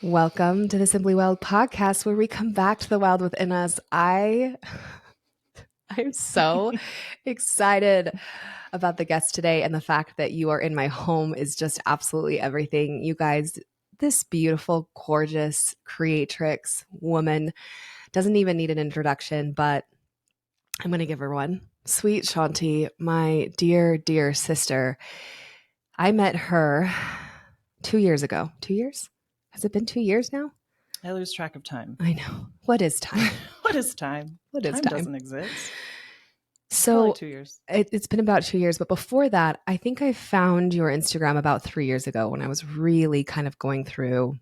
Welcome to the Simply Wild podcast, where we come back to the wild within us. I'm so excited about the guest today, and the fact that you are in my home is just absolutely everything. You guys, this beautiful, gorgeous creatrix woman doesn't even need an introduction, but I'm going to give her one. Sweet Shanti, my dear, dear sister. I met her 2 years ago. 2 years? Has it been 2 years now? I lose track of time. I know. What is time? What is time? What is time? time? Doesn't exist. So Probably 2 years. It's been about 2 years. But before that, I think I found your Instagram about 3 years ago when I was really kind of going through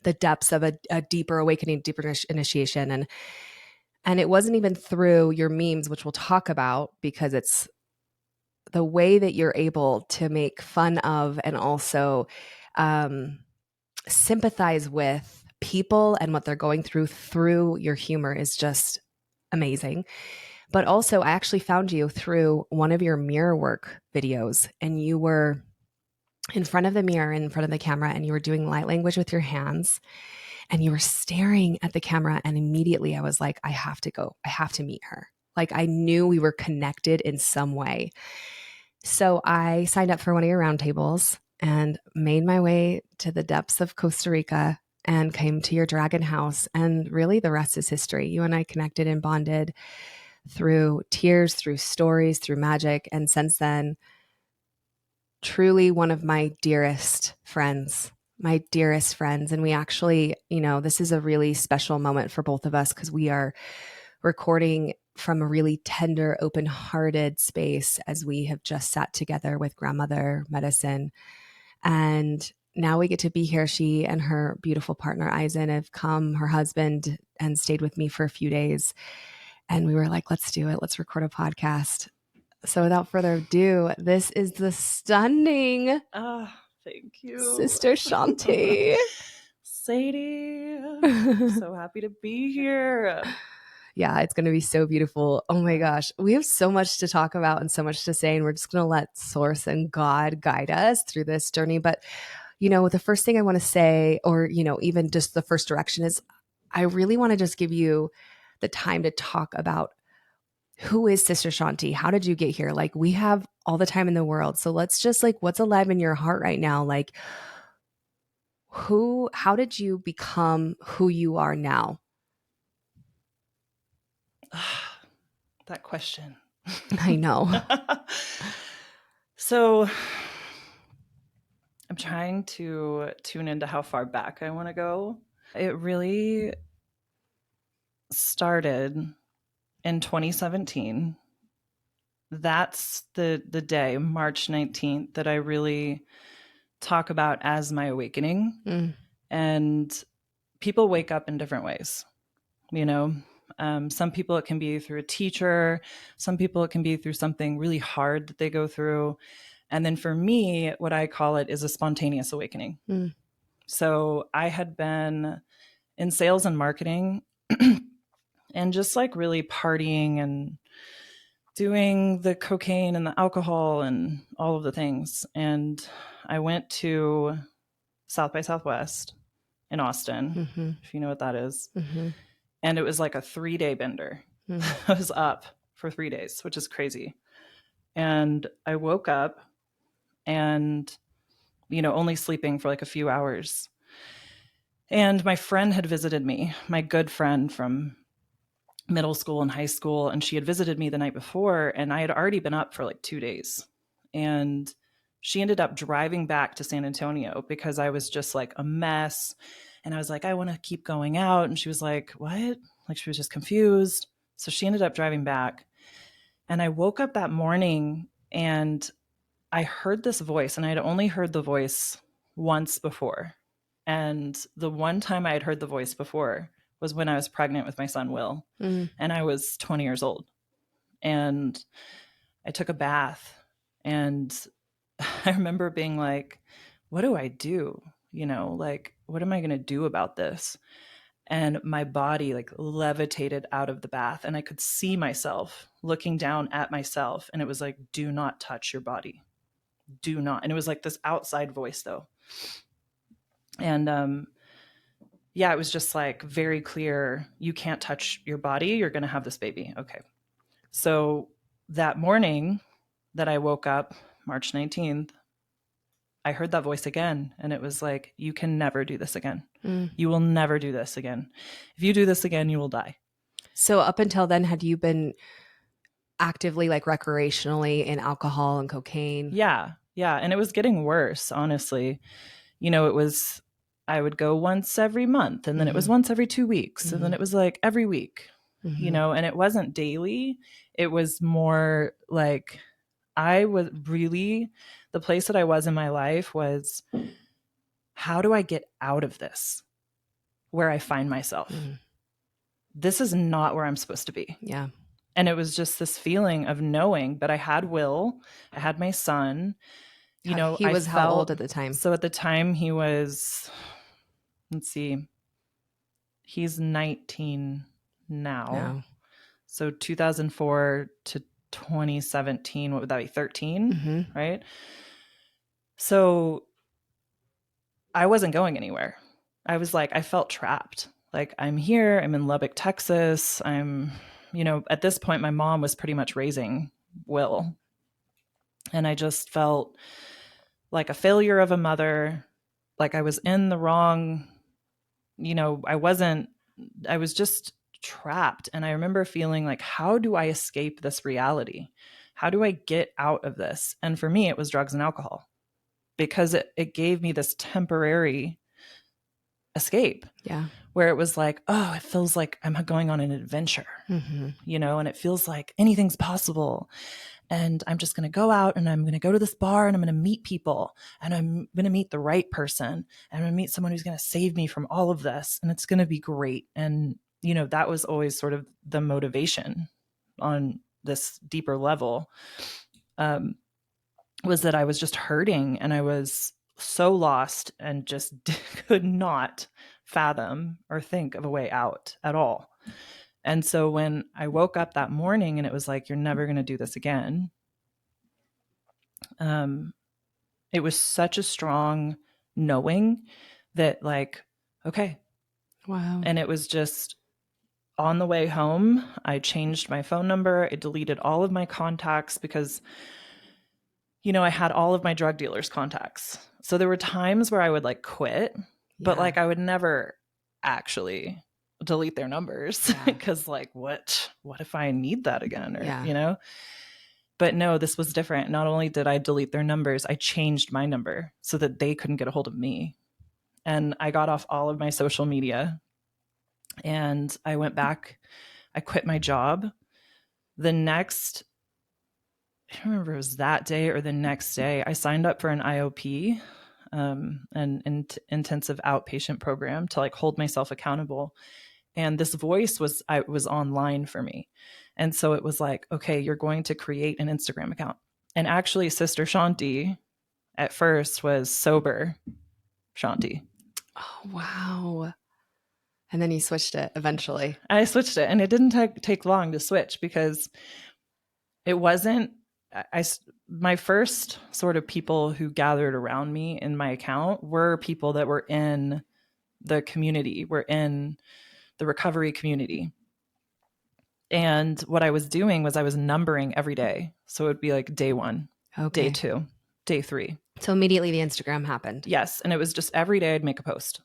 the depths of a deeper awakening, deeper initiation. And it wasn't even through your memes, which we'll talk about, because it's the way that you're able to make fun of and also sympathize with people and what they're going through your humor is just amazing. But also, I actually found you through one of your mirror work videos, and you were in front of the mirror, in front of the camera, and you were doing light language with your hands, and you were staring at the camera. And immediately I was like, I have to go. I have to meet her. Like, I knew we were connected in some way. So I signed up for one of your roundtables and made my way to the depths of Costa Rica and came to your dragon house. And really, the rest is history. You and I connected and bonded through tears, through stories, through magic. And since then, truly one of my dearest friends. And we actually, this is a really special moment for both of us because we are recording from a really tender, open-hearted space as we have just sat together with grandmother Medicina. And now we get to be here. She and her beautiful partner, Eisen, have come, her husband, and stayed with me for a few days. And we were like, let's do it. Let's record a podcast. So without further ado, this is the stunning thank you, Sister Shanti. Sadie. I'm so happy to be here. Yeah, it's going to be so beautiful. Oh my gosh. We have so much to talk about and so much to say, and we're just going to let Source and God guide us through this journey. But, the first thing I want to say, or, even just the first direction is I really want to just give you the time to talk about who is Sister Shanti? How did you get here? Like, we have all the time in the world. So let's just what's alive in your heart right now? Like, how did you become who you are now? That question. I know. So I'm trying to tune into how far back I want to go. It really started in 2017. That's the day, March 19th, that I really talk about as my awakening. And people wake up in different ways. Some people, it can be through a teacher. Some people, it can be through something really hard that they go through. And then for me, what I call it is a spontaneous awakening. So I had been in sales and marketing and just really partying and doing the cocaine and the alcohol and all of the things. And I went to South by Southwest in Austin, if you know what that is. And it was like a 3-day bender. I was up for 3 days, which is crazy. And I woke up and, only sleeping for a few hours. And my friend had visited me, my good friend from middle school and high school. And she had visited me the night before, and I had already been up for 2 days. And she ended up driving back to San Antonio because I was just a mess. And I was like, I want to keep going out. And she was like, what? She was just confused. So she ended up driving back. And I woke up that morning and I heard this voice, and I had only heard the voice once before. And the one time I had heard the voice before was when I was pregnant with my son, Will. And I was 20 years old. And I took a bath, and I remember being like, what do I do? What am I going to do about this? And my body levitated out of the bath, and I could see myself looking down at myself. And it was like, do not touch your body. Do not. And it was this outside voice though. And yeah, it was just like very clear, you can't touch your body, you're going to have this baby. Okay. So that morning that I woke up, March 19th, I heard that voice again. And it was like, you can never do this again. You will never do this again. If you do this again, you will die. So up until then, had you been actively, like recreationally, in alcohol and cocaine? Yeah. Yeah. And it was getting worse, honestly. You know, it was, I would go once every month, and then it was once every 2 weeks. And then it was like every week, you know, and it wasn't daily. It was more like I was really, the place that I was in my life was, how do I get out of this where I find myself? This is not where I'm supposed to be. Yeah. And it was just this feeling of knowing, but I had Will, I had my son, you know, He was how old at the time? So at the time he was, let's see, he's 19 now. No. So 2004 to 2017, what would that be? 13, right? So I wasn't going anywhere. I was like, I felt trapped. Like, I'm here, I'm in Lubbock, Texas. I'm, you know, at this point, my mom was pretty much raising Will. And I just felt like a failure of a mother, like I was in the wrong, you know, I was just trapped. And I remember feeling like, how do I escape this reality? How do I get out of this? And for me, it was drugs and alcohol, because it gave me this temporary escape. Yeah. Where it was like, oh, it feels like I'm going on an adventure, you know, and it feels like anything's possible. And I'm just going to go out and I'm going to go to this bar and I'm going to meet people and I'm going to meet the right person and I'm going to meet someone who's going to save me from all of this. And it's going to be great. And, you know, that was always sort of the motivation on this deeper level, was that I was just hurting and I was so lost and just could not fathom or think of a way out at all. And so when I woke up that morning and it was like, you're never going to do this again, it was such a strong knowing that, like, okay. Wow. And it was just on the way home, I changed my phone number. I deleted all of my contacts because, you know, I had all of my drug dealers' contacts. So there were times where I would like quit, but like I would never actually delete their numbers because like, what if I need that again? Or, you know, but no, this was different. Not only did I delete their numbers, I changed my number so that they couldn't get a hold of me. And I got off all of my social media and I went back. I quit my job. The next, I don't remember if it was that day or the next day, I signed up for an IOP, an intensive outpatient program to like hold myself accountable. And this voice was online for me. And so it was like, okay, you're going to create an Instagram account. And actually, Sister Shanti at first was sober Shanti. Oh, wow. And then you switched it eventually. I switched it, and it didn't take long to switch because it wasn't, my first sort of people who gathered around me in my account were people that were in the community, were in the recovery community. And what I was doing was I was numbering every day. So it would be like day 1, day 2, day 3. So immediately the Instagram happened. Yes. And it was just every day I'd make a post.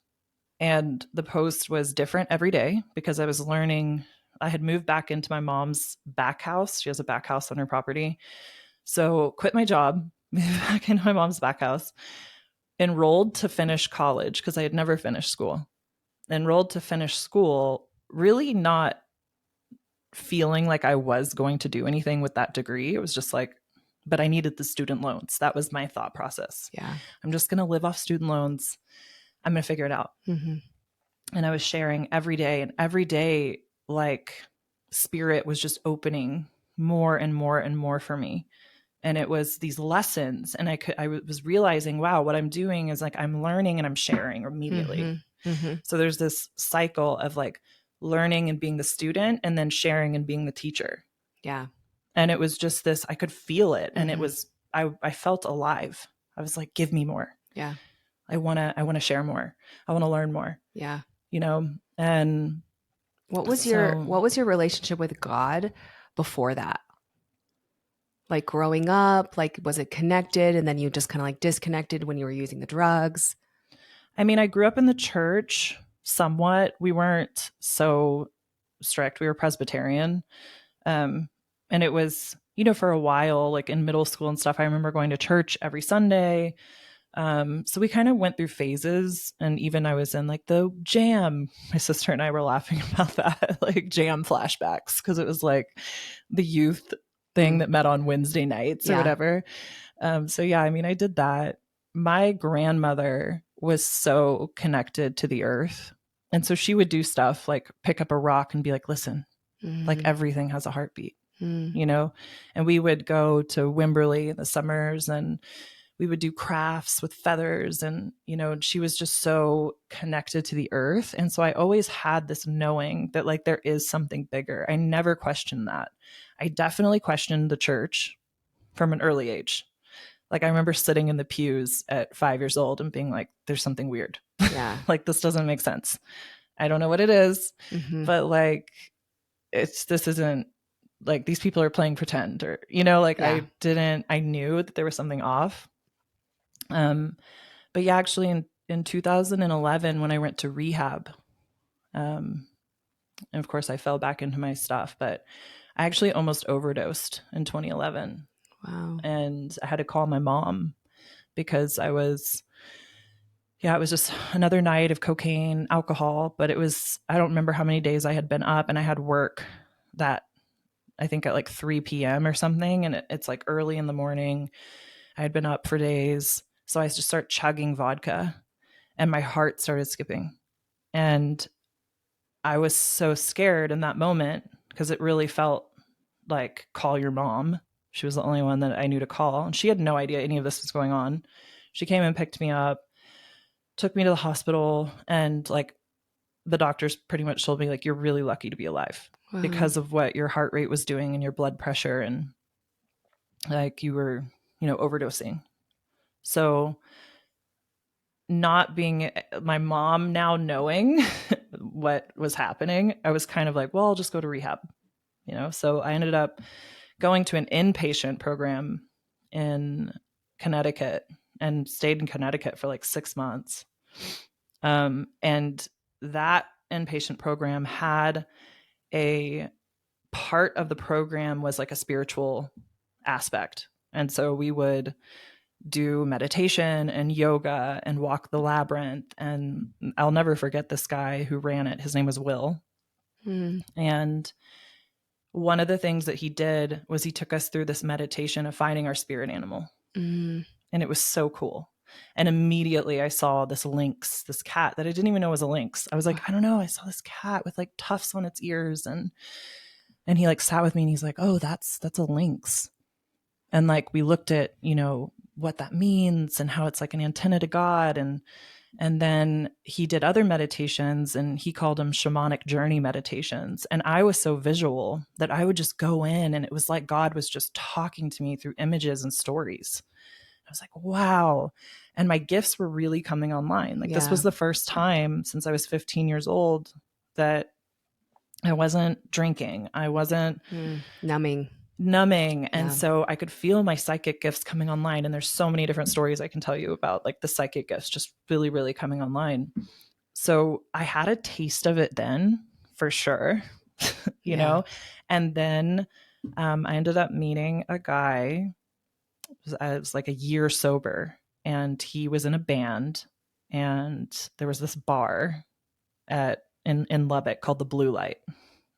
And the post was different every day because I was learning. I had moved back into my mom's back house. She has a back house on her property. So quit my job, moved back into my mom's back house, enrolled to finish college because I had never finished school. Enrolled to finish school, really not feeling like I was going to do anything with that degree. It was just like, but I needed the student loans. That was my thought process. Yeah. I'm just going to live off student loans. I'm going to figure it out. And I was sharing every day, and every day, like, spirit was just opening more and more and more for me. And it was these lessons. And I was realizing, wow, what I'm doing is like, I'm learning and I'm sharing immediately. So there's this cycle of like learning and being the student and then sharing and being the teacher. Yeah. And it was just this, I could feel it. And it was, I felt alive. I was like, give me more. Yeah. I want to share more. I want to learn more, Yeah. and What was your relationship with God before that? Like growing up, like was it connected and then you just kind of like disconnected when you were using the drugs? I mean, I grew up in the church somewhat. We weren't so strict. We were Presbyterian. Um, and it was, for a while, like in middle school and stuff, I remember going to church every Sunday. So we kind of went through phases, and even I was in like the jam. My sister and I were laughing about that, like jam flashbacks, because it was like the youth thing that met on Wednesday nights or whatever. So yeah, I mean, I did that. My grandmother was so connected to the earth. And so she would do stuff like pick up a rock and be like, listen, like everything has a heartbeat, and we would go to Wimberley in the summers and we would do crafts with feathers and she was just so connected to the earth. And so I always had this knowing that like there is something bigger. I never questioned that. I definitely questioned the church from an early age. Like I remember sitting in the pews at 5 years old and being like, there's something weird. Yeah. Like this doesn't make sense. I don't know what it is, but like this isn't like these people are playing pretend or I knew that there was something off. But yeah, actually in 2011 when I went to rehab, and of course I fell back into my stuff, but I actually almost overdosed in 2011. Wow. And I had to call my mom because it was just another night of cocaine, alcohol, but I don't remember how many days I had been up, and I had work that I think at like 3 p.m. or something. And it's like early in the morning. I had been up for days. So I just start chugging vodka and my heart started skipping. And I was so scared in that moment because it really felt like call your mom. She was the only one that I knew to call. And she had no idea any of this was going on. She came and picked me up, took me to the hospital, and like the doctors pretty much told me like, you're really lucky to be alive because of what your heart rate was doing and your blood pressure. And like you were, overdosing. So not being my mom now knowing what was happening, I was kind of like, well, I'll just go to rehab, So I ended up going to an inpatient program in Connecticut and stayed in Connecticut for like 6 months. And that inpatient program had a part of the program was like a spiritual aspect. And so we would do meditation and yoga and walk the labyrinth. And I'll never forget this guy who ran it. His name was Will. And one of the things that he did was he took us through this meditation of finding our spirit animal. And it was so cool. And immediately I saw this lynx, this cat that I didn't even know was a lynx. I was like, I don't know. I saw this cat with like tufts on its ears. And he like sat with me and he's like, oh, that's a lynx. And like, we looked at, what that means and how it's like an antenna to God. And then he did other meditations and he called them shamanic journey meditations. And I was so visual that I would just go in and it was like God was just talking to me through images and stories. I was like, wow. And my gifts were really coming online. Like this was the first time since I was 15 years old that I wasn't drinking. I wasn't numbing. And so I could feel my psychic gifts coming online. And there's so many different stories I can tell you about like the psychic gifts just really, really coming online. So I had a taste of it then for sure, you know? And then I ended up meeting a guy. I was like a year sober and he was in a band and there was this bar in Lubbock called the Blue Light.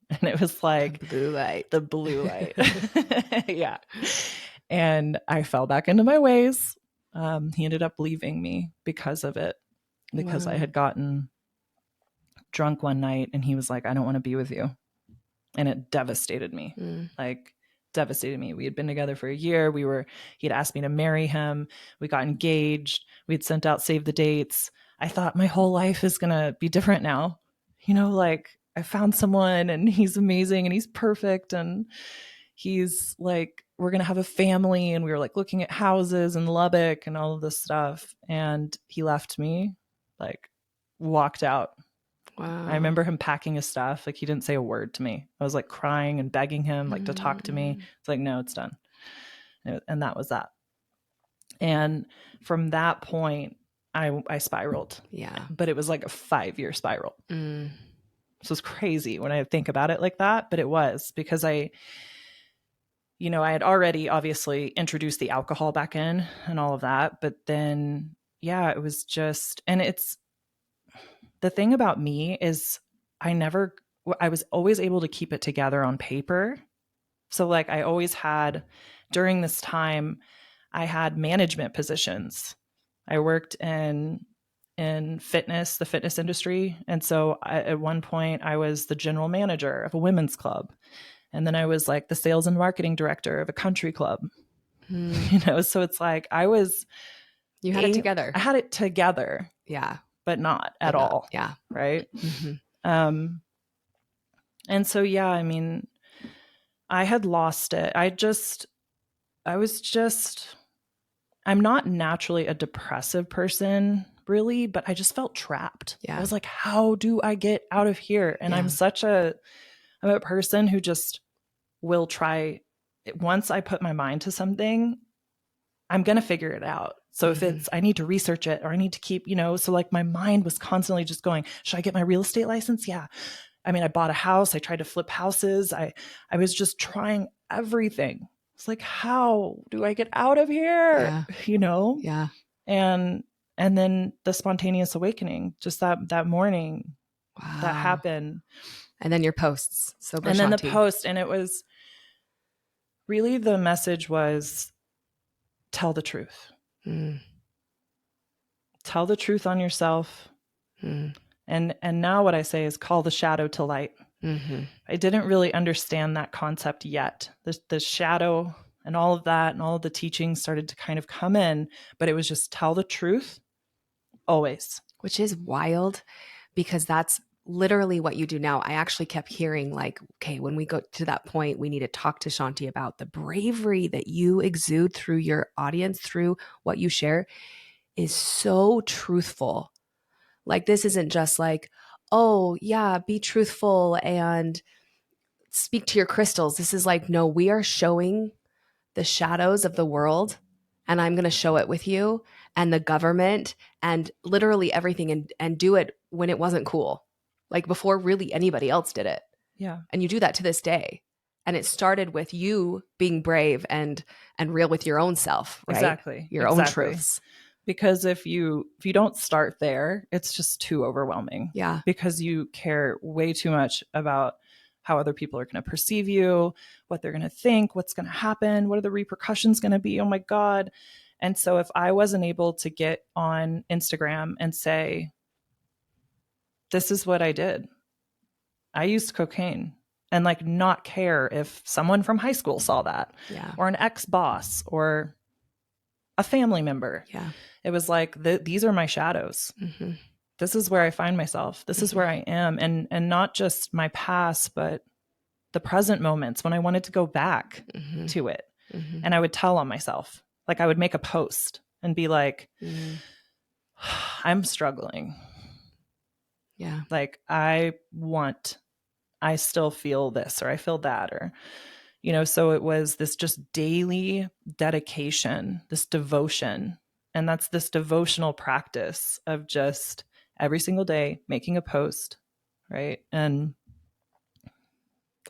And it was like the blue light. Yeah. And I fell back into my ways. He ended up leaving me because of it, because I had gotten drunk one night and he was like, I don't want to be with you. And it devastated me, devastated me. We had been together for a year. He'd asked me to marry him. We got engaged. We'd sent out save the dates. I thought my whole life is going to be different now. Like I found someone and he's amazing and he's perfect. And, he's like, we're going to have a family. And we were like looking at houses in Lubbock and all of this stuff. And he left me, like walked out. Wow. I remember him packing his stuff. Like he didn't say a word to me. I was like crying and begging him like to talk to me. It's like, no, it's done. And that was that. And from that point, I spiraled. Yeah. But it was like a 5-year spiral. So it's crazy when I think about it like that. But it was because I had already obviously introduced the alcohol back in and all of that. But then, yeah, it was just, and it's, the thing about me is I was always able to keep it together on paper. So like I always had, during this time, I had management positions. I worked in fitness, the fitness industry. And so at one point I was the general manager of a women's club. And then I was like the sales and marketing director of a country club. So it's like you had it together. I had it together. Yeah. But not at all. Yeah. Right. And so, yeah, I mean, I had lost it. I'm not naturally a depressive person, really, but I just felt trapped. Yeah. I was like, how do I get out of here? And I'm a person who just will try. Once I put my mind to something, I'm going to figure it out. So if I need to research it or I need to keep, so like my mind was constantly just going, should I get my real estate license? Yeah. I mean, I bought a house. I tried to flip houses. I was just trying everything. It's like, how do I get out of here? Yeah. Yeah. And then the spontaneous awakening, just that morning that happened. And then your posts. And then the post, and it was really, the message was, tell the truth. Tell the truth on yourself. And now what I say is call the shadow to light. I didn't really understand that concept yet. The shadow and all of that and all of the teachings started to kind of come in, but it was just tell the truth always. Which is wild because that's literally what you do now. I actually kept hearing like, okay, when we go to that point, we need to talk to Shanti about the bravery that you exude through your audience, through what you share is so truthful. Like this isn't just like, oh yeah, be truthful and speak to your crystals. This is like, no, we are showing the shadows of the world and I'm going to show it with you and the government and literally everything and do it when it wasn't cool. Like before really anybody else did it. Yeah. And you do that to this day. And it started with you being brave and real with your own self, right? Exactly. Your own truths. Because if you don't start there, it's just too overwhelming. Yeah. Because you care way too much about how other people are going to perceive you, what they're going to think, what's going to happen, what are the repercussions going to be? Oh my God. And so if I wasn't able to get on Instagram and say, this is what I did. I used cocaine, and like not care if someone from high school saw that, or an ex-boss or a family member. Yeah. It was like, these are my shadows. This is where I find myself. This is where I am. And not just my past, but the present moments when I wanted to go back to it. And I would tell on myself, like I would make a post and be like, I'm struggling. Yeah. Like I still feel this, or I feel that, or, so it was this just daily dedication, this devotion. And that's this devotional practice of just every single day making a post, right? And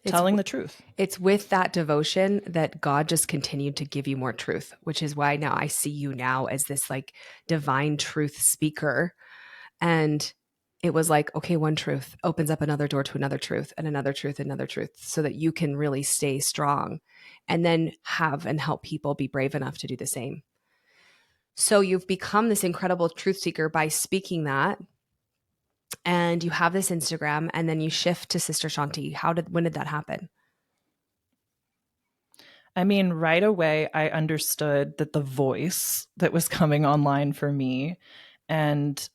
telling the truth. It's with that devotion that God just continued to give you more truth, which is why now I see you now as this like divine truth speaker. And it was like, okay, one truth opens up another door to another truth and another truth, so that you can really stay strong and then have and help people be brave enough to do the same. So you've become this incredible truth seeker by speaking that. And you have this Instagram and then you shift to Sister Shanti. When did that happen? I mean, right away, I understood that the voice that was coming online for me and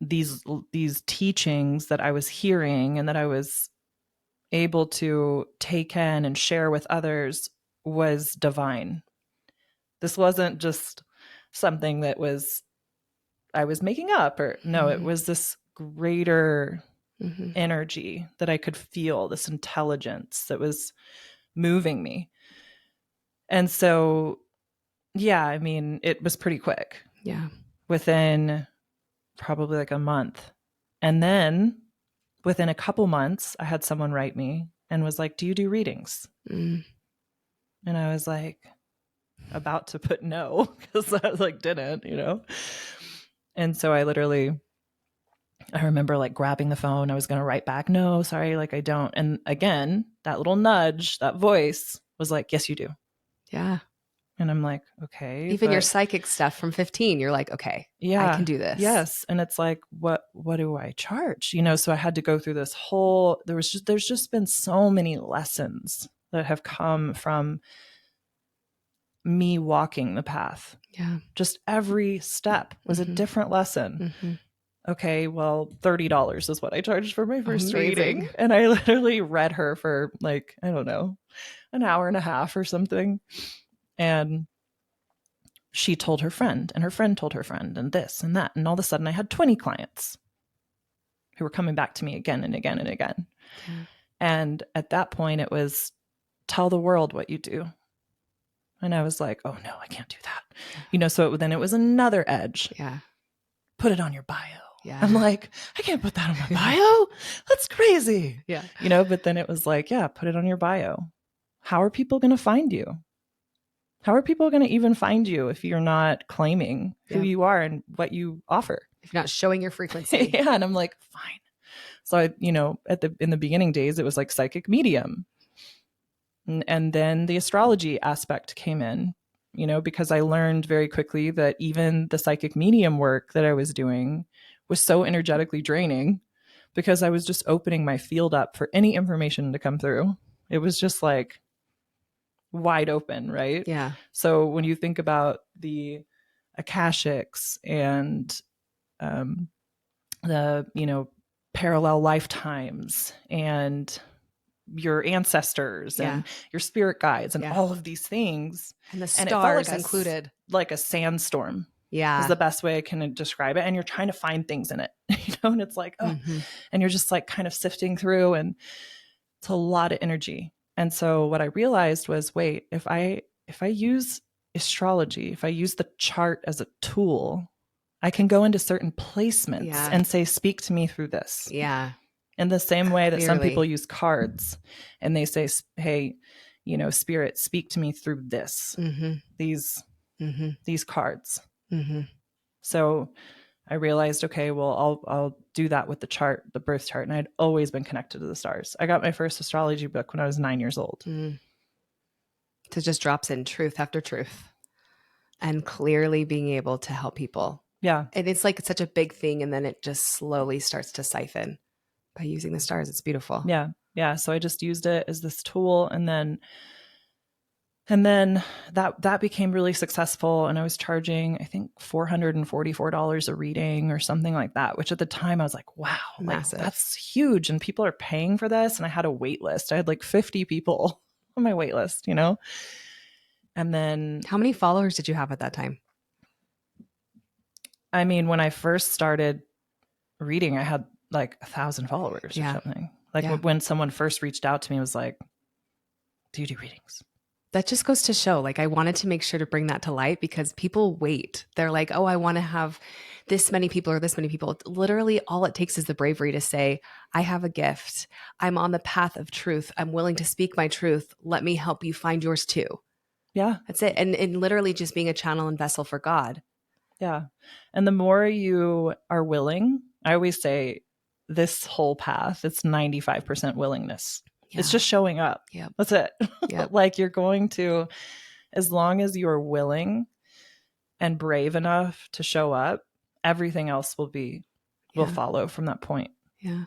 these teachings that I was hearing and that I was able to take in and share with others was divine. This wasn't just something that I was making up, or no, it was this greater energy that I could feel, this intelligence that was moving me. And so, yeah, I mean, it was pretty quick. Yeah. Within probably like a month. And then within a couple months, I had someone write me and was like, "Do you do readings?" And I was like, about to put no, because I was like, didn't, you know? And so I remember like grabbing the phone. I was going to write back, "No, sorry, like I don't." And again, that little nudge, that voice was like, "Yes, you do." Yeah. And I'm like, okay. Even your psychic stuff from 15, you're like, okay, yeah, I can do this. Yes. And it's like, what do I charge? You know, so I had to go through this whole, there's just been so many lessons that have come from me walking the path. Yeah. Just every step was a different lesson. Okay, well, $30 is what I charged for my first reading. And I literally read her for like, I don't know, an hour and a half or something. And she told her friend, and her friend told her friend, and this and that. And all of a sudden I had 20 clients who were coming back to me again and again and again. Yeah. And at that point it was, tell the world what you do. And I was like, oh no, I can't do that. Yeah. You know, so then it was another edge. Yeah. Put it on your bio. Yeah. I'm like, I can't put that on my bio. That's crazy. Yeah. You know, but then it was like, yeah, put it on your bio. How are people going to find you? How are people going to even find you if you're not claiming who you are and what you offer? If you're not showing your frequency. Yeah. And I'm like, fine. So I, you know, in the beginning days, it was like psychic medium. And then the astrology aspect came in, you know, because I learned very quickly that even the psychic medium work that I was doing was so energetically draining, because I was just opening my field up for any information to come through. It was just like wide open, right? Yeah. So when you think about the Akashics and the, you know, parallel lifetimes and your ancestors and your spirit guides and all of these things, and the stars like included, like a sandstorm. Yeah, is the best way I can describe it. And you're trying to find things in it, you know, and it's like, oh, and you're just like kind of sifting through, and it's a lot of energy. And so what I realized was, wait, if I use astrology, if I use the chart as a tool, I can go into certain placements and say, speak to me through this. Yeah. In the same way that some people use cards and they say, hey, you know, spirit, speak to me through this, these cards. So I realized, okay, well, I'll do that with the chart, the birth chart. And I'd always been connected to the stars. I got my first astrology book when I was 9 years old. So it just drops in truth after truth and clearly being able to help people. Yeah. And it's like, it's such a big thing. And then it just slowly starts to siphon by using the stars. It's beautiful. Yeah. Yeah. So I just used it as this tool. And then that became really successful. And I was charging, I think, $444 a reading or something like that, which at the time I was like, wow, massive. Like, that's huge. And people are paying for this. And I had a wait list. I had like 50 people on my wait list, you know? And then how many followers did you have at that time? I mean, when I first started reading, I had like 1,000 followers or something. Like when someone first reached out to me, it was like, do you do readings? That just goes to show, like, I wanted to make sure to bring that to light, because people wait. They're like, oh, I want to have this many people or this many people. Literally, all it takes is the bravery to say, I have a gift. I'm on the path of truth. I'm willing to speak my truth. Let me help you find yours too. Yeah. That's it. And literally just being a channel and vessel for God. Yeah. And the more you are willing, I always say this whole path, it's 95% willingness. Yeah. It's just showing up. Yeah. That's it. Yep. Like, you're going to, as long as you're willing and brave enough to show up, everything else will follow from that point. Yeah.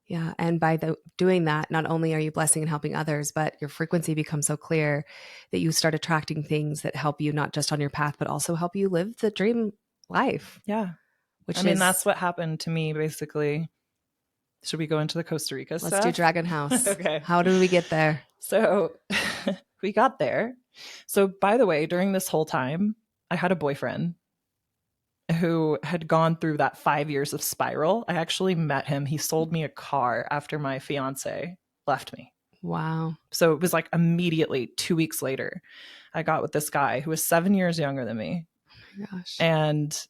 Yeah. And by doing that, not only are you blessing and helping others, but your frequency becomes so clear that you start attracting things that help you not just on your path, but also help you live the dream life. Yeah. That's what happened to me basically Should we go into the Costa Rica stuff? Let's do Dragon House. Okay. How did we get there? So we got there. So by the way, during this whole time, I had a boyfriend who had gone through that 5 years of spiral. I actually met him. He sold me a car after my fiance left me. Wow. So it was like immediately 2 weeks later, I got with this guy who was 7 years younger than me. Oh my gosh. And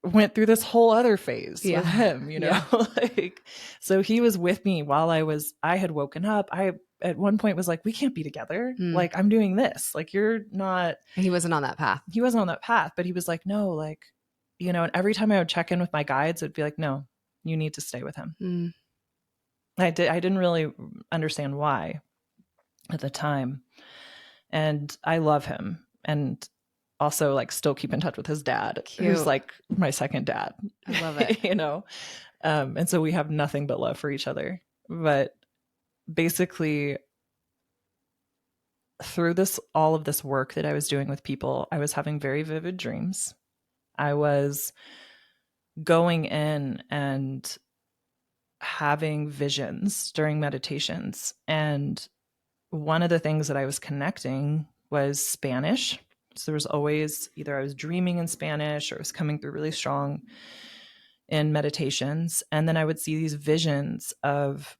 went through this whole other phase with him, you know, like, so he was with me while I had woken up. I, at one point was like, we can't be together. Like, I'm doing this. Like, you're not. He wasn't on that path. He wasn't on that path, but he was like, no, like, you know, and every time I would check in with my guides, it'd be like, no, you need to stay with him. I didn't really understand why at the time. And I love him. And also like still keep in touch with his dad, who's like my second dad. I love it. You know? And so we have nothing but love for each other. But basically through all of this work that I was doing with people, I was having very vivid dreams. I was going in and having visions during meditations. And one of the things that I was connecting was Spanish. So there was always either I was dreaming in Spanish or it was coming through really strong in meditations. And then I would see these visions of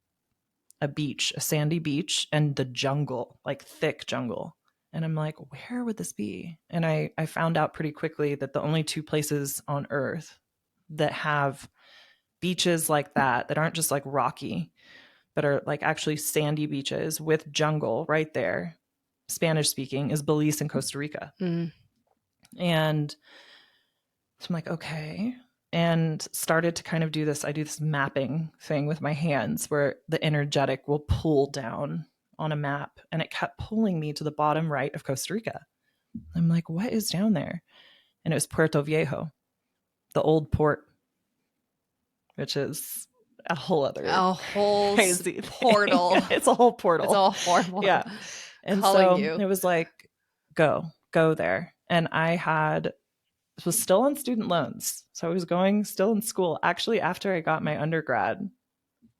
a beach, a sandy beach, and the jungle, like thick jungle. And I'm like, where would this be? And I found out pretty quickly that the only two places on earth that have beaches like that aren't just like rocky, but are like actually sandy beaches with jungle right there, Spanish speaking, is Belize and Costa Rica. And so I'm like, okay. And started to kind of do this. I do this mapping thing with my hands where the energetic will pull down on a map. And it kept pulling me to the bottom right of Costa Rica. I'm like, what is down there? And it was Puerto Viejo, the old port, which is a whole crazy portal. It's a whole portal. It's all horrible. Yeah. And so it was like, go there. And I was still on student loans. So I was going still in school. Actually, after I got my undergrad,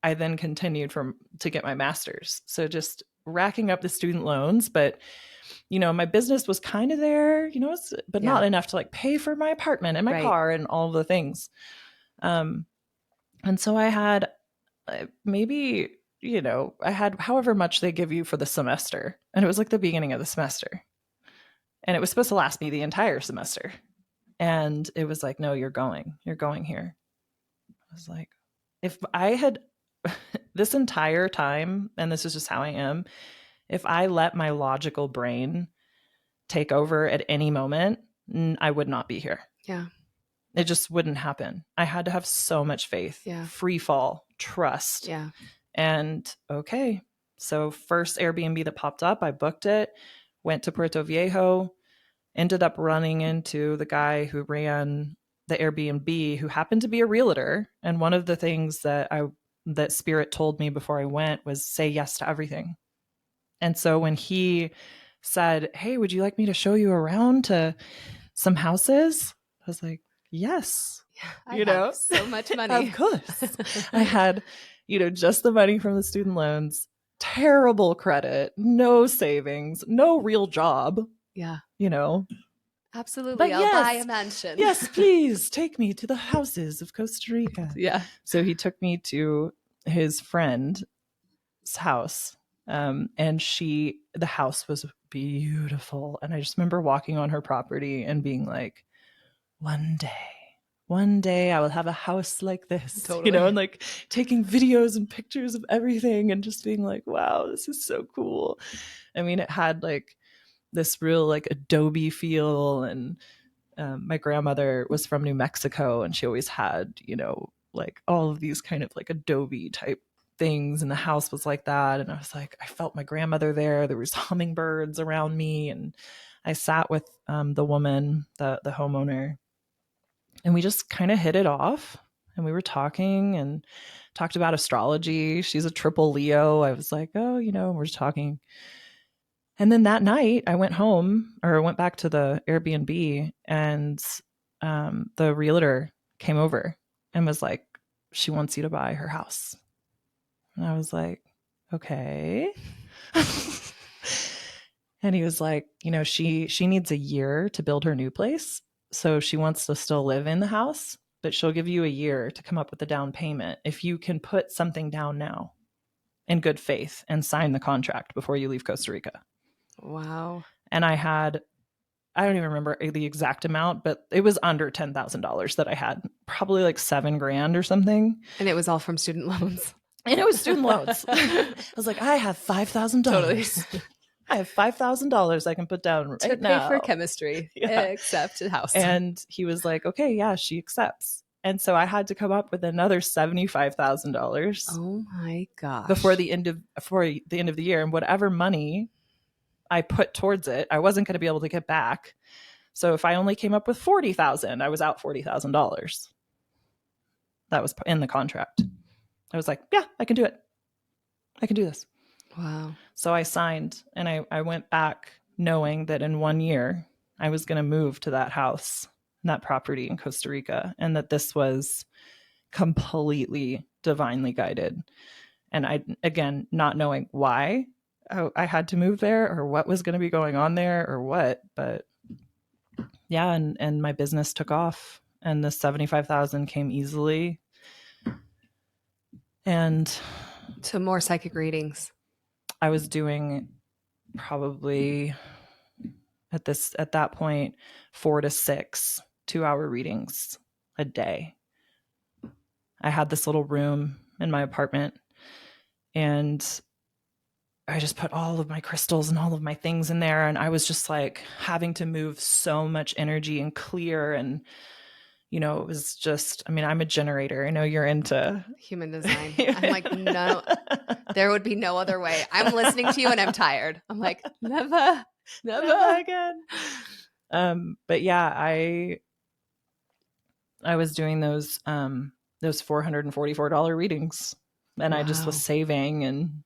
I then continued to get my master's. So just racking up the student loans, but you know, my business was kind of there, you know, but not enough to like pay for my apartment and my car and all the things. And so I had maybe, you know, I had however much they give you for the semester. And it was like the beginning of the semester. And it was supposed to last me the entire semester. And it was like, no, you're going here. I was like, if I had this entire time, and this is just how I am, if I let my logical brain take over at any moment, I would not be here. Yeah. It just wouldn't happen. I had to have so much faith, free fall, trust. Yeah. And okay. So first Airbnb that popped up, I booked it, went to Puerto Viejo, ended up running into the guy who ran the Airbnb, who happened to be a realtor. And one of the things that Spirit told me before I went was say yes to everything. And so when he said, hey, would you like me to show you around to some houses? I was like, yes. I have so much money. Of course. I had, you know, just the money from the student loans, terrible credit, no savings, no real job. Yeah. You know. Absolutely. I'll buy a mansion. Yes, please take me to the houses of Costa Rica. Yeah. So he took me to his friend's house. And the house was beautiful. And I just remember walking on her property and being like, one day I will have a house like this, totally. You know, and like taking videos and pictures of everything and just being like, wow, this is so cool. I mean, it had like this real like Adobe feel. And my grandmother was from New Mexico and she always had, you know, like all of these kind of like Adobe type things. And the house was like that. And I was like, I felt my grandmother there. There was hummingbirds around me. And I sat with the woman, the homeowner, and we just kind of hit it off. And we were talking and talked about astrology. She's a triple Leo. I was like, oh, you know, we're just talking. And then that night I went back to the Airbnb, and the realtor came over and was like, she wants you to buy her house. And I was like, okay. And he was like, you know, she needs a year to build her new place. So she wants to still live in the house, but she'll give you a year to come up with a down payment if you can put something down now in good faith and sign the contract before you leave Costa Rica. Wow. And I don't even remember the exact amount, but it was under $10,000 that I had, probably like $7,000 or something. And it was all from student loans. And it was student loans. I was like, I have $5,000. Totally. I have $5,000 I can put down right to now. pay for chemistry, except a house. And he was like, okay, yeah, she accepts. And so I had to come up with another $75,000. Oh my gosh! Before the end of the year, and whatever money I put towards it, I wasn't going to be able to get back. So if I only came up with $40,000, I was out $40,000. That was in the contract. I was like, yeah, I can do it. I can do this. Wow. So I signed, and I went back knowing that in 1 year I was going to move to that house, that property in Costa Rica, and that this was completely divinely guided. And I, again, not knowing why I had to move there or what was going to be going on there or what, but yeah, and my business took off, and the 75,000 came easily. And so more psychic readings. I was doing probably at that point 4 to 6 2-hour readings a day. I had this little room in my apartment, and I just put all of my crystals and all of my things in there, and I was just like having to move so much energy and clear, and you know, it was just, I mean, I'm a generator. I know you're into human design. I'm like, no, there would be no other way. I'm listening to you and I'm tired. I'm like, never again. But yeah, I was doing those $444 readings, and wow. I just was saving, and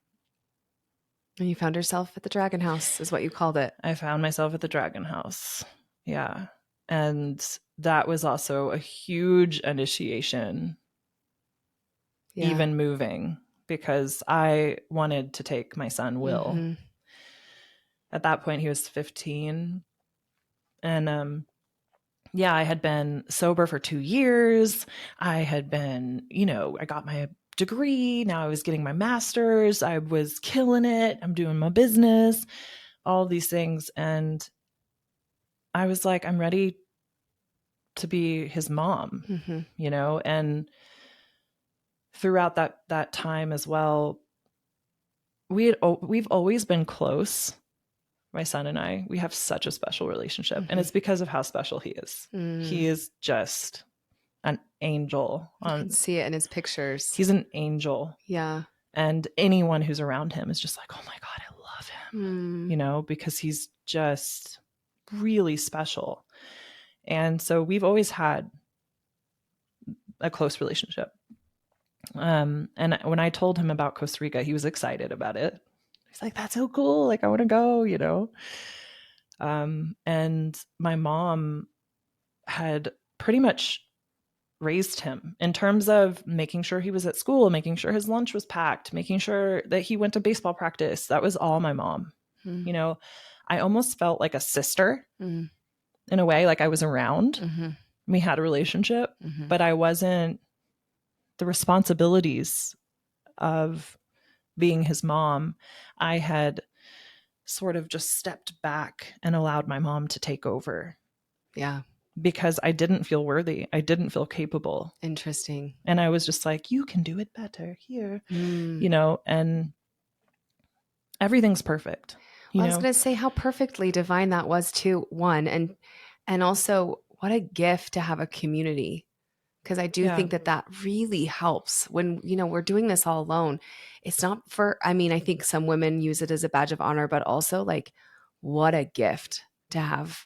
you found yourself at the Dragon House is what you called it. I found myself at the Dragon House. Yeah. And that was also a huge initiation, even moving, because I wanted to take my son, Will. Mm-hmm. At that point, he was 15. And yeah, I had been sober for 2 years. I had been, you know, I got my degree. Now I was getting my master's. I was killing it. I'm doing my business, all these things. And I was like, I'm ready to be his mom, mm-hmm. you know, and throughout that time as well, we've always been close. My son and I, we have such a special relationship, mm-hmm. and it's because of how special he is. He is just an angel. You can see it in his pictures. He's an angel. Yeah. And anyone who's around him is just like, oh my God, I love him, you know, because he's just really special. And so we've always had a close relationship. And when I told him about Costa Rica, he was excited about it. He's like, that's so cool. Like, I want to go, you know? And my mom had pretty much raised him in terms of making sure he was at school, making sure his lunch was packed, making sure that he went to baseball practice. That was all my mom. Mm-hmm. You know, I almost felt like a sister in a way, like I was around. Mm-hmm. We had a relationship, but I wasn't the responsibilities of being his mom. I had sort of just stepped back and allowed my mom to take over. Yeah. Because I didn't feel worthy. I didn't feel capable. Interesting. And I was just like, you can do it better here, you know, and everything's perfect. Well, I was going to say how perfectly divine that was too, one, and also what a gift to have a community. Because I do think that really helps when, you know, we're doing this all alone. It's not for, I mean, I think some women use it as a badge of honor, but also like, what a gift to have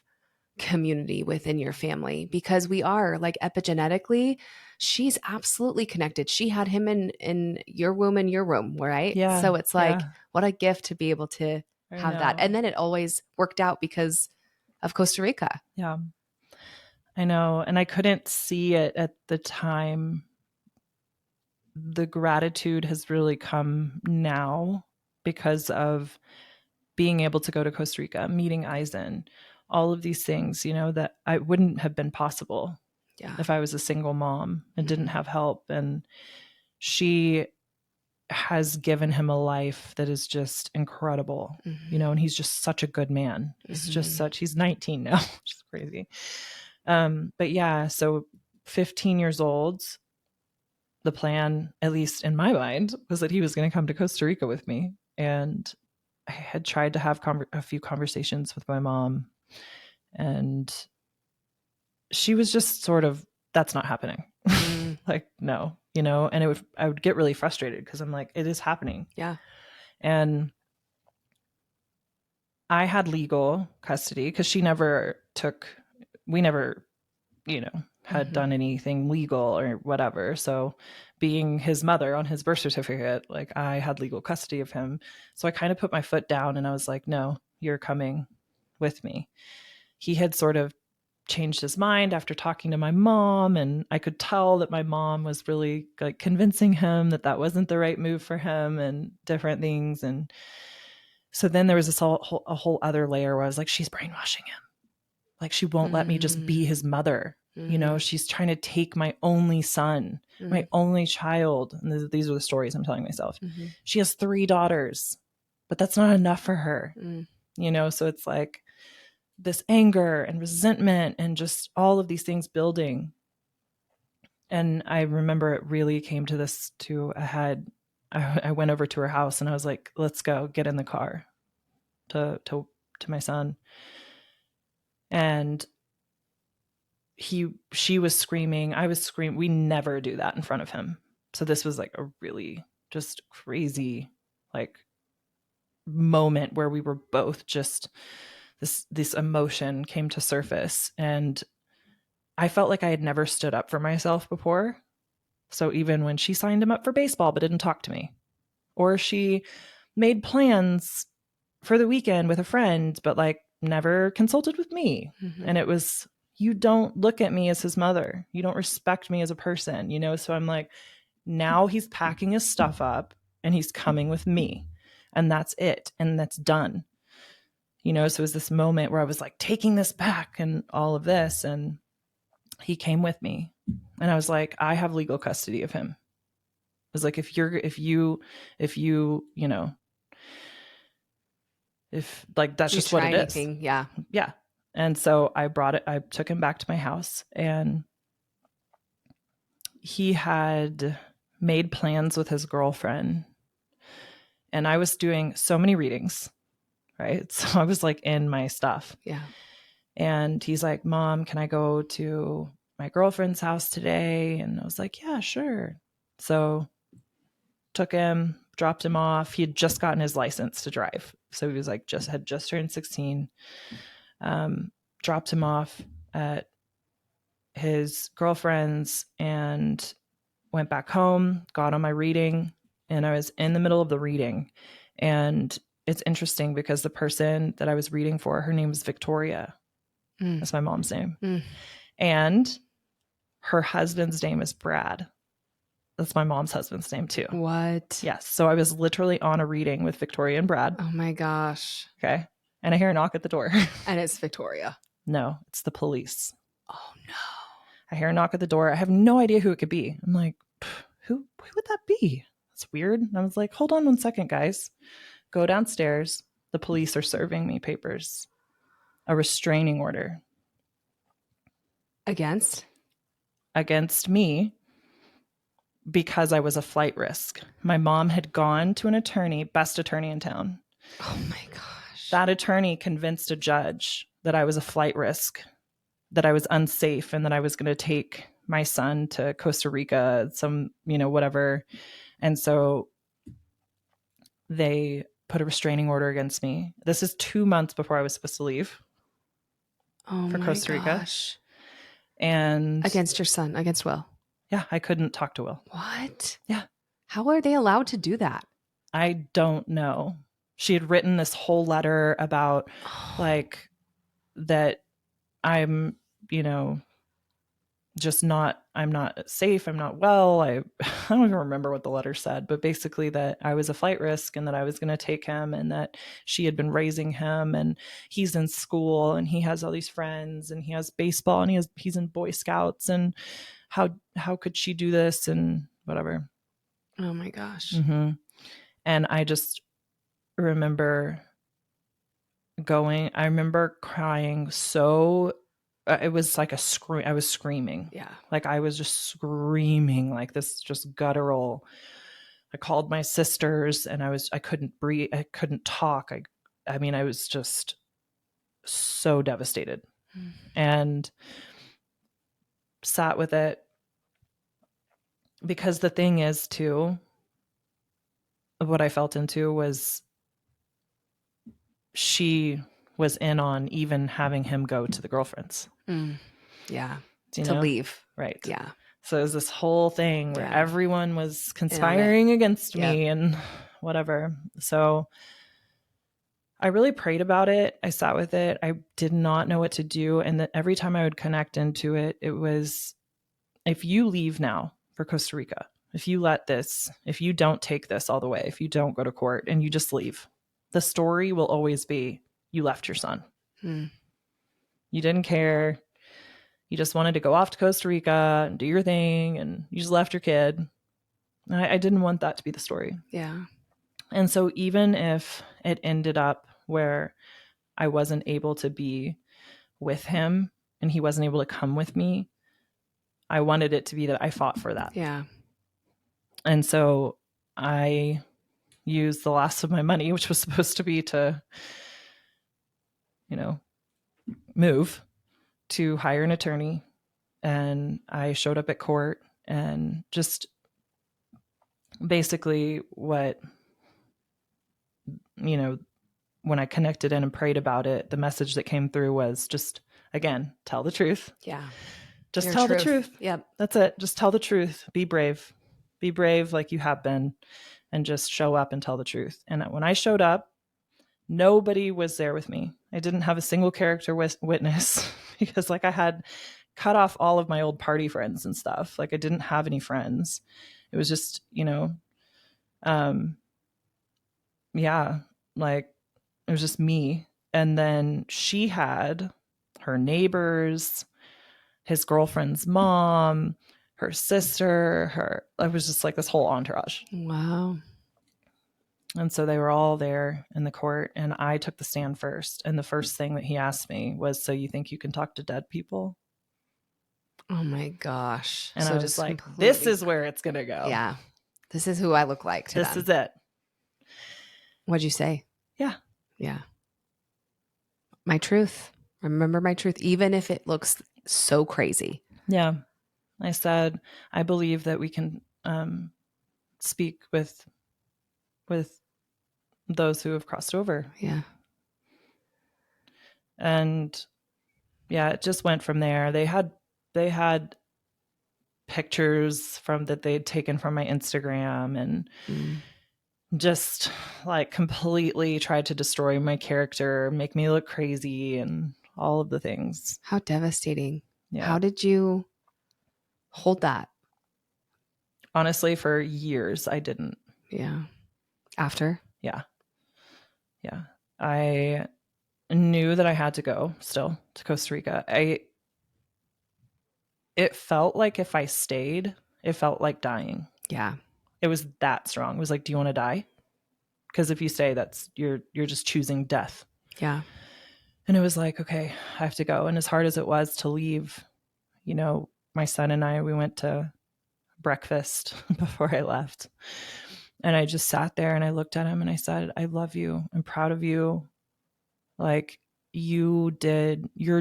community within your family, because we are like epigenetically, she's absolutely connected. She had him in your womb, in your room, right? Yeah. So it's like, what a gift to be able to have that. And then it always worked out because of Costa Rica. Yeah. I know. And I couldn't see it at the time, the gratitude has really come now because of being able to go to Costa Rica, meeting Eisen, all of these things, you know, that I wouldn't have been possible if I was a single mom and didn't have help. And she has given him a life that is just incredible, you know, and he's just such a good man. He's just he's 19 now, which is crazy. But yeah, so 15 years old, the plan, at least in my mind, was that he was going to come to Costa Rica with me. And I had tried to have a few conversations with my mom, and she was just sort of, that's not happening. Like, no, you know, and I would get really frustrated because I'm like, it is happening. Yeah. And I had legal custody because we never, you know, had done anything legal or whatever. So being his mother on his birth certificate, like I had legal custody of him. So I kind of put my foot down and I was like, no, you're coming with me. He had sort of changed his mind after talking to my mom, and I could tell that my mom was really like convincing him that that wasn't the right move for him and different things. And so then there was a whole other layer where I was like, she's brainwashing him. Like she won't let me just be his mother. You know, she's trying to take my only son, my only child. And these are the stories I'm telling myself. She has 3 daughters, but that's not enough for her. You know, so it's like this anger and resentment and just all of these things building. And I remember it really came to a head. I went over to her house and I was like, let's go, get in the car to my son. And she was screaming, I was screaming. We never do that in front of him. So this was like a really just crazy like moment where we were both just this emotion came to surface, and I felt like I had never stood up for myself before. So even when she signed him up for baseball but didn't talk to me, or she made plans for the weekend with a friend but like never consulted with me, and it was, you don't look at me as his mother, you don't respect me as a person, you know. So I'm like, now he's packing his stuff up and he's coming with me, and that's it, and that's done, you know. So it was this moment where I was like taking this back and all of this, and he came with me, and I was like, I have legal custody of him. I was like, if you know, if like that's just what it anything, is. Yeah. And so I took him back to my house, and he had made plans with his girlfriend, and I was doing so many readings, right? So I was like in my stuff. Yeah. And he's like, Mom, can I go to my girlfriend's house today? And I was like, yeah, sure. So took him, dropped him off. He had just gotten his license to drive. So he was like, had just turned 16. Dropped him off at his girlfriend's and went back home, got on my reading, and I was in the middle of the reading. And it's interesting because the person that I was reading for, her name was Victoria. That's my mom's name. And her husband's name is Brad. That's my mom's husband's name too. What? Yes. So I was literally on a reading with Victoria and Brad. Oh my gosh. Okay. And I hear a knock at the door. And it's Victoria. No, it's the police. Oh no. I hear a knock at the door. I have no idea who it could be. I'm like, who would that be? That's weird. And I was like, hold on 1 second, guys. Go downstairs. The police are serving me papers. A restraining order. Against me because I was a flight risk. My mom had gone to an attorney, best attorney in town. Oh my gosh. That attorney convinced a judge that I was a flight risk, that I was unsafe, and that I was going to take my son to Costa Rica, some, you know, whatever. And so they put a restraining order against me. This is 2 months before I was supposed to leave for Costa Rica. And against your son, against Will. Yeah, I couldn't talk to Will. What? Yeah. How are they allowed to do that? I don't know. She had written this whole letter about like that I'm, you know, I'm not safe. I'm not well. I don't even remember what the letter said, but basically that I was a flight risk and that I was going to take him, and that she had been raising him, and he's in school and he has all these friends and he has baseball and he's in Boy Scouts, and how could she do this and whatever. Oh my gosh. Mm-hmm. And I just remember I remember crying so it was like a scream. I was screaming. Yeah. Like I was just screaming like this, just guttural. I called my sisters and I couldn't breathe. I couldn't talk. I mean, I was just so devastated and sat with it, because the thing is too, what I felt into was she was in on even having him go to the girlfriends. Yeah. You to know? leave. Right. Yeah. So it was this whole thing where Yeah. everyone was conspiring against me Yep. and whatever. So I really prayed about it. I sat with it. I did not know what to do. And that every time I would connect into it, it was, if you leave now for Costa Rica, if you don't take this all the way, if you don't go to court and you just leave, the story will always be, you left your son. You didn't care. You just wanted to go off to Costa Rica and do your thing, and you just left your kid. I didn't want that to be the story. Yeah. And so even if it ended up where I wasn't able to be with him and he wasn't able to come with me, I wanted it to be that I fought for that. Yeah. And so I used the last of my money, which was supposed to be to, move, to hire an attorney. And I showed up at court and just basically when I connected in and prayed about it, the message that came through was just, again, tell the truth. Yeah. Just tell the truth. Yep. That's it. Just tell the truth. Be brave. Be brave like you have been, and just show up and tell the truth. And when I showed up, nobody was there with me. I didn't have a single character witness because I had cut off all of my old party friends and stuff. I didn't have any friends. It was just, yeah, it was just me. And then she had her neighbors, his girlfriend's mom, her sister, it was just this whole entourage. Wow. And so they were all there in the court, and I took the stand first. And the first thing that he asked me was, so you think you can talk to dead people? Oh my gosh. And so I was like, this is where it's going to go. Yeah. This is who I look like to this them. is it. What'd you say? Yeah. Yeah. My truth. Remember my truth, even if it looks so crazy. Yeah. I said, I believe that we can speak with those who have crossed over. Yeah. And yeah, it just went from there. They had pictures that they'd taken from my Instagram and just completely tried to destroy my character, make me look crazy, and all of the things. How devastating. Yeah. How did you hold that? Honestly, for years, I didn't. Yeah. After? Yeah. Yeah. I knew that I had to go still to Costa Rica. It felt like if I stayed, it felt like dying. Yeah. It was that strong. It was like, do you want to die? Because if you stay, you're just choosing death. Yeah. And it was like, okay, I have to go. And as hard as it was to leave, my son and I, we went to breakfast before I left. And I just sat there and I looked at him and I said, I love you. I'm proud of you. You're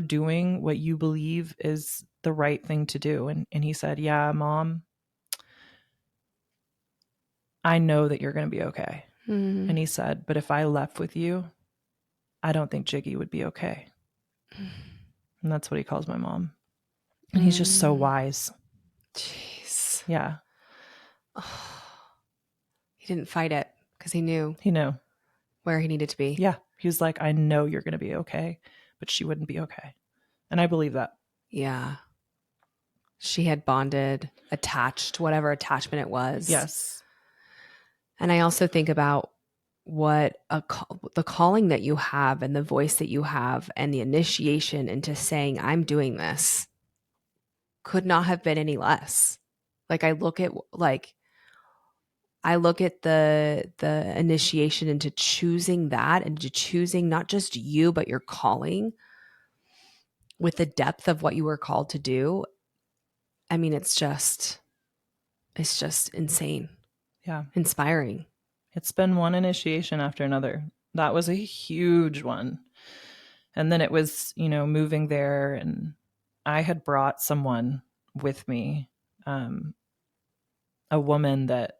doing what you believe is the right thing to do. And he said, yeah, Mom, I know that you're going to be okay. Mm-hmm. And he said, but if I left with you, I don't think Jiggy would be okay. And that's what he calls my mom. And he's just so wise. Jeez. Yeah. Oh. He didn't fight it because he knew. He knew where he needed to be. Yeah. He was like, I know you're going to be okay, but she wouldn't be okay. And I believe that. Yeah. She had bonded, attached, whatever attachment it was. Yes. And I also think about what the calling that you have and the voice that you have and the initiation into saying, I'm doing this, could not have been any less. Like I look at the initiation into choosing that and to choosing not just you, but your calling with the depth of what you were called to do. I mean, it's just insane. Yeah. Inspiring. It's been one initiation after another. That was a huge one. And then it was, moving there, and I had brought someone with me, a woman that,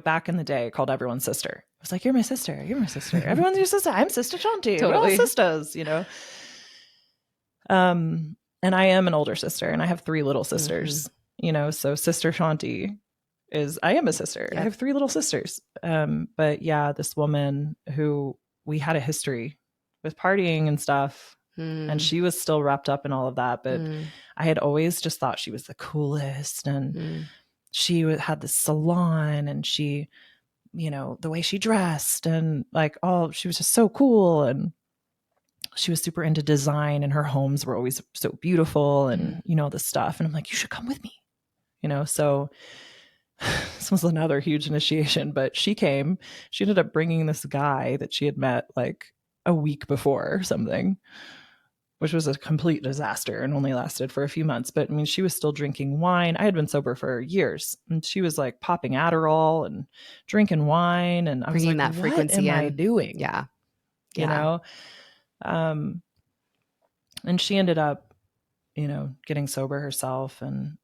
back in the day called everyone sister. I was like, you're my sister. You're my sister. Everyone's your sister. I'm Sister Shanti. Totally. We're all sisters, And I am an older sister, and I have 3 little sisters, so Sister Shanti I am a sister. Yep. I have 3 little sisters. But yeah, this woman who we had a history with partying and stuff, and she was still wrapped up in all of that. But I had always just thought she was the coolest, and she had this salon, and she, the way she dressed, and she was just so cool, and she was super into design, and her homes were always so beautiful, and all this stuff. And I'm like, you should come with me, so this was another huge initiation. But she came. She ended up bringing this guy that she had met like a week before or something, which was a complete disaster and only lasted for a few months. But I mean, she was still drinking wine. I had been sober for years, and she was like popping Adderall and drinking wine. And I was like, that frequency what am I doing? Yeah. And she ended up, getting sober herself and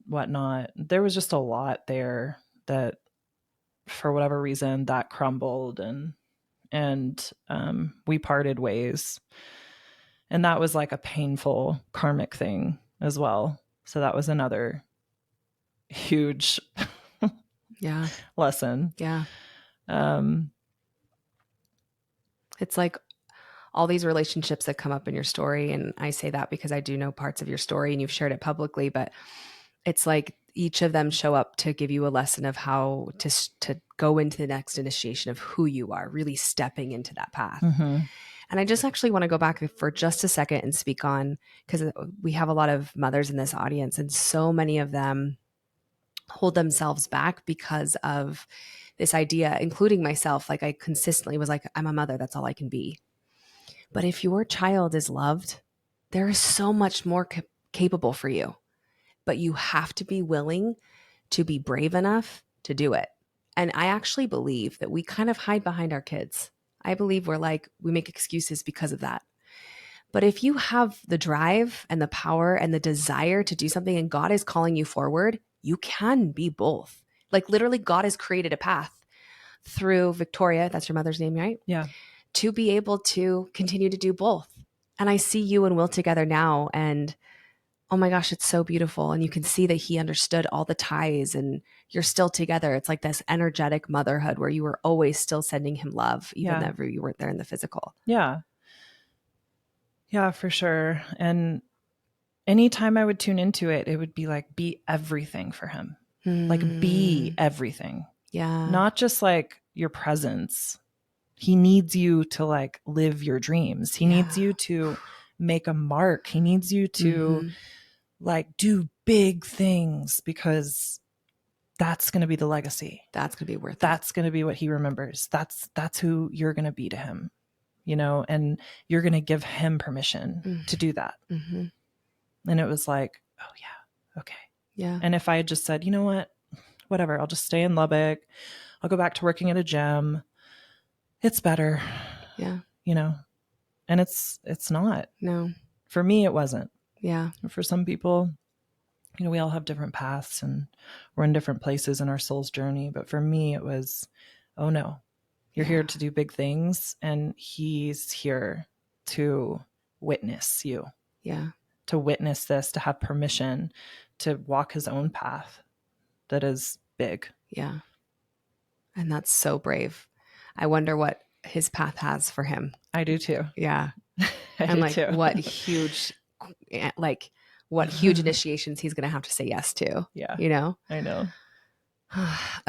whatnot. There was just a lot there that, for whatever reason, that crumbled, and we parted ways. And that was like a painful karmic thing as well. So that was another huge lesson. Yeah. It's like all these relationships that come up in your story. And I say that because I do know parts of your story and you've shared it publicly, but it's like each of them show up to give you a lesson of how to go into the next initiation of who you are, really stepping into that path. Mm-hmm. And I just actually want to go back for just a second and speak on, because we have a lot of mothers in this audience, and so many of them hold themselves back because of this idea, including myself. Like I consistently was like, I'm a mother, that's all I can be. But if your child is loved, there is so much more capable for you. But you have to be willing to be brave enough to do it. And I actually believe that we kind of hide behind our kids. I believe we make excuses because of that. But if you have the drive and the power and the desire to do something, and God is calling you forward, you can be both. Like literally, God has created a path through Victoria, that's your mother's name, right? Yeah. To be able to continue to do both. And I see you and Will together now, and oh my gosh, it's so beautiful. And you can see that he understood all the ties, and you're still together. It's like this energetic motherhood where you were always still sending him love, even though you weren't there in the physical. Yeah. Yeah, for sure. And anytime I would tune into it, it would be like, be everything for him. Like be everything. Yeah. Not just like your presence. He needs you to like live your dreams. He needs you to make a mark. He needs you to like do big things, because that's going to be the legacy. That's going to be worth it. That's going to be what he remembers. That's who you're going to be to him, and you're going to give him permission to do that. Mm-hmm. And it was like, oh yeah. Okay. Yeah. And if I had just said, you know what, whatever, I'll just stay in Lubbock. I'll go back to working at a gym. It's better. Yeah. And it's not. No. For me, it wasn't. Yeah. For some people, we all have different paths and we're in different places in our soul's journey. But for me, it was, oh no, you're here to do big things, and he's here to witness you. Yeah. To witness this, to have permission to walk his own path that is big. Yeah. And that's so brave. I wonder what his path has for him. I do too. Yeah. And what huge, what huge initiations he's going to have to say yes to. Yeah. You know? I know.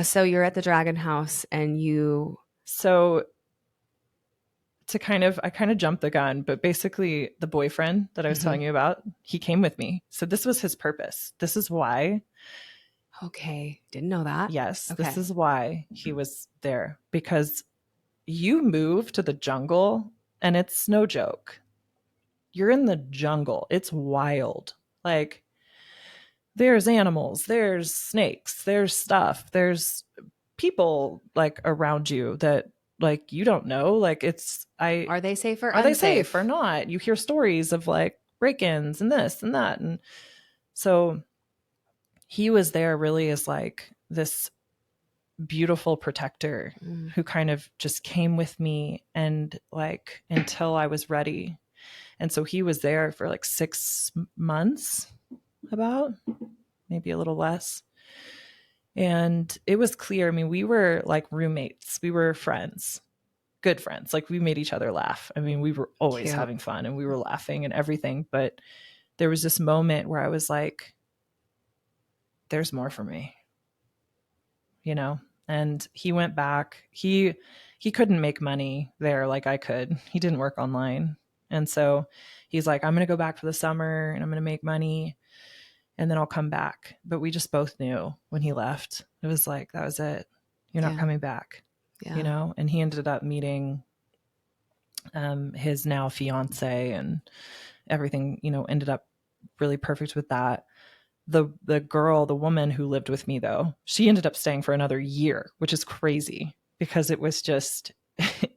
So you're at the Dragon House and you. So I kind of jumped the gun, but basically the boyfriend that I was telling you about, he came with me. So this was his purpose. This is why. Okay. Didn't know that. Yes. Okay. This is why he was there, because you move to the jungle and it's no joke. You're in the jungle. It's wild. Like, there's animals, there's snakes, there's stuff, there's people like around you that like you don't know. Like, Are they safe or are they unsafe? safe or not? You hear stories of like break-ins and this and that. And so he was there really as like this beautiful protector who kind of just came with me and like until I was ready. And so he was there for like 6 months, about maybe a little less. And it was clear. I mean, we were like roommates. We were friends, good friends. Like, we made each other laugh. I mean, we were always having fun and we were laughing and everything. But there was this moment where I was like, there's more for me, you know? And he went back. He couldn't make money there like I could. He didn't work online. And so he's like, I'm going to go back for the summer and I'm going to make money and then I'll come back. But we just both knew when he left, it was like, that was it. You're not coming back, you know? And he ended up meeting his now fiance and everything, you know, ended up really perfect with that. The girl, the woman who lived with me though, she ended up staying for another year, which is crazy because it was just,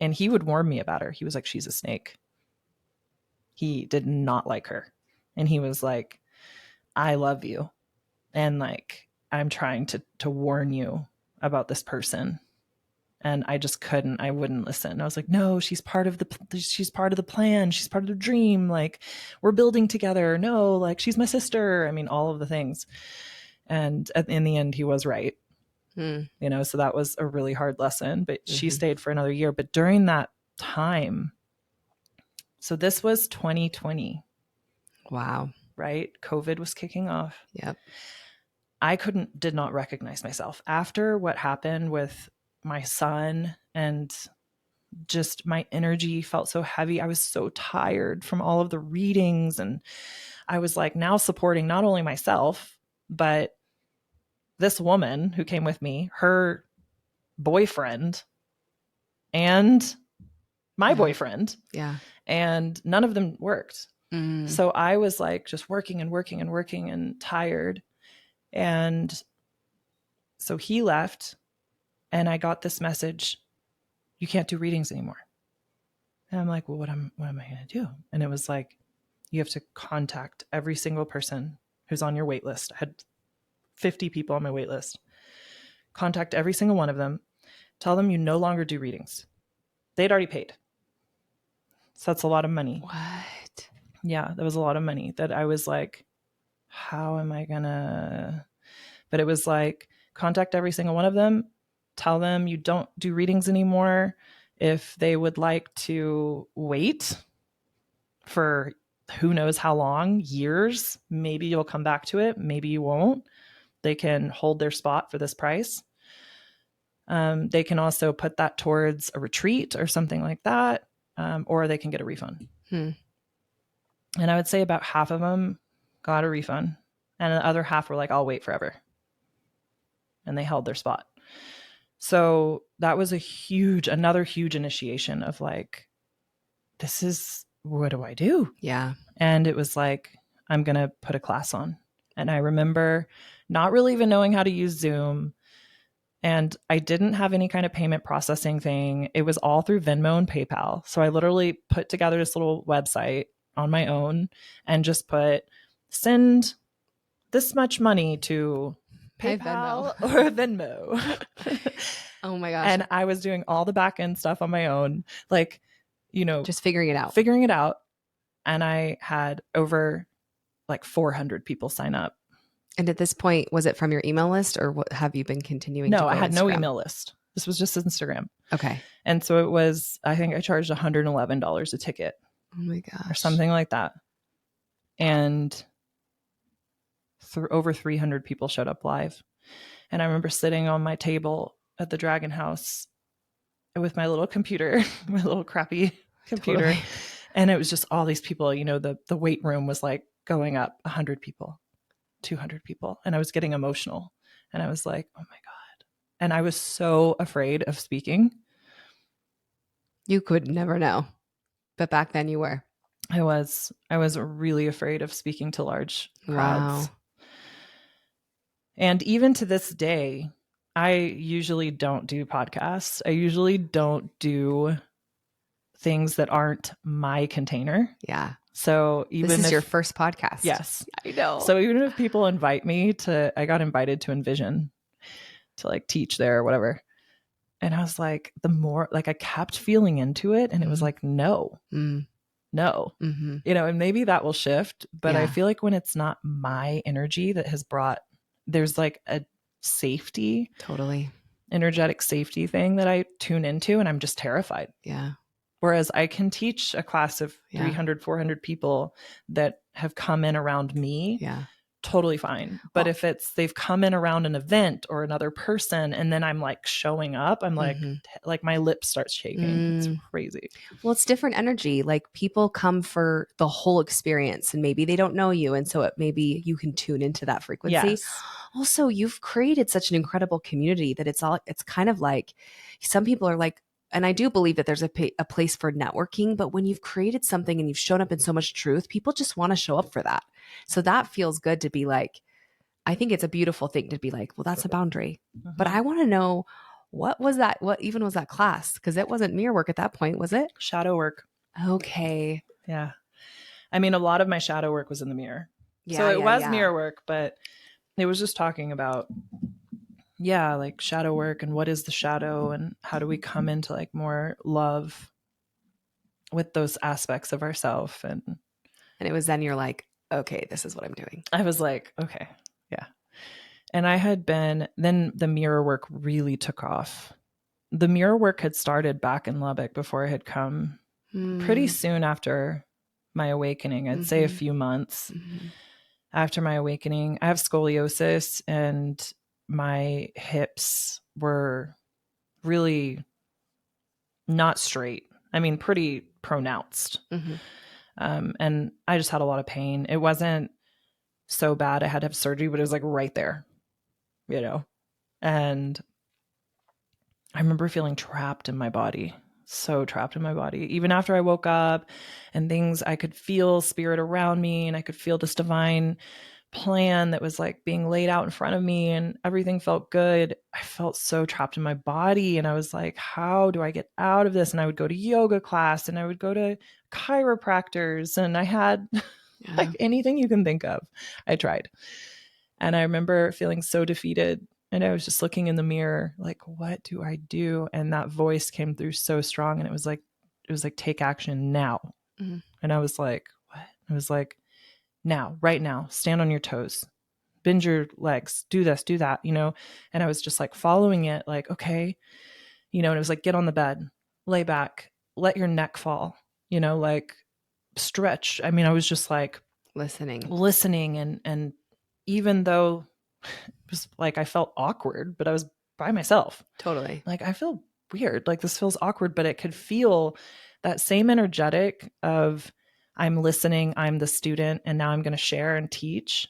and he would warn me about her. He was like, she's a snake. He did not like her. And he was like, I love you. And like, I'm trying to warn you about this person. And I just I wouldn't listen. I was like, no, she's part of the plan. She's part of the dream. Like, we're building together. No, like, she's my sister. I mean, all of the things. And in the end, he was right. You know, so that was a really hard lesson, but she stayed for another year. But during that time, so this was 2020. Wow. Right? COVID was kicking off. Yep. I did not recognize myself after what happened with my son, and just my energy felt so heavy. I was so tired from all of the readings. And I was like now supporting not only myself, but this woman who came with me, her boyfriend, and my boyfriend. Yeah. And none of them worked. So I was like just working and working and working and tired. And so he left and I got this message, you can't do readings anymore. And I'm like, well, what am I going to do? And it was like, you have to contact every single person who's on your wait list. I had 50 people on my wait list. Contact every single one of them. Tell them you no longer do readings. They'd already paid. So that's a lot of money. What? Yeah, that was a lot of money that I was like, how am I gonna? But it was like, contact every single one of them. Tell them you don't do readings anymore. If they would like to wait for who knows how long, years, maybe you'll come back to it. Maybe you won't. They can hold their spot for this price. They can also put that towards a retreat or something like that. Or they can get a refund. And I would say about half of them got a refund. And the other half were like, I'll wait forever. And they held their spot. So that was another huge initiation of like, what do I do? Yeah. And it was like, I'm going to put a class on. And I remember not really even knowing how to use Zoom. And I didn't have any kind of payment processing thing. It was all through Venmo and PayPal. So I literally put together this little website on my own and just put, send this much money to PayPal or Venmo. Oh my gosh. And I was doing all the back end stuff on my own, like, you know, just figuring it out. And I had over like 400 people sign up. And at this point, was it from your email list or what have you been continuing to No, go I had Instagram? no email list. This was just Instagram. Okay. And so it was, I think I charged $111 a ticket. Oh my gosh. Or something like that. And over 300 people showed up live. And I remember sitting on my table at the Dragon House with my little computer, my little crappy computer. Totally. And it was just all these people, you know, the weight room was like going up 100 people, 200 people. And I was getting emotional. And I was like, oh my God. And I was so afraid of speaking. You could never know. But back then you were. I was really afraid of speaking to large crowds. Wow. And even to this day, I usually don't do podcasts. I usually don't do things that aren't my container. Yeah. So even this is your first podcast. Yes. I know. So even if people invite me to, I got invited to Envision to like teach there or whatever. And I was like, the more like I kept feeling into it and it was like, no, no, you know, and maybe that will shift. But I feel like when it's not my energy that has brought, there's like a safety, totally energetic safety thing that I tune into and I'm just terrified. Yeah. Whereas I can teach a class of 300, 400 people that have come in around me. Yeah. Totally fine. But if it's they've come in around an event or another person and then I'm like showing up, I'm like my lips start shaking. It's crazy. Well, it's different energy. Like people come for the whole experience and maybe they don't know you. And so maybe you can tune into that frequency. Yes. Also, you've created such an incredible community that it's kind of like some people are like, and I do believe that there's a place for networking, but when you've created something and you've shown up in so much truth, people just want to show up for that. So that feels good to be like, I think it's a beautiful thing to be like, well, that's a boundary. But I want to know, what was that? What even was that class? Because it wasn't mirror work at that point, was it? Shadow work. Okay. Yeah. I mean, a lot of my shadow work was in the mirror. Yeah, so it was mirror work, but it was just talking about, like shadow work and what is the shadow and how do we come into like more love with those aspects of ourself. And it was then you're like, okay, this is what I'm doing. I was like, okay, yeah. And I had been, then the mirror work really took off. The mirror work had started back in Lubbock before I had come pretty soon after my awakening. I'd say a few months after my awakening. I have scoliosis and my hips were really not straight. I mean, pretty pronounced. And I just had a lot of pain. It wasn't so bad I had to have surgery, but it was like right there, you know? And I remember feeling trapped in my body, so trapped in my body. Even after I woke up and things, I could feel spirit around me and I could feel this divine plan that was like being laid out in front of me and everything felt good. I felt so trapped in my body and I was like, how do I get out of this? And I would go to yoga class and I would go to chiropractors and I had like anything you can think of. I tried. And I remember feeling so defeated and I was just looking in the mirror like, what do I do? And that voice came through so strong and it was like, take action now. And I was like, what? I was like, now, right now, stand on your toes, bend your legs, do this, do that, you know? And I was just like following it, like, okay, you know, and it was like, get on the bed, lay back, let your neck fall, you know, like stretch. I mean, I was just like listening. And even though it was like, I felt awkward, but I was by myself. Totally. Like, I feel weird. Like this feels awkward, but it could feel that same energetic of, I'm listening, I'm the student, and now I'm going to share and teach.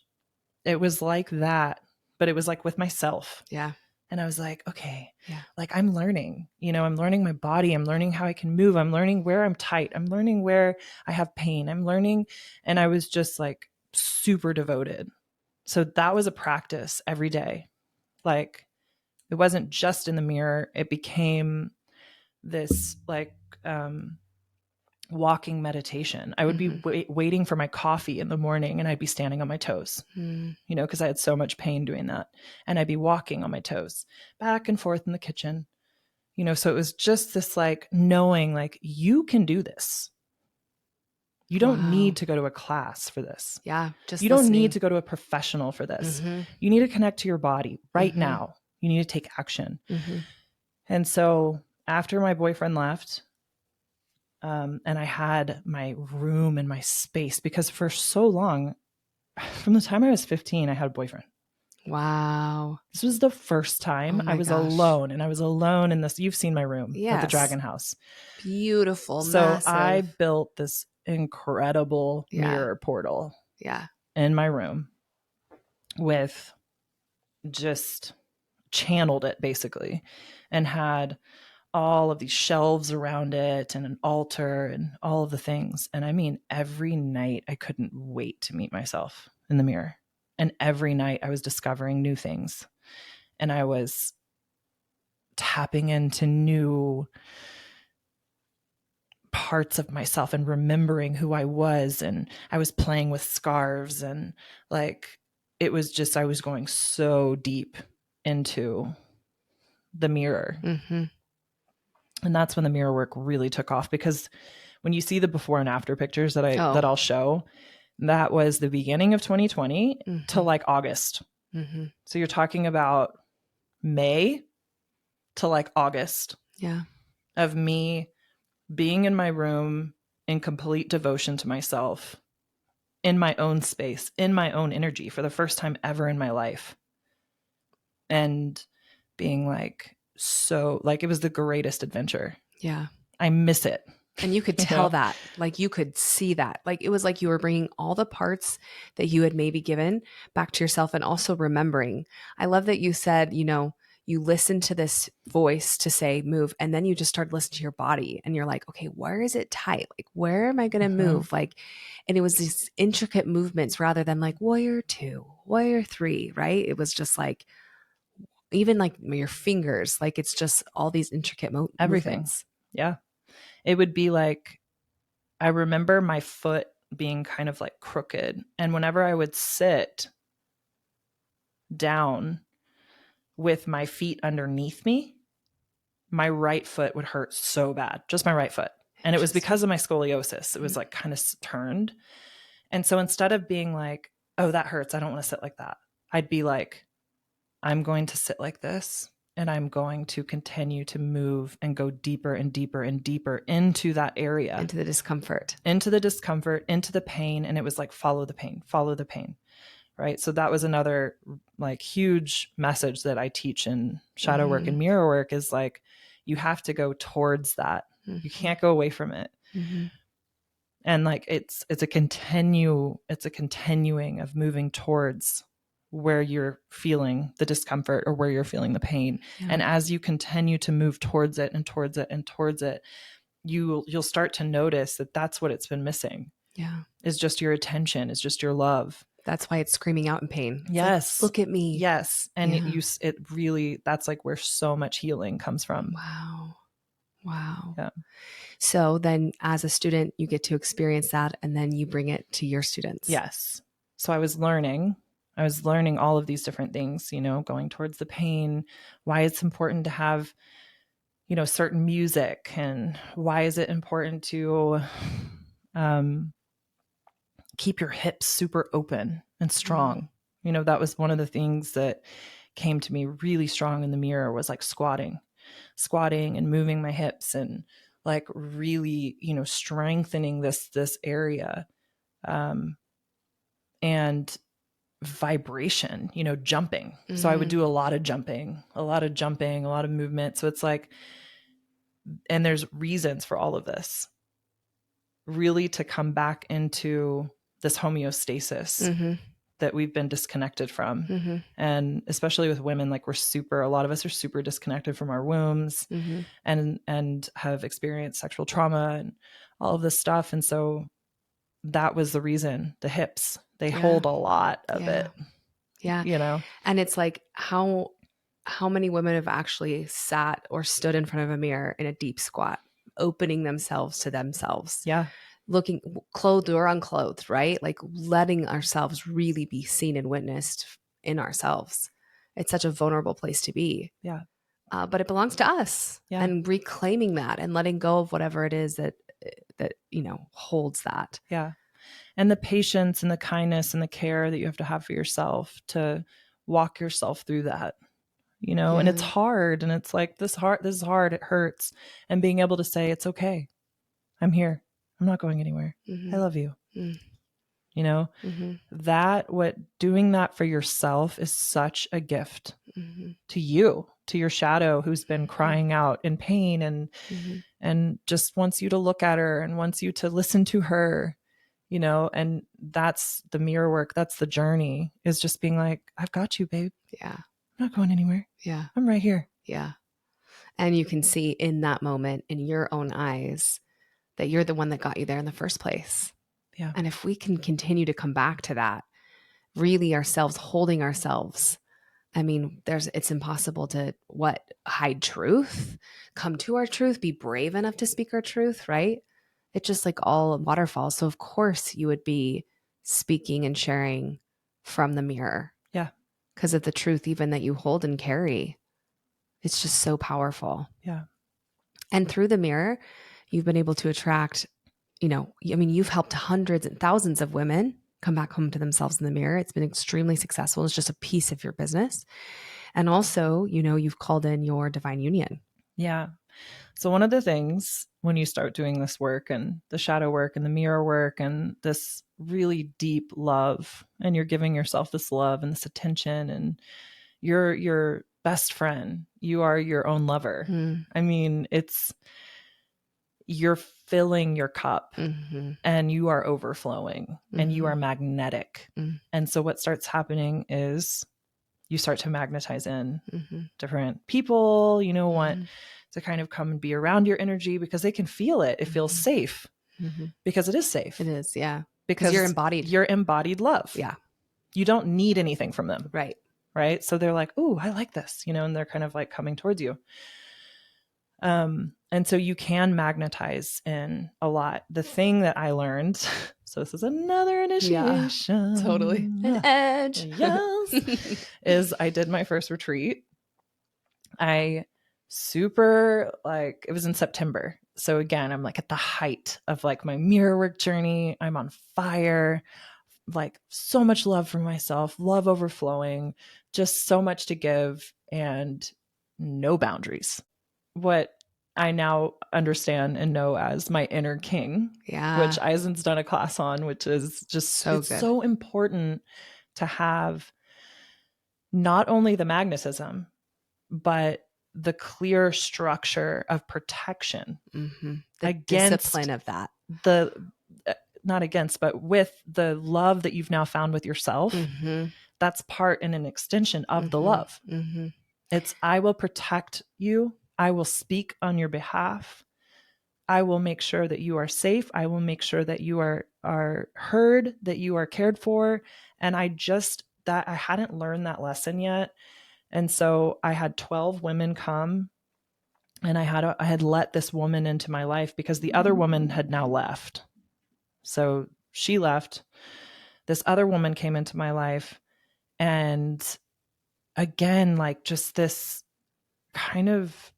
It was like that, but it was like with myself. Yeah. And I was like, okay, like I'm learning, you know, I'm learning my body. I'm learning how I can move. I'm learning where I'm tight. I'm learning where I have pain. I'm learning. And I was just like super devoted. So that was a practice every day. Like it wasn't just in the mirror. It became this like, walking meditation. I would be waiting for my coffee in the morning and I'd be standing on my toes, you know, because I had so much pain doing that. And I'd be walking on my toes back and forth in the kitchen, you know, so it was just this like knowing like you can do this. You don't need to go to a class for this. Yeah. Just you don't need to go to a professional for this. You need to connect to your body right now. You need to take action. And so after my boyfriend left, and I had my room and my space because for so long from the time I was 15, I had a boyfriend. Wow. This was the first time I was alone, and I was alone in this. You've seen my room at the Dragon House. Beautiful, So massive. I built this incredible mirror portal in my room with just channeled it basically, and had all of these shelves around it and an altar and all of the things. And I mean, every night I couldn't wait to meet myself in the mirror. And every night I was discovering new things. And I was tapping into new parts of myself and remembering who I was. And I was playing with scarves, and like, it was just, I was going so deep into the mirror. Mm-hmm. And that's when the mirror work really took off, because when you see the before and after pictures that I'll show, that was the beginning of 2020 to like August. Mm-hmm. So you're talking about May to like August. Yeah. Of me being in my room in complete devotion to myself, in my own space, in my own energy for the first time ever in my life. And being like, so like, it was the greatest adventure. Yeah. I miss it. And you could tell that, like you could see that, like it was like you were bringing all the parts that you had maybe given back to yourself, and also remembering. I love that you said, you know, you listened to this voice to say move, and then you just started listening to your body, and you're like, okay, where is it tight? Like, where am I going to move? Like, and it was these intricate movements rather than like warrior 2, warrior 3, right? It was just like, even like your fingers, like it's just all these intricate everything. movements. Yeah. It would be like, I remember my foot being kind of like crooked. And whenever I would sit down with my feet underneath me, my right foot would hurt so bad, just my right foot. And it was because of my scoliosis. It was like kind of turned. And so instead of being like, oh, that hurts, I don't want to sit like that, I'd be like, I'm going to sit like this, and I'm going to continue to move and go deeper and deeper and deeper into that area. Into the discomfort. Into the pain. And it was like, follow the pain. Right. So that was another like huge message that I teach in shadow work and mirror work, is like, you have to go towards that. You can't go away from it. And like, it's a continuing of moving towards where you're feeling the discomfort or where you're feeling the pain. Yeah. And as you continue to move towards it and towards it and towards it, you'll start to notice that that's what it's been missing. Yeah. Is just your attention, is just your love. That's why it's screaming out in pain. It's yes. Like, look at me. Yes. And it really, that's like where so much healing comes from. Wow. Yeah. So then as a student, you get to experience that, and then you bring it to your students. Yes. So I was learning all of these different things, you know, going towards the pain, why it's important to have, you know, certain music, and why is it important to keep your hips super open and strong. You know, that was one of the things that came to me really strong in the mirror, was like squatting and moving my hips, and like really, you know, strengthening this area. And vibration, you know, jumping. So I would do a lot of jumping, a lot of movement. So it's like, and there's reasons for all of this, really to come back into this homeostasis that we've been disconnected from. And especially with women, like a lot of us are super disconnected from our wombs, and have experienced sexual trauma and all of this stuff. And so that was the reason. The hips, they hold a lot of it. Yeah. You know? And it's like, how many women have actually sat or stood in front of a mirror in a deep squat, opening themselves to themselves? Yeah. Looking clothed or unclothed, right? Like letting ourselves really be seen and witnessed in ourselves. It's such a vulnerable place to be. Yeah. But it belongs to us. Yeah. And reclaiming that and letting go of whatever it is that, you know, holds that. Yeah. And the patience and the kindness and the care that you have to have for yourself to walk yourself through that, you know, and it's hard. And it's like, this is hard. It hurts. And being able to say, it's okay. I'm here. I'm not going anywhere. I love you. you know, doing that for yourself is such a gift to you, to your shadow who's been crying out in pain and just wants you to look at her and wants you to listen to her, you know, and that's the mirror work. That's the journey, is just being like, I've got you, babe. Yeah. I'm not going anywhere. Yeah. I'm right here. Yeah. And you can see in that moment in your own eyes that you're the one that got you there in the first place. Yeah. And if we can continue to come back to that, really ourselves, holding ourselves, I mean, it's impossible to hide truth, come to our truth, be brave enough to speak our truth, right? It's just like all waterfalls. So of course you would be speaking and sharing from the mirror. Yeah. Because of the truth even that you hold and carry. It's just so powerful. Yeah. And through the mirror, you've been able to attract, you know, I mean, you've helped hundreds and thousands of women come back home to themselves in the mirror. It's been extremely successful. It's just a piece of your business. And also, you know, you've called in your divine union. Yeah. So one of the things when you start doing this work and the shadow work and the mirror work and this really deep love, and you're giving yourself this love and this attention, and you're your best friend, you are your own lover. I mean, you're filling your cup and you are overflowing and you are magnetic. And so what starts happening is you start to magnetize in different people, you know, want to kind of come and be around your energy because they can feel it. It feels safe because it is safe. It is. Yeah. Because you're embodied love. Yeah. You don't need anything from them. Right. Right. So they're like, "Ooh, I like this," you know, and they're kind of like coming towards you. And so you can magnetize in a lot. The thing that I learned, so this is another initiation. Yeah, totally. An edge. Yes. Is I did my first retreat. It was in September. So again, I'm like at the height of like my mirror work journey. I'm on fire, like so much love for myself, love overflowing, just so much to give and no boundaries. What I now understand and know as my inner king, which Eisen's done a class on, which is just so important to have not only the magnetism, but the clear structure of protection the discipline of that. Not against, but with the love that you've now found with yourself. That's part and an extension of the love. It's, I will protect you. I will speak on your behalf. I will make sure that you are safe. I will make sure that you are heard, that you are cared for. And I hadn't learned that lesson yet. And so I had 12 women come, and I had let this woman into my life because the other woman had now left. So she left. This other woman came into my life, and again, like just this kind of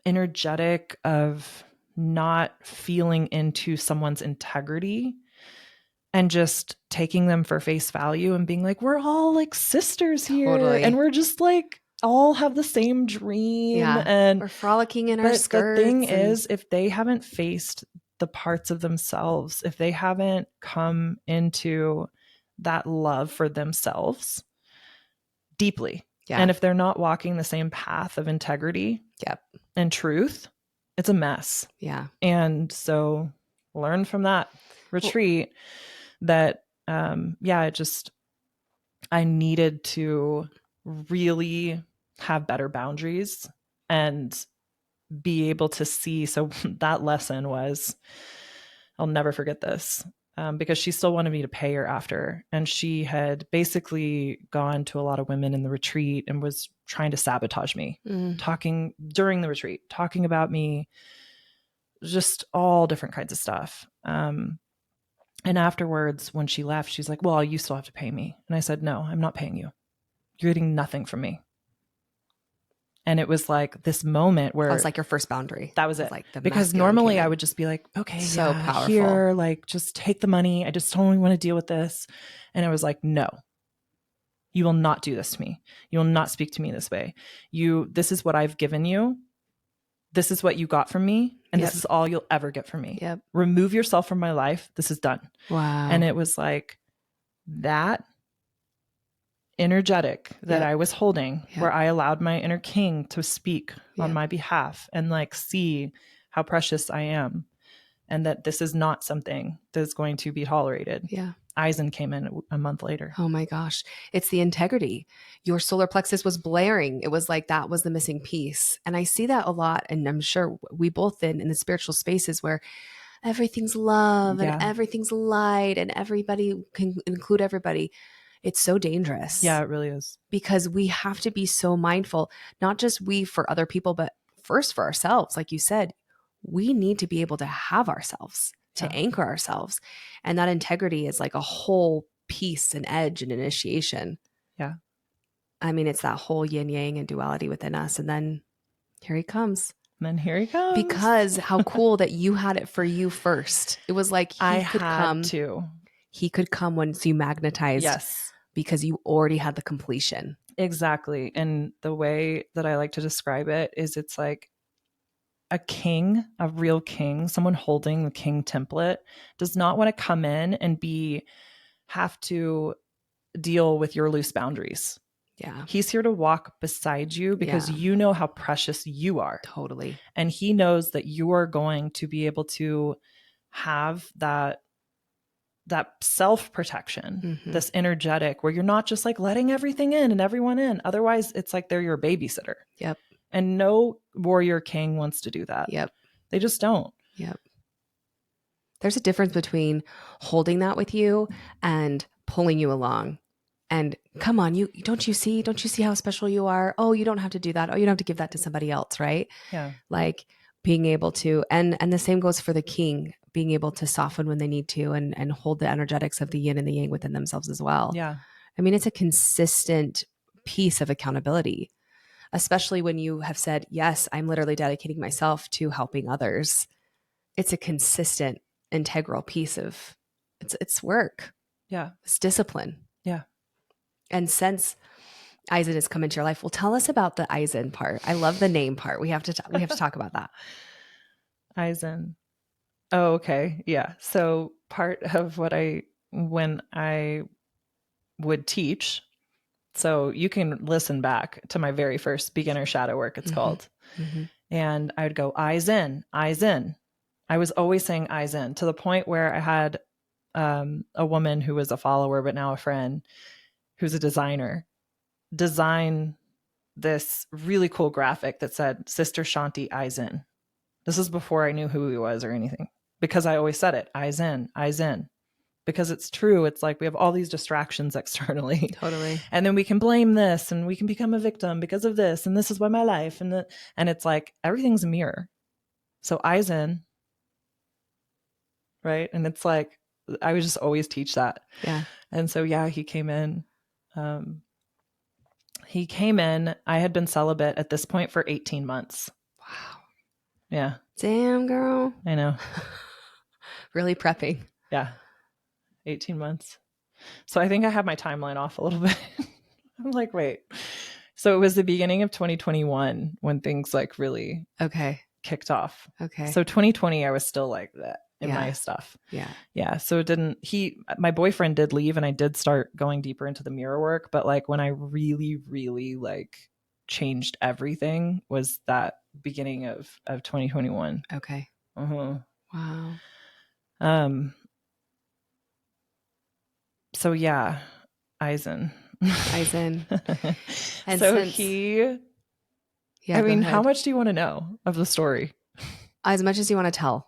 energetic of not feeling into someone's integrity and just taking them for face value and being like, we're all like sisters here. Totally. And we're just like all have the same dream. And we're frolicking in our skirts. The thing is, if they haven't faced the parts of themselves, if they haven't come into that love for themselves deeply, and if they're not walking the same path of integrity and truth, it's a mess. Yeah. And so learn from that retreat that, I needed to really have better boundaries and be able to see. So that lesson was, I'll never forget this. Because she still wanted me to pay her after. And she had basically gone to a lot of women in the retreat and was trying to sabotage me, talking during the retreat, talking about me, just all different kinds of stuff. And afterwards, when she left, she's like, well, you still have to pay me. And I said, no, I'm not paying you. You're getting nothing from me. And it was like this moment where that was like your first boundary. That was it. Like because normally I would just be like, okay, so powerful. Here, like just take the money. I just totally want to deal with this. And I was like, no, you will not do this to me. You will not speak to me this way. This is what I've given you. This is what you got from me. And this is all you'll ever get from me. Remove yourself from my life. This is done. Wow. And it was like, that energetic that I was holding, where I allowed my inner king to speak on my behalf and like see how precious I am and that this is not something that's going to be tolerated. Yeah. Eisen came in a month later. Oh my gosh. It's the integrity. Your solar plexus was blaring. It was like that was the missing piece. And I see that a lot. And I'm sure we both in the spiritual spaces where everything's love and everything's light and everybody can include everybody. It's so dangerous. Yeah, it really is. Because we have to be so mindful, not just we for other people, but first for ourselves. Like you said, we need to be able to have ourselves, to anchor ourselves. And that integrity is like a whole piece and edge and initiation. Yeah. I mean, it's that whole yin yang and duality within us. And then here he comes. And then here he comes. Because how cool that you had it for you first. It was like he could come once you magnetized. Yes. Because you already had the completion. Exactly. And the way that I like to describe it is it's like a king, a real king, someone holding the king template does not want to come in and have to deal with your loose boundaries. Yeah. He's here to walk beside you because you know how precious you are. Totally. And he knows that you are going to be able to have that self-protection, this energetic where you're not just like letting everything in and everyone in. Otherwise, it's like they're your babysitter. Yep. And no warrior king wants to do that. Yep. They just don't. Yep. There's a difference between holding that with you and pulling you along. And come on, don't you see how special you are? Oh, you don't have to do that. Oh, you don't have to give that to somebody else, right? Yeah. Like being able to, and the same goes for the king, being able to soften when they need to and hold the energetics of the yin and the yang within themselves as well. Yeah. I mean, it's a consistent piece of accountability, especially when you have said, yes, I'm literally dedicating myself to helping others. It's a consistent, integral piece of it's work. Yeah. It's discipline. Yeah. And since Eisen has come into your life, well, tell us about the Eisen part. I love the name part. We have to talk about that. Eisen. Oh, okay. Yeah. So part of when I would teach, so you can listen back to my very first beginner shadow work, it's called. And I would go, Eisen, Eisen. I was always saying Eisen to the point where I had a woman who was a follower, but now a friend, who's a designer, design this really cool graphic that said Sister Shanti Eisen. This is before I knew who he was or anything, because I always said it, Eisen, Eisen, because it's true. It's like we have all these distractions externally. Totally. And then we can blame this and we can become a victim because of this. And this is why my life. And it's like everything's a mirror. So Eisen, right? And it's like, I would just always teach that. Yeah. And so, yeah, he came in. I had been celibate at this point for 18 months. Wow. Yeah. Damn, girl. I know. Really prepping. Yeah. 18 months. So I think I have my timeline off a little bit. I'm like, wait. So it was the beginning of 2021 when things like really kicked off. Okay. So 2020, I was still like that in my stuff. Yeah. Yeah. So my boyfriend did leave and I did start going deeper into the mirror work. But like when I really, really like changed everything was that beginning of 2021. Okay. Wow. So yeah, Eisen. And so I mean, how much do you want to know of the story? As much as you want to tell.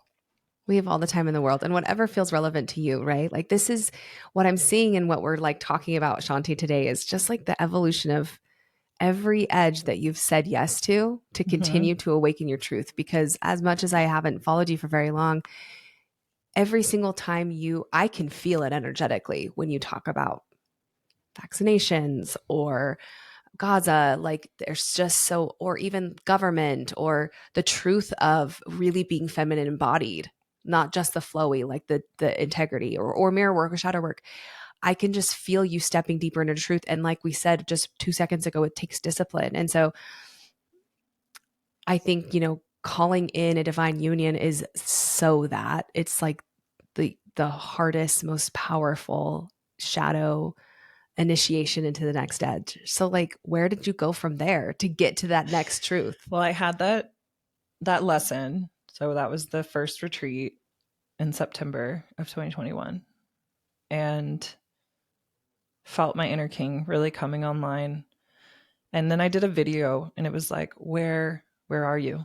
We have all the time in the world and whatever feels relevant to you, right? Like this is what I'm seeing and what we're like talking about, Shanti, today is just like the evolution of every edge that you've said yes to continue to awaken your truth. Because as much as I haven't followed you for very long, every single time I can feel it energetically when you talk about vaccinations or Gaza, like there's just or even government or the truth of really being feminine embodied, not just the flowy, like the integrity or mirror work or shadow work. I can just feel you stepping deeper into truth. And like we said just 2 seconds ago, it takes discipline. And so I think, calling in a divine union is so that it's like the hardest, most powerful shadow initiation into the next edge. So like, where did you go from there to get to that next truth? Well, I had that lesson. So that was the first retreat in September of 2021, and felt my inner king really coming online. And then I did a video, and it was like, where are you?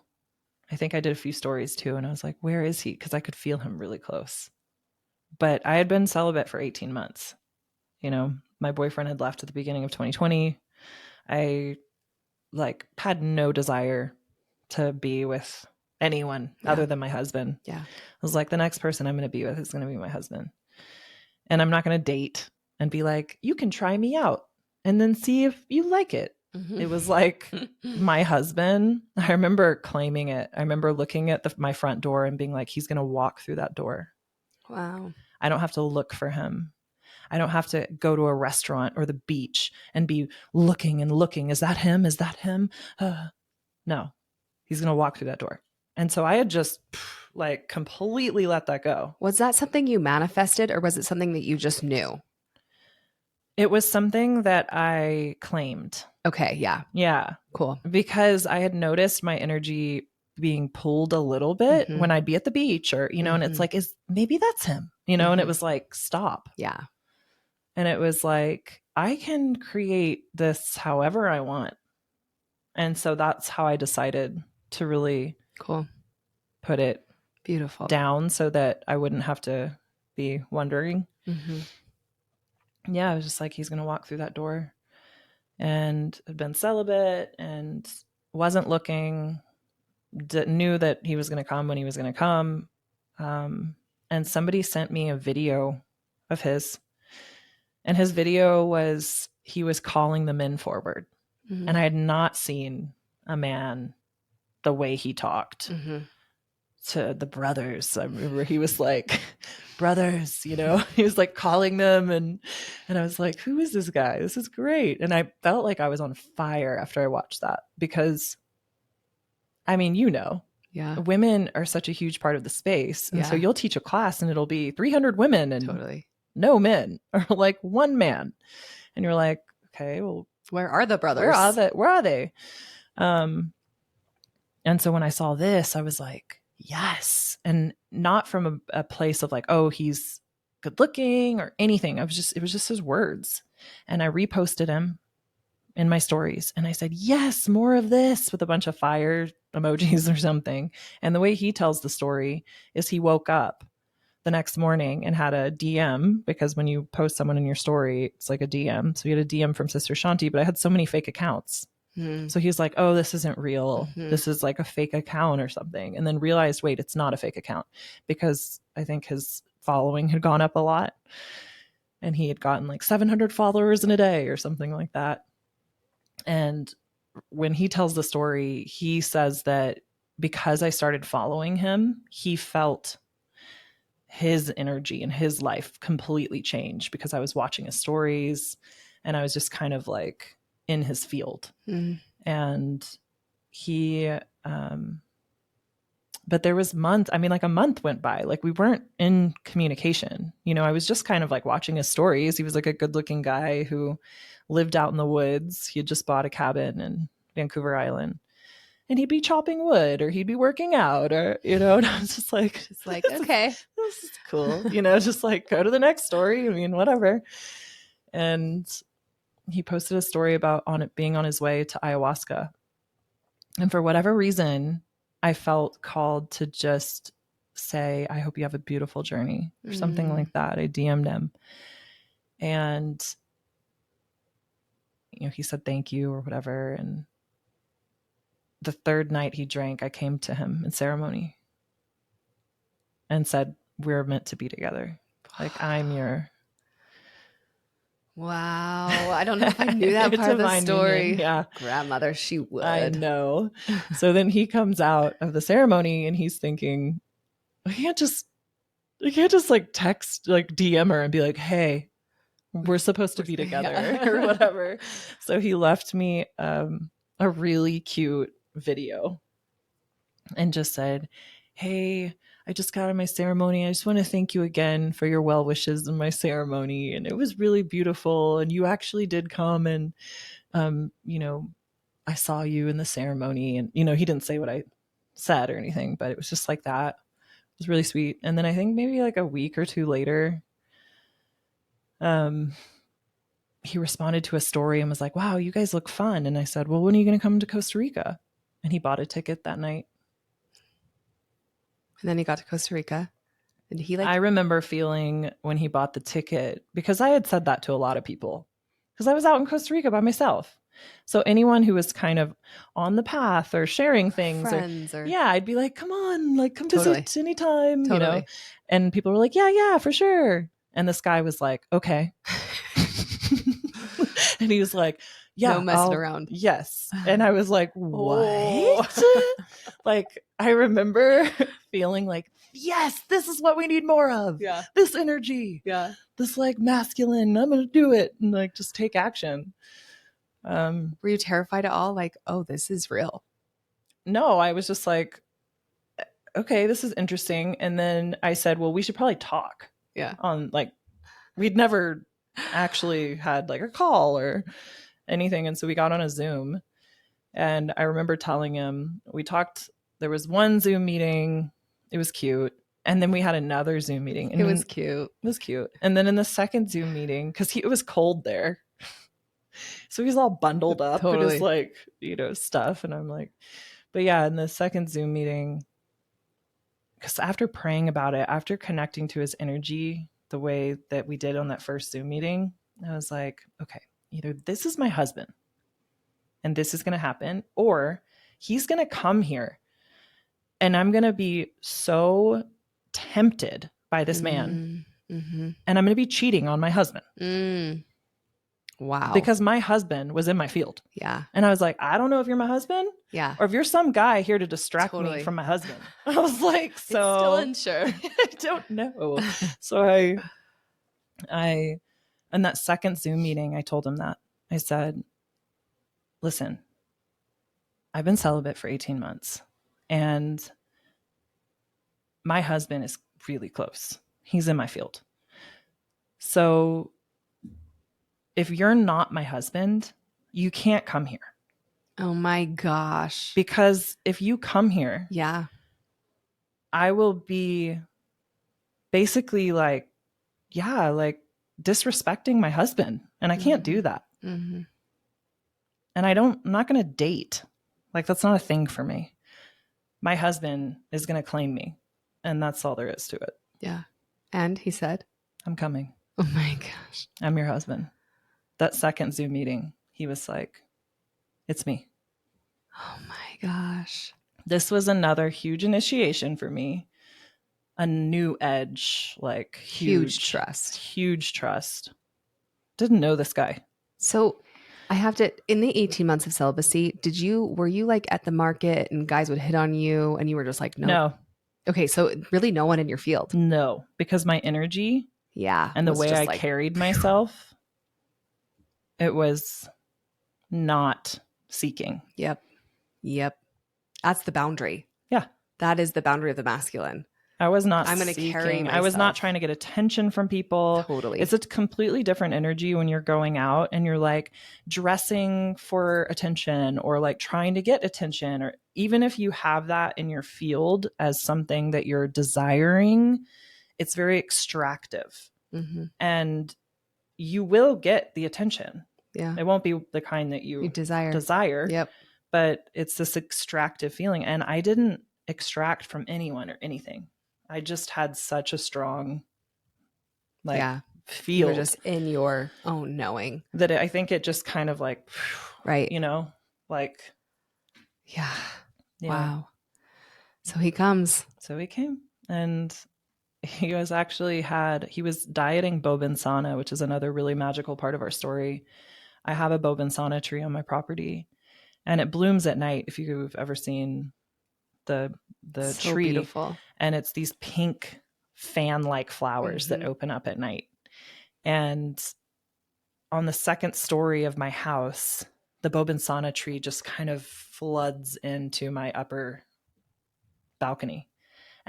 I think I did a few stories too, and I was like, where is he? Because I could feel him really close. But I had been celibate for 18 months. You know, my boyfriend had left at the beginning of 2020. I like had no desire to be with anyone other than my husband. Yeah. I was like, the next person I'm going to be with is going to be my husband. And I'm not going to date and be like, you can try me out and then see if you like it. Mm-hmm. It was like my husband. I remember claiming it. I remember looking at my front door and being like, he's going to walk through that door. Wow. I don't have to look for him. I don't have to go to a restaurant or the beach and be looking and looking. Is that him? Is that him? No, he's going to walk through that door. And so I had just like completely let that go. Was that something you manifested, or was it something that you just knew? It was something that I claimed. Okay. Yeah. Yeah. Cool. Because I had noticed my energy being pulled a little bit when I'd be at the beach or, you know, and it's like, maybe that's him, you know, and it was like, stop. Yeah. And it was like, I can create this however I want. And so that's how I decided to really put it beautiful down so that I wouldn't have to be wondering. Yeah, I was just like, he's going to walk through that door. And I'd been celibate and wasn't looking, knew that he was going to come when he was going to come. And somebody sent me a video of his. And his video was, he was calling the men forward. And I had not seen a man the way he talked to the brothers. I remember he was like, brothers, you know, he was like calling them. And I was like, who is this guy? This is great. And I felt like I was on fire after I watched that because, I mean, you know, women are such a huge part of the space. And so you'll teach a class and it'll be 300 women and no men, or like one man. And you're like, okay, well, where are the brothers? Where are they? And so when I saw this, I was like, yes. And not from a place of like, oh, he's good looking or anything. It was just his words. And I reposted him in my stories. And I said, yes, more of this, with a bunch of fire emojis or something. And the way he tells the story is he woke up the next morning and had a DM, because when you post someone in your story, it's like a DM. So he had a DM from Sister Shanti, but I had so many fake accounts. So he's like, oh, this isn't real. This is like a fake account or something. And then realized, wait, it's not a fake account, because I think his following had gone up a lot. And he had gotten like 700 followers in a day or something like that. And when he tells the story, he says that because I started following him, he felt his energy and his life completely changed because I was watching his stories and I was just kind of like in his field. And he, but there was months, I mean, like a month went by, like we weren't in communication. You know, I was just kind of like watching his stories. He was like a good looking guy who lived out in the woods. He had just bought a cabin in Vancouver Island. And he'd be chopping wood or he'd be working out or, you know, and I was just like, okay, this is cool. You know, just like go to the next story. I mean, whatever. And he posted a story about being on his way to ayahuasca. And for whatever reason, I felt called to just say, I hope you have a beautiful journey or something like that. I DM'd him. And, you know, he said, thank you or whatever. And the third night he drank, I came to him in ceremony and said, we're meant to be together. Like, I'm your... Wow. I don't know if I knew that part of the story. Union. Yeah. Grandmother, she would. I know. So then he comes out of the ceremony and he's thinking, I can't just like text, like DM her and be like, hey, we're supposed to be together or whatever. So he left me a really cute video and just said, hey, I just got out of my ceremony. I just want to thank you again for your well wishes in my ceremony. And it was really beautiful. And you actually did come and, I saw you in the ceremony. And, he didn't say what I said or anything, but it was just like that. It was really sweet. And then I think maybe like a week or two later, he responded to a story and was like, wow, you guys look fun. And I said, well, when are you going to come to Costa Rica? And he bought a ticket that night. And then he got to Costa Rica. And he I remember feeling when he bought the ticket, because I had said that to a lot of people, because I was out in Costa Rica by myself. So anyone who was kind of on the path or sharing things, friends or I'd be like, come on, like come visit anytime, Totally. And people were like, yeah, for sure. And this guy was like, okay. And he was like, yeah, no messing around. Yes. And I was like, what? Like, I remember feeling like, yes, this is what we need more of. Yeah. This energy. Yeah. This like masculine, I'm going to do it and like just take action. Were you terrified at all? Like, oh, this is real? No, I was just like, okay, this is interesting. And then I said, well, we should probably talk. Yeah. On like, we'd never actually had like a call or anything. And so we got on a Zoom, and I remember telling him, we talked, there was one Zoom meeting. It was cute. And then we had another Zoom meeting. And it was cute. It was cute. And then in the second Zoom meeting, because it was cold there. So he's all bundled up in his like, stuff. And I'm like, but yeah, in the second Zoom meeting, because after praying about it, after connecting to his energy the way that we did on that first Zoom meeting, I was like, okay, either this is my husband and this is going to happen, or he's going to come here and I'm going to be so tempted by this man, and I'm going to be cheating on my husband. Wow. Because my husband was in my field. Yeah. And I was like, I don't know if you're my husband. Yeah. Or if you're some guy here to distract me from my husband. I was like, so still unsure. I don't know. So I in that second Zoom meeting, I told him that. I said, listen, I've been celibate for 18 months and my husband is really close. He's in my field. So if you're not my husband, you can't come here. Oh my gosh. Because if you come here, yeah, I will be basically like, disrespecting my husband. And I can't do that. And I'm not going to date. Like, that's not a thing for me. My husband is going to claim me. And that's all there is to it. Yeah. And he said, I'm coming. Oh my gosh. I'm your husband. That second Zoom meeting, he was like, it's me. Oh my gosh. This was another huge initiation for me. A new edge, like huge trust. Didn't know this guy. So I have to, in the 18 months of celibacy, were you like at the market and guys would hit on you and you were just like, no. Okay. So really no one in your field. No, because my energy. Yeah. And the way I carried myself, it was not seeking. Yep. That's the boundary. Yeah. That is the boundary of the masculine. I was not I'm going to carry myself. I was not trying to get attention from people. Totally. It's a completely different energy when you're going out and you're like dressing for attention or like trying to get attention, or even if you have that in your field as something that you're desiring, it's very extractive. And you will get the attention. Yeah. It won't be the kind that you desire. Yep. But it's this extractive feeling. And I didn't extract from anyone or anything. I just had such a strong feel. You're just in your own knowing. That I think it just kind of like, right. Like. Yeah. Wow. So he comes. So he came. And he was dieting Bobinsana, which is another really magical part of our story. I have a Bobinsana tree on my property and it blooms at night. If you've ever seen the so tree, beautiful. And it's these pink fan-like flowers that open up at night. And on the second story of my house, the Bobinsana tree just kind of floods into my upper balcony.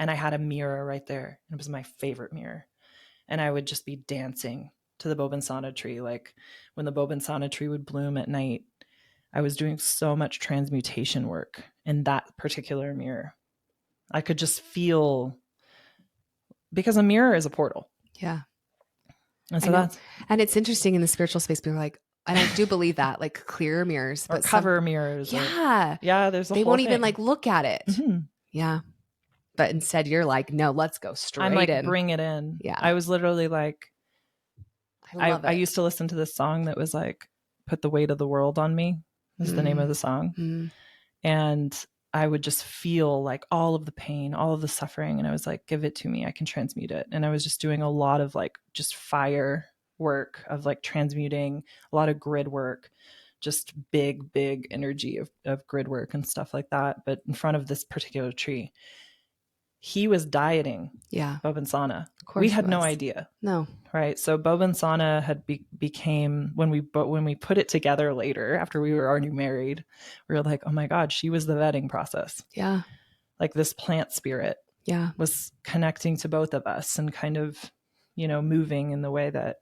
And I had a mirror right there. It was my favorite mirror. And I would just be dancing to the Bobansana tree. Like when the Bobansana tree would bloom at night, I was doing so much transmutation work in that particular mirror. I could just feel, because a mirror is a portal. Yeah. And so and it's interesting in the spiritual space. People are like, and I do believe that, like clear mirrors, or but cover mirrors. Yeah. There's a they whole won't thing. even like look at it. Mm-hmm. Yeah. But instead you're like, no, let's go straight I'm like, in. bring it in. Yeah. I was literally like, I love it. I used to listen to this song that was like, Put the Weight of the World on Me is the name of the song. And I would just feel like all of the pain, all of the suffering. And I was like, give it to me. I can transmute it. And I was just doing a lot of like just fire work of like transmuting, a lot of grid work, just big energy of grid work and stuff like that. But in front of this particular tree, he was dieting. Yeah. Bobansana. Of course we had no idea. No. Right. So Bobansana had became, when we put it together later, after we were already married, we were like, oh my God, she was the vetting process. Yeah. Like this plant spirit was connecting to both of us and kind of, moving in the way that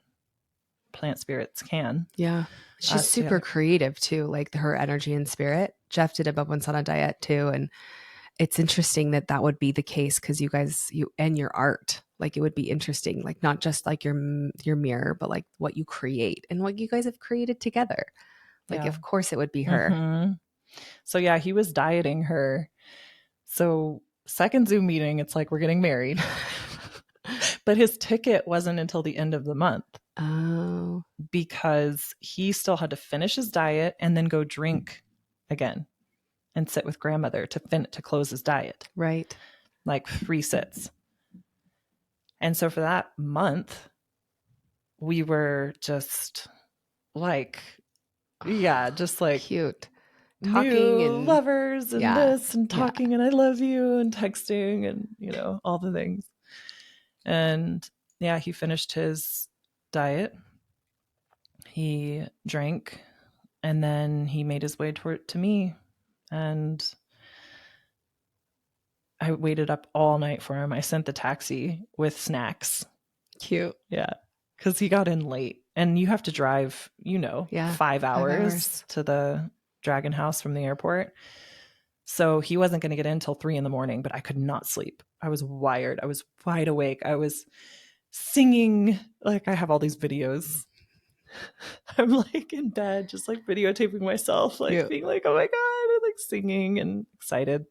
plant spirits can. Yeah. She's super creative too, like her energy and spirit. Jeff did a Bobansana diet too. And it's interesting that would be the case because you and your art, like it would be interesting, like not just like your mirror, but like what you create and what you guys have created together. Like, of course it would be her. Mm-hmm. So yeah, he was dieting her. So second Zoom meeting, it's like, we're getting married, but his ticket wasn't until the end of the month. Oh, because he still had to finish his diet and then go drink again and sit with grandmother to close his diet. Right. Like 3 sits. And so for that month, we were just like, just like cute. Talking and lovers and this and talking and I love you and texting and, all the things. And he finished his diet. He drank and then he made his way to me. And I waited up all night for him. I sent the taxi with snacks. Cute. Yeah. Because he got in late. And you have to drive, 5 hours to the Dragon House from the airport. So he wasn't going to get in until 3 a.m, but I could not sleep. I was wired. I was wide awake. I was singing. Like I have all these videos. I'm like in bed, just like videotaping myself, like being like, oh my God, and like singing and excited.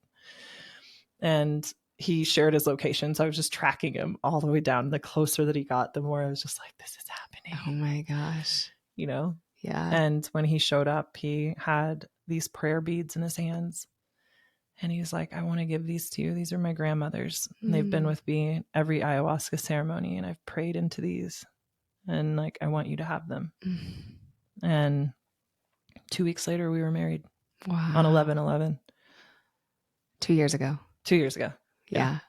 And he shared his location. So I was just tracking him all the way down. The closer that he got, the more I was just like, this is happening. Oh my gosh. Yeah. And when he showed up, he had these prayer beads in his hands. And he was like, I want to give these to you. These are my grandmother's. And they've been with me every ayahuasca ceremony. And I've prayed into these. And like, I want you to have them. And 2 weeks later, we were married. Wow. On 11/11. 2 years ago. 2 years ago. Yeah.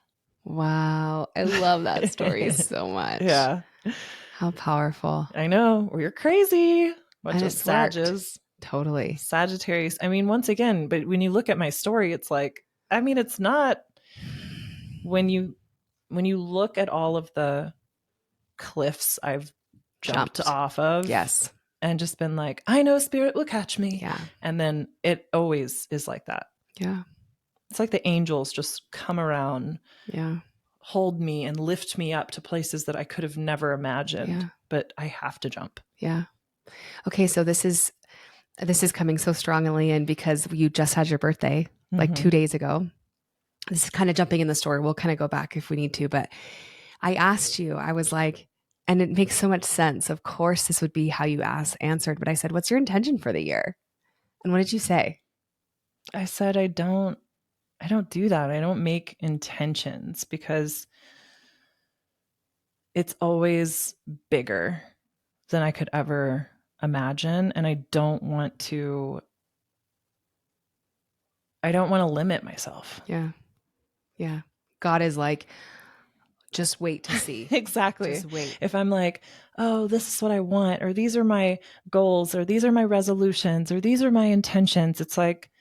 Wow. I love that story so much. Yeah. How powerful. I know. We're crazy. Bunch of Sages. Totally. Sagittarius. I mean, once again, but when you look at my story, it's like, I mean, it's not when you look at all of the cliffs I've jumped off of. Yes. And just been like, I know spirit will catch me. Yeah. And then it always is like that. Yeah. It's like the angels just come around. Yeah. Hold me and lift me up to places that I could have never imagined, but I have to jump. Yeah. Okay. So this is coming so strongly in because you just had your birthday like 2 days ago. This is kind of jumping in the story. We'll kind of go back if we need to, but I asked you, I was like, and it makes so much sense. Of course, this would be how you answered, but I said, what's your intention for the year? And what did you say? I said, I don't do that. I don't make intentions because it's always bigger than I could ever imagine. And I don't want to limit myself. Yeah. Yeah. God is like, just wait to see. Exactly. Just wait. If I'm like, oh, this is what I want, or these are my goals, or these are my resolutions, or these are my intentions, it's like,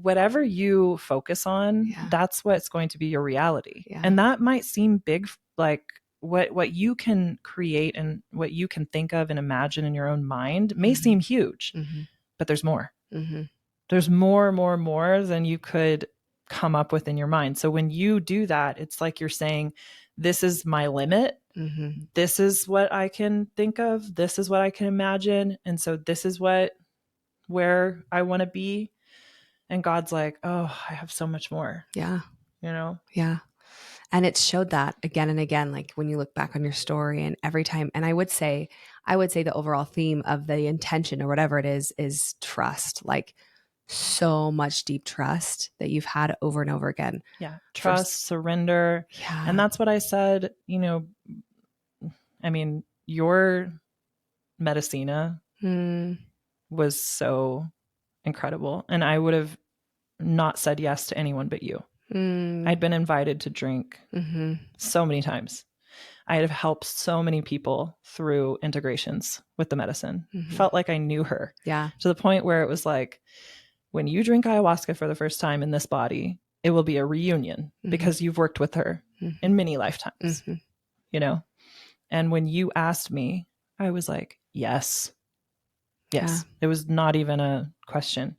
whatever you focus on, that's what's going to be your reality. And that might seem big, like what you can create and what you can think of and imagine in your own mind may seem huge, but there's more. There's more than you could come up with in your mind. So when you do that, it's like you're saying, this is my limit. This is what I can think of. This is what I can imagine. And so this is where I want to be. And God's like, oh, I have so much more. Yeah. You know? Yeah. And it showed that again and again, like when you look back on your story and every time. And I would say the overall theme of the intention or whatever it is trust, like so much deep trust that you've had over and over again. Yeah. Trust, surrender. Yeah. And that's what I said, you know, I mean, your Medicina was so incredible. And I would have not said yes to anyone but you. I'd been invited to drink so many times. I had helped so many people through integrations with the medicine. Felt like I knew her. Yeah. To the point where it was like, when you drink ayahuasca for the first time in this body, it will be a reunion because you've worked with her in many lifetimes, you know? And when you asked me, I was like, yes. Yes. Yeah. It was not even a question.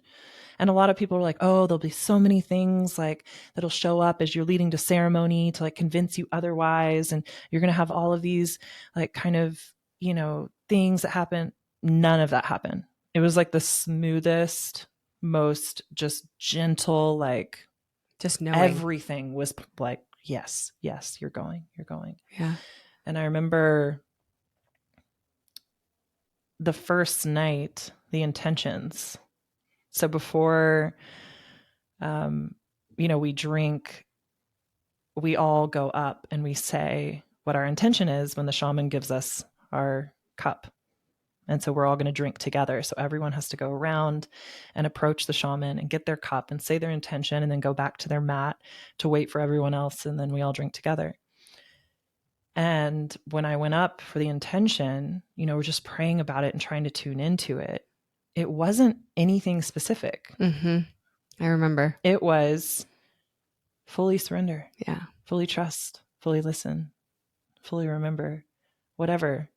And a lot of people are like, oh, there'll be so many things like that'll show up as you're leading to ceremony to like convince you otherwise. And you're going to have all of these like kind of, you know, things that happen. None of that happened. It was like the smoothest, most just gentle, like just knowing everything was like, yes, you're going. Yeah. And I remember the first night, the intentions. So before, you know, we drink, we all go up and we say what our intention is when the shaman gives us our cup. And so we're all going to drink together. So everyone has to go around and approach the shaman and get their cup and say their intention and then go back to their mat to wait for everyone else. And then we all drink together. And when I went up for the intention, you know, we're just praying about it and trying to tune into it. It wasn't anything specific. I remember. It was fully surrender. Yeah. Fully trust, fully listen, fully remember, whatever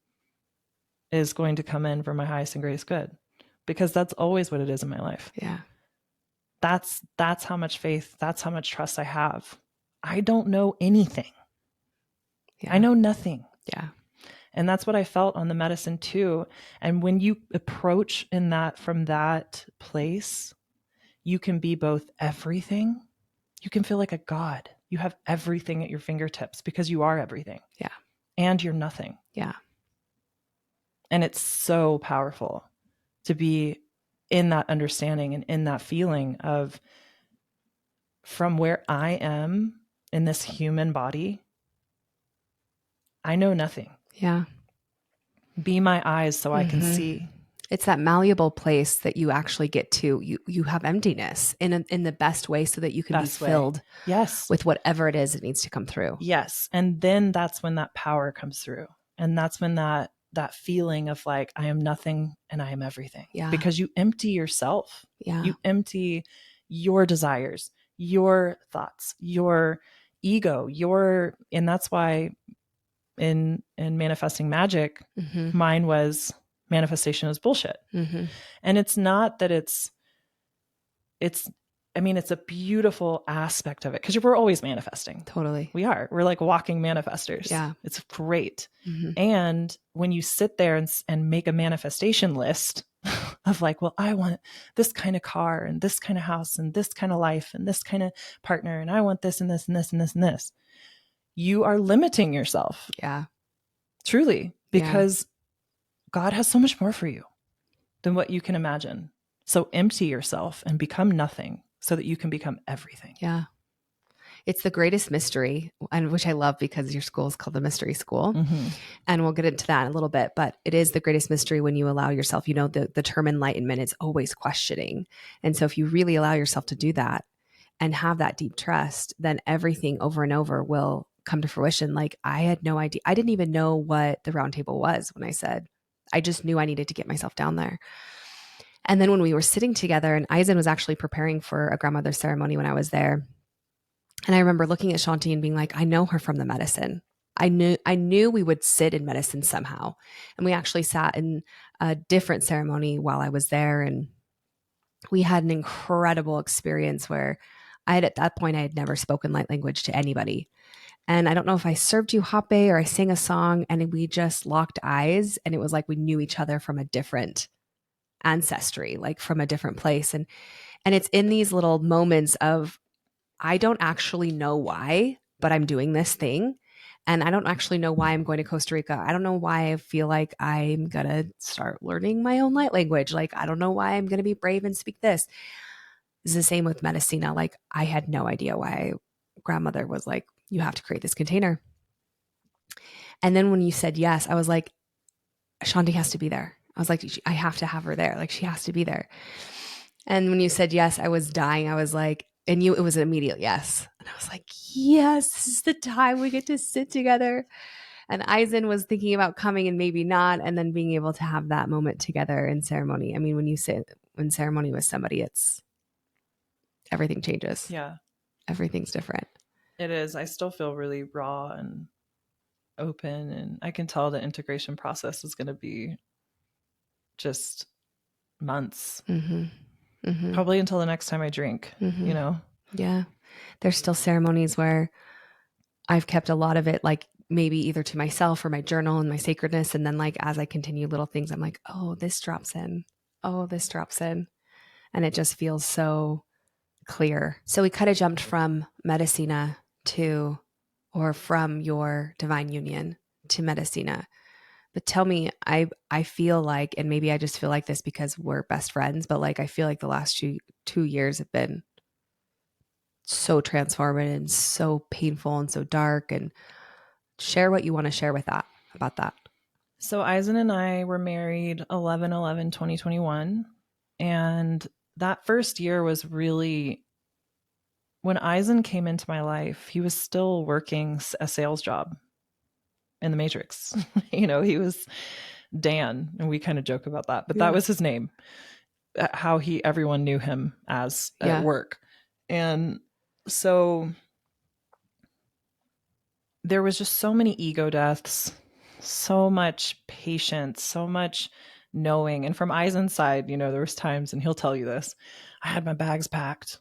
is going to come in for my highest and greatest good. Because that's always what it is in my life. Yeah. That's how much faith, that's how much trust I have. I don't know anything. Yeah. I know nothing. Yeah. And that's what I felt on the medicine too. And when you approach in that from that place, you can be both everything. You can feel like a god. You have everything at your fingertips because you are everything. Yeah. And you're nothing. Yeah. And it's so powerful to be in that understanding and in that feeling of from where I am in this human body, I know nothing. Yeah. Be my eyes so I can see. It's that malleable place that you actually get to. You have emptiness in the best way so that you can be filled with whatever it is that needs to come through. Yes. And then that's when that power comes through. And that's when that feeling of like, I am nothing and I am everything. Yeah. Because you empty yourself. Yeah. You empty your desires, your thoughts, your ego, and that's why in manifesting magic, mine was manifestation is bullshit. And it's not that it's I mean, it's a beautiful aspect of it because we're always manifesting. Totally. We're like walking manifestors. Yeah. It's great. And when you sit there and make a manifestation list of like, well, I want this kind of car and this kind of house and this kind of life and this kind of partner. And I want this and this and this and this and this. You are limiting yourself. Yeah. Truly. Because God has so much more for you than what you can imagine. So empty yourself and become nothing so that you can become everything. Yeah. It's the greatest mystery, and which I love because your school is called the Mystery School. And we'll get into that in a little bit, but it is the greatest mystery when you allow yourself, you know, the term enlightenment is always questioning. And so if you really allow yourself to do that and have that deep trust, then everything over and over will come to fruition. Like I had no idea. I didn't even know what the round table was when I said, I just knew I needed to get myself down there. And then when we were sitting together, and Eisen was actually preparing for a grandmother's ceremony when I was there. And I remember looking at Shanti and being like, I know her from the medicine. I knew we would sit in medicine somehow. And we actually sat in a different ceremony while I was there. And we had an incredible experience where at that point, I had never spoken light language to anybody. And I don't know if I served you hape or I sang a song, and we just locked eyes, and it was like we knew each other from a different ancestry, like from a different place. And it's in these little moments of, I don't actually know why, but I'm doing this thing. And I don't actually know why I'm going to Costa Rica. I don't know why I feel like I'm going to start learning my own light language. Like, I don't know why I'm going to be brave and speak this. It's the same with Medicina. Like, I had no idea why grandmother was like, you have to create this container. And then when you said yes, I was like, Shanti has to be there. I was like, I have to have her there. Like, she has to be there. And when you said yes, I was dying. I was like, and it was an immediate yes. And I was like, yes, this is the time we get to sit together. And Eisen was thinking about coming and maybe not, and then being able to have that moment together in ceremony. I mean, when you sit in ceremony with somebody, it's everything changes. Yeah. Everything's different. It is. I still feel really raw and open, and I can tell the integration process is going to be just months. Mm-hmm. Mm-hmm. Probably until the next time I drink, Mm-hmm. Yeah. There's still ceremonies where I've kept a lot of it, like maybe either to myself or my journal and my sacredness. And then, like, as I continue little things, I'm like, oh, this drops in. Oh, this drops in. And it just feels so clear. So we kind of jumped from Medicina to, or from your divine union to Medicina. But tell me, I feel like, and maybe I just feel like this because we're best friends, but like I feel like the last 2 years have been so transformative and so painful and so dark. And share what you want to share with that, about that. So Eisen and I were married 11/11/2021, and that first year was really when Eisen came into my life. He was still working a sales job in the Matrix. He was Dan, and we kind of joke about that, but that was his name. How everyone knew him as at work. And so there was just so many ego deaths, so much patience, so much knowing. And from Eisen's side, there was times, and he'll tell you this, I had my bags packed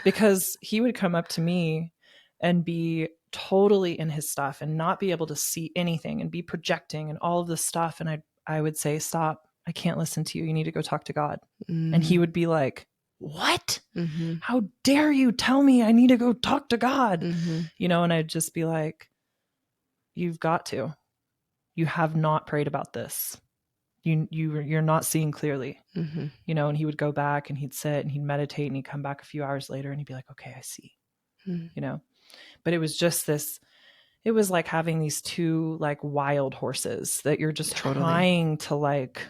because he would come up to me and be totally in his stuff and not be able to see anything and be projecting and all of this stuff. And I would say, stop, I can't listen to you. You need to go talk to God. Mm-hmm. And he would be like, what? Mm-hmm. How dare you tell me I need to go talk to God? Mm-hmm. And I'd just be like, you've got to. You have not prayed about this. You're not seeing clearly. Mm-hmm. And he would go back and he'd sit and he'd meditate, and he'd come back a few hours later and he'd be like, okay, I see. Mm-hmm. But it was just this, it was like having these two like wild horses that you're just trying to like,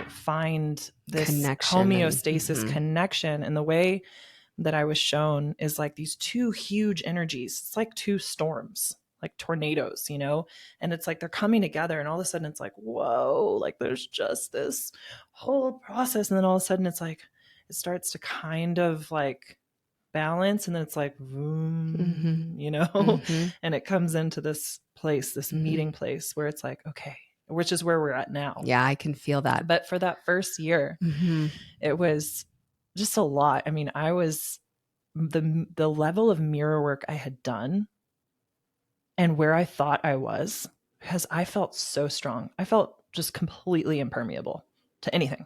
find this connection, homeostasis connection. And the way that I was shown is like these two huge energies. It's like two storms, like tornadoes, and it's like they're coming together, and all of a sudden it's like, whoa, like there's just this whole process. And then all of a sudden it's like, it starts to kind of like balance, and then it's like, vroom, and it comes into this place, this meeting place where it's like, okay, which is where we're at now. Yeah, I can feel that. But for that first year, it was just a lot. I mean, I was the level of mirror work I had done and where I thought I was, because I felt so strong. I felt just completely impermeable to anything.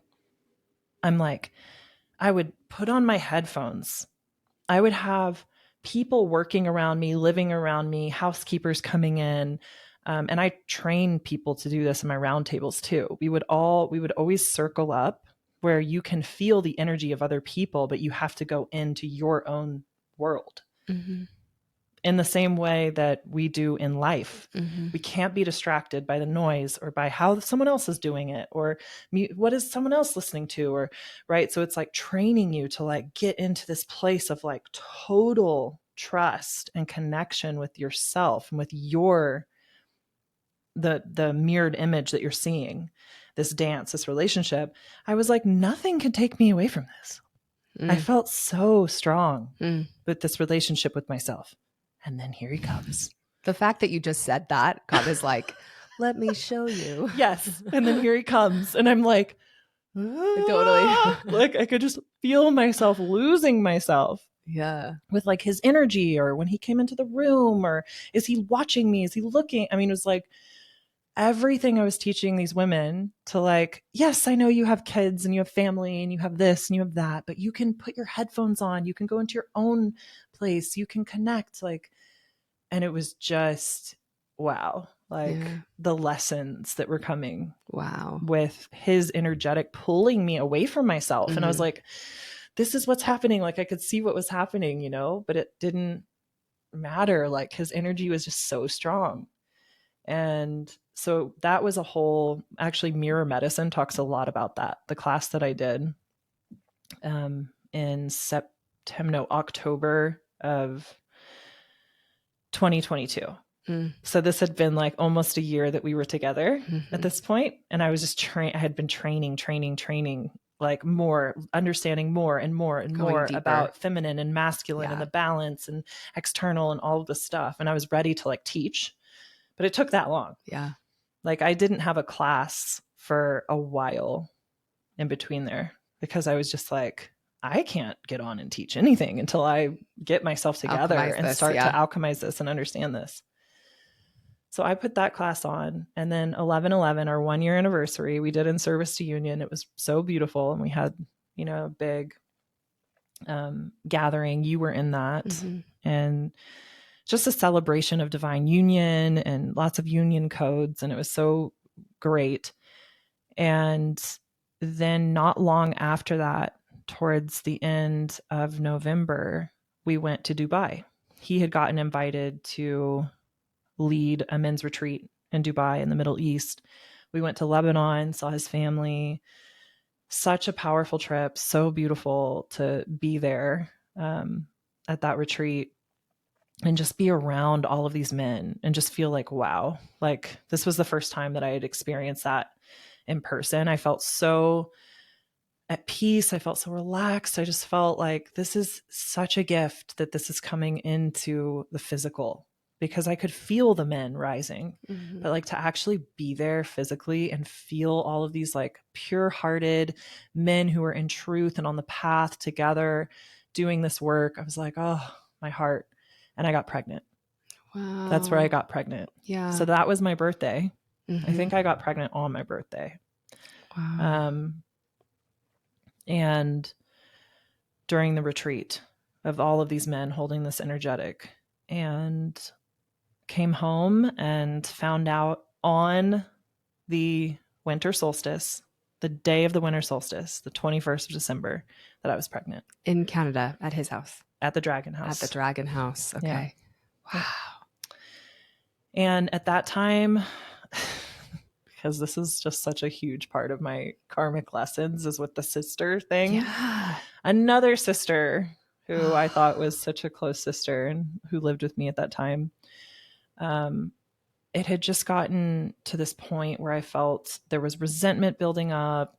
I'm like, I would put on my headphones. I would have people working around me, living around me, housekeepers coming in. And I train people to do this in my roundtables too. We would always circle up where you can feel the energy of other people, but you have to go into your own world. Mm-hmm. In the same way that we do in life. Mm-hmm. We can't be distracted by the noise or by how someone else is doing it, or what is someone else listening to, or right. So it's like training you to like get into this place of like total trust and connection with yourself and with the mirrored image that you're seeing. this dance, this relationship, I was like, nothing can take me away from this. I felt so strong with this relationship with myself. And then here he comes. The fact that you just said that, God is like, let me show you. Yes. And then here he comes. And I'm like, Totally. like I could just feel myself losing myself. Yeah. With like his energy, or when he came into the room, or is he watching me? Is he looking? I mean, it was like everything I was teaching these women to, like, yes, I know you have kids and you have family and you have this and you have that, but you can put your headphones on. You can go into your own place. You can connect. Like, and it was just, wow. Like the lessons that were coming. Wow. With his energetic pulling me away from myself. And I was like, this is what's happening. Like I could see what was happening, you know, but it didn't matter. Like his energy was just so strong. And so that was a whole, actually Mirror Medicine talks a lot about that. The class that I did in October of 2022. So this had been like almost a year that we were together at this point. And I was just I had been training, like more, understanding more and more and going more deeper about feminine and masculine and the balance and external and all of the stuff. And I was ready to like teach, but it took that long. Yeah. Like I didn't have a class for a while in between there because I was just like, I can't get on and teach anything until I get myself together and start to alchemize this and understand this. So I put that class on, and then 11/11, our 1 year anniversary, we did in service to union. It was so beautiful. And we had, you know, a big gathering. You were in that. And just a celebration of divine union and lots of union codes. And it was so great. And then not long after that, towards the end of November, we went to Dubai. He had gotten invited to lead a men's retreat in Dubai in the Middle East. We went to Lebanon, saw his family. Such a powerful trip, so beautiful to be there at that retreat and just be around all of these men and just feel like, wow, like this was the first time that I had experienced that in person. I felt so at peace. I felt so relaxed. I just felt like this is such a gift that this is coming into the physical, because I could feel the men rising, but like to actually be there physically and feel all of these like pure-hearted men who are in truth and on the path together doing this work, I was like, oh, my heart. And I got pregnant. Wow. That's where I got pregnant. Yeah. So that was my birthday. I think I got pregnant on my birthday. Wow. And during the retreat of all of these men holding this energetic, and came home and found out on the winter solstice, the day of the winter solstice, the 21st of December, that I was pregnant. In Canada, at his house. At the Dragon House. At the Dragon House. Okay. Yeah. Wow. And at that time, because this is just such a huge part of my karmic lessons, is with the sister thing. Yeah. Another sister who I thought was such a close sister and who lived with me at that time. It had just gotten to this point where I felt there was resentment building up.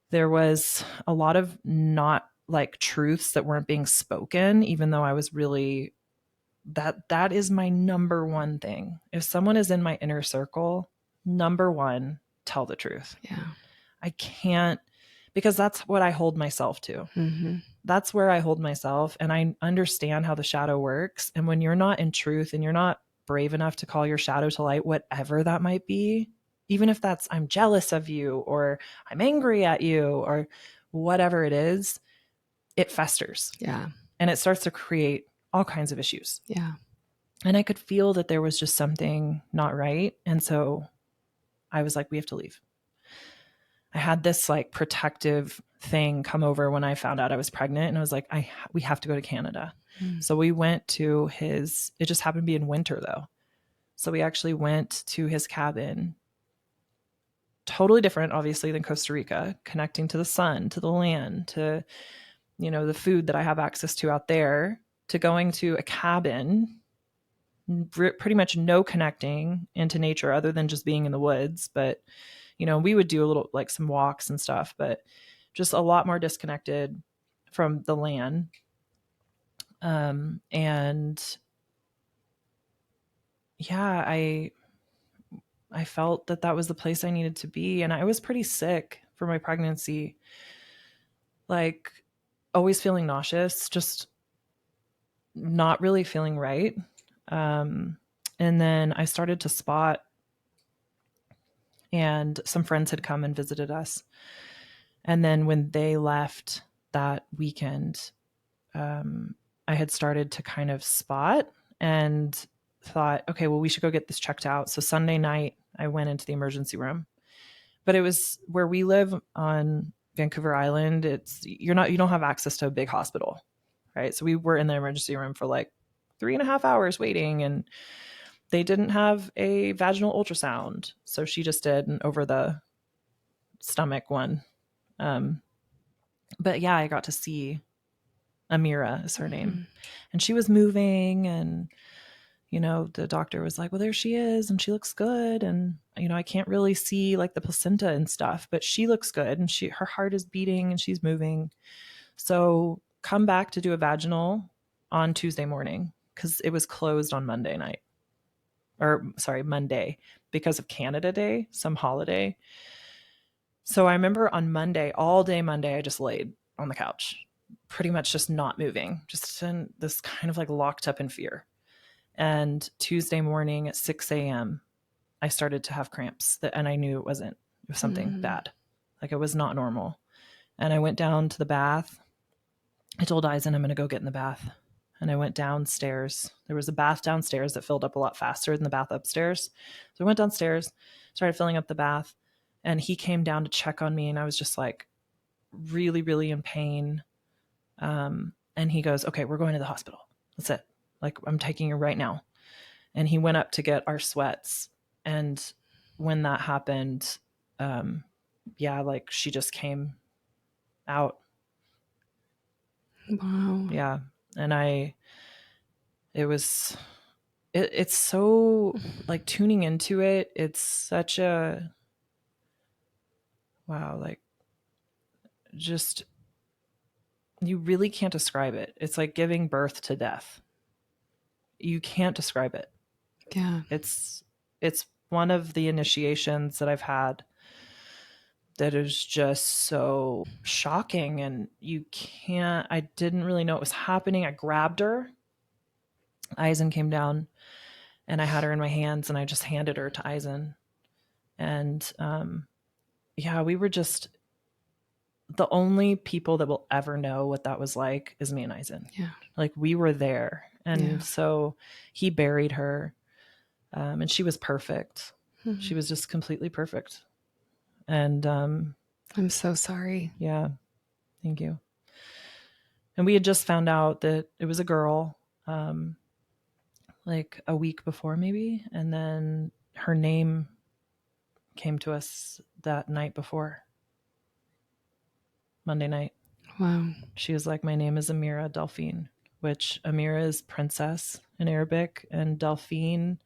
There was a lot of not like truths that weren't being spoken, even though I was really, that is my number one thing. If someone is in my inner circle, number one, tell the truth. Yeah. I can't, because that's what I hold myself to. That's where I hold myself. And I understand how the shadow works. And when you're not in truth and you're not brave enough to call your shadow to light, whatever that might be, even if that's I'm jealous of you or I'm angry at you or whatever it is, it festers. Yeah. And it starts to create all kinds of issues. Yeah. And I could feel that there was just something not right. And so I was like, we have to leave. I had this like protective thing come over when I found out I was pregnant, and I was like, we have to go to Canada. So we went to it just happened to be in winter though. So we actually went to his cabin, totally different, obviously, than Costa Rica, connecting to the sun, to the land, to, you know, the food that I have access to out there, to going to a cabin, pretty much no connecting into nature other than just being in the woods. But, we would do a little, like some walks and stuff, but just a lot more disconnected from the land. And yeah, I felt that was the place I needed to be. And I was pretty sick for my pregnancy, like always feeling nauseous, just not really feeling right. And then I started to spot, and some friends had come and visited us. And then when they left that weekend, I had started to kind of spot and thought, okay, well, we should go get this checked out. So Sunday night, I went into the emergency room, but it was where we live on Vancouver Island. You don't have access to a big hospital, right? So we were in the emergency room for like 3.5 hours waiting, and they didn't have a vaginal ultrasound. So she just did an over the stomach one. But yeah, I got to see Amira is her name. And she was moving, and the doctor was like, well, there she is, and she looks good. And I can't really see like the placenta and stuff, but she looks good, and her heart is beating and she's moving. So come back to do a vaginal on Tuesday morning, because it was closed on Monday night, or sorry, Monday, because of Canada Day, some holiday. So I remember on Monday, all day Monday, I just laid on the couch, pretty much just not moving, just in this kind of like locked up in fear. And Tuesday morning at 6 a.m., I started to have cramps, and I knew it was something bad. Like it was not normal. And I went down to the bath. I told Eisen, I'm going to go get in the bath. And I went downstairs. There was a bath downstairs that filled up a lot faster than the bath upstairs. So I went downstairs, started filling up the bath, and he came down to check on me. And I was just like really, really in pain. And he goes, okay, we're going to the hospital. That's it. Like, I'm taking you right now. And he went up to get our sweats. And when that happened, like she just came out. Wow. Yeah. And it's so like tuning into it. It's such a, wow, like just, you really can't describe it. It's like giving birth to death. You can't describe it. Yeah. It's one of the initiations that I've had that is just so shocking, and I didn't really know it was happening. I grabbed her. Eisen came down, and I had her in my hands, and I just handed her to Eisen. And we were just, the only people that will ever know what that was like is me and Eisen. Yeah. Like we were there. And so he buried her, and she was perfect. She was just completely perfect. And I'm so sorry. Yeah, thank you. And we had just found out that it was a girl, like a week before maybe. And then her name came to us that night before, Monday night. Wow. She was like, my name is Amira Delphine, which Amira is princess in Arabic. And Delphine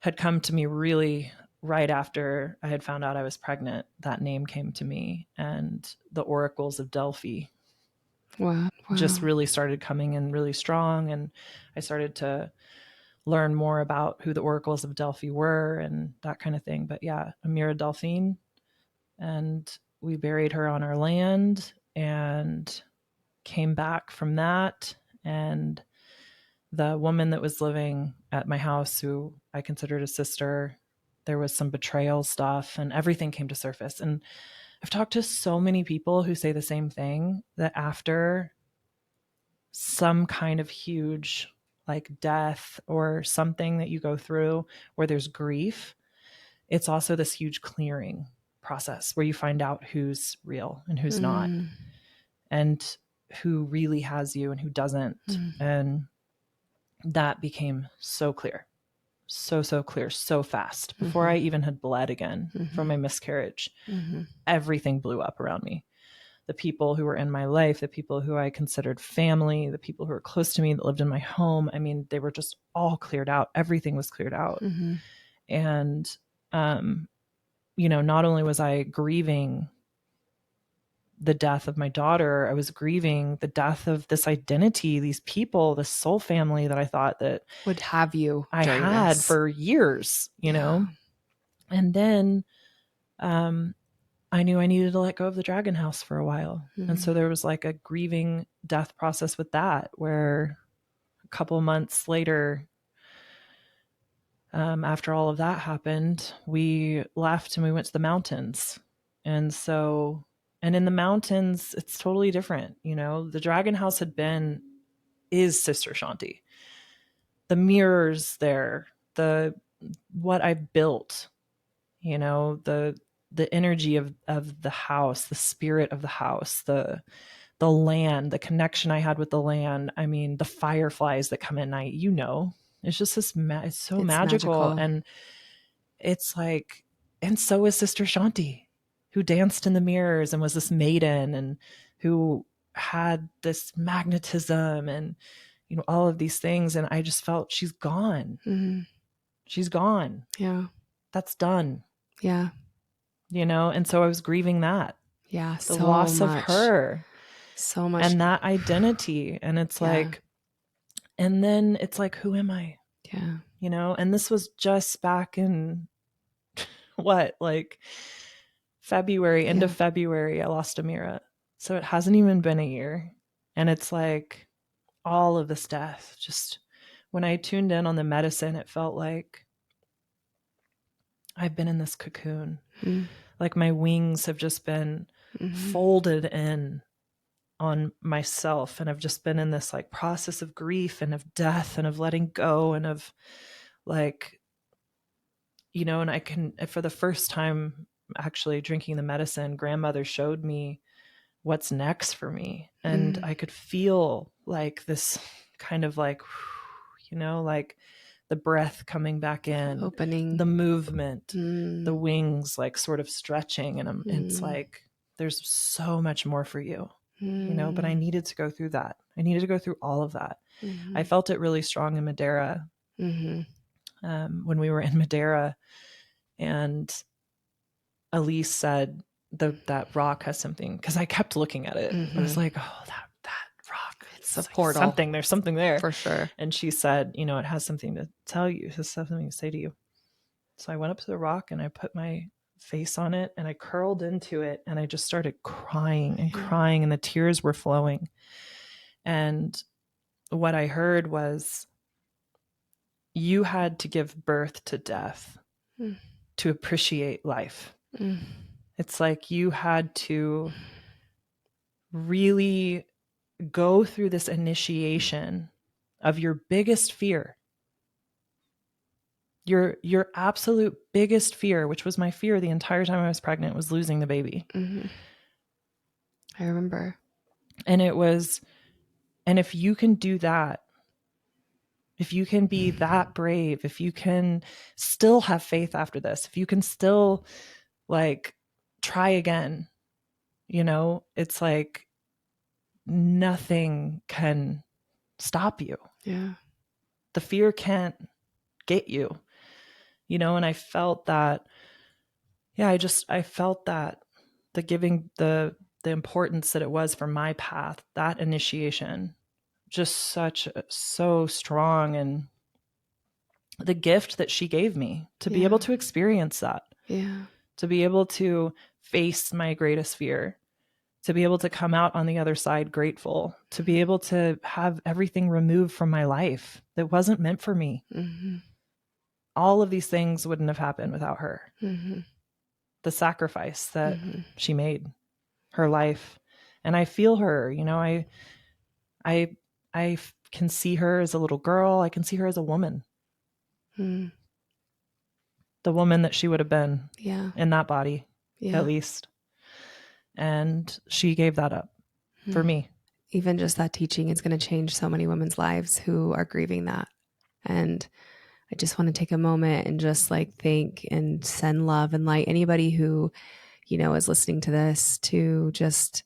had come to me really right after I had found out I was pregnant. That name came to me, and the oracles of Delphi just really started coming in really strong. And I started to learn more about who the oracles of Delphi were and that kind of thing. But yeah, Amira Delphine. And we buried her on our land and came back from that. And the woman that was living at my house, who I considered a sister, there was some betrayal stuff, and everything came to surface. And I've talked to so many people who say the same thing, that after some kind of huge like death or something that you go through where there's grief, it's also this huge clearing process where you find out who's real and who's not, and who really has you and who doesn't. And that became so clear, so clear, so fast. Before I even had bled again from my miscarriage, everything blew up around me. The people who were in my life, the people who I considered family, the people who were close to me that lived in my home. I mean, they were just all cleared out. Everything was cleared out. And not only was I grieving the death of my daughter, I was grieving the death of this identity, these people, this soul family that I thought that would have you I during had this. for years, know. And then I knew I needed to let go of the dragon house for a while. And so there was like a grieving death process with that, where a couple months later, after all of that happened, we left and we went to the mountains. And so, and in the mountains, it's totally different. The dragon house is Sister Shanti. The mirrors there, what I built, the energy of the house, the spirit of the house, the land, the connection I had with the land. I mean, the fireflies that come at night, it's just this, it's so magical. And it's like, and so is Sister Shanti, who danced in the mirrors and was this maiden and who had this magnetism and, all of these things. And I just felt she's gone. She's gone. Yeah. That's done. Yeah. And so I was grieving that. Yeah. The loss of her. So much. And that identity. And it's like, and then it's like, who am I? Yeah. And this was just back in like February, end of February, I lost Amira. So it hasn't even been a year. And it's like all of this death. Just when I tuned in on the medicine, it felt like I've been in this cocoon. Like my wings have just been folded in on myself. And I've just been in this like process of grief and of death and of letting go and of like, and I can, for the first time actually drinking the medicine, grandmother showed me what's next for me. And I could feel like this kind of like, like the breath coming back in, opening, the movement, the wings like sort of stretching. And it's like, there's so much more for you, but I needed to go through that. I needed to go through all of that. I felt it really strong in Madeira. When we were in Madeira, and Elise said that rock has something, because I kept looking at it. I was like, oh, that rock, it's a portal. Something, there's something there for sure. And she said, it has something to tell you. It has something to say to you. So I went up to the rock and I put my face on it and I curled into it and I just started crying and crying, and the tears were flowing. And what I heard was, you had to give birth to death to appreciate life. It's like you had to really go through this initiation of your biggest fear, your absolute biggest fear, which was my fear the entire time I was pregnant, was losing the baby. I remember. And it was, and if you can do that, if you can be that brave, if you can still have faith after this, if you can still like try again, it's like nothing can stop you. Yeah. The fear can't get you, and I felt that, I felt that the giving the importance that it was for my path, that initiation, just so strong. And the gift that she gave me to be able to experience that, to be able to face my greatest fear, to be able to come out on the other side grateful, to be able to have everything removed from my life that wasn't meant for me. All of these things wouldn't have happened without her. The sacrifice that she made, her life. And I feel her, I can see her as a little girl. I can see her as a woman. The woman that she would have been in that body, at least. And she gave that up for me. Even just that teaching is going to change so many women's lives who are grieving that. And I just want to take a moment and just like thank and send love and light anybody who, is listening to this, to just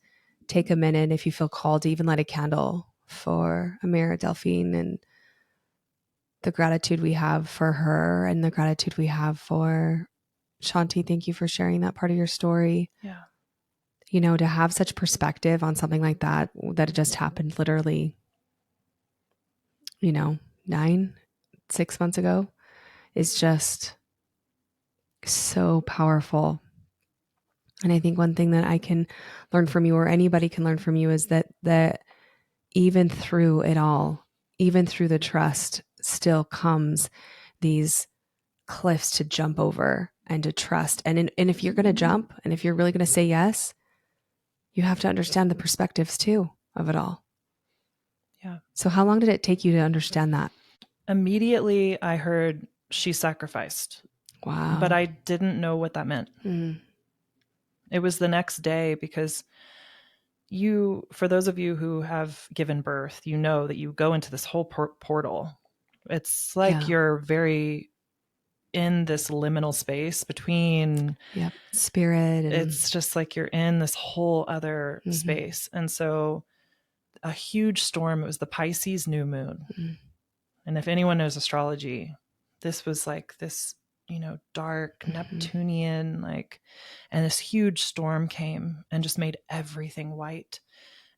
take a minute, if you feel called, to even light a candle for Amira Delphine, and the gratitude we have for her and the gratitude we have for Shanti, thank you for sharing that part of your story. Yeah. You know, to have such perspective on something like that, that it just happened literally, you know, 6 months ago, is just so powerful. And I think one thing that I can learn from you, or anybody can learn from you, is that even through it all, even through the trust, still comes these cliffs to jump over and to trust. And if you're going to jump, and if you're really going to say yes, you have to understand the perspectives too of it all. Yeah. So how long did it take you to understand that? Immediately I heard she sacrificed. Wow. But I didn't know what that meant. It was the next day, because for those of you who have given birth, you know that you go into this whole portal. It's like you're very in this liminal space between spirit. And it's just like you're in this whole other space. And so a huge storm, it was the Pisces new moon. And if anyone knows astrology, this was like this, dark Neptunian, and this huge storm came and just made everything white.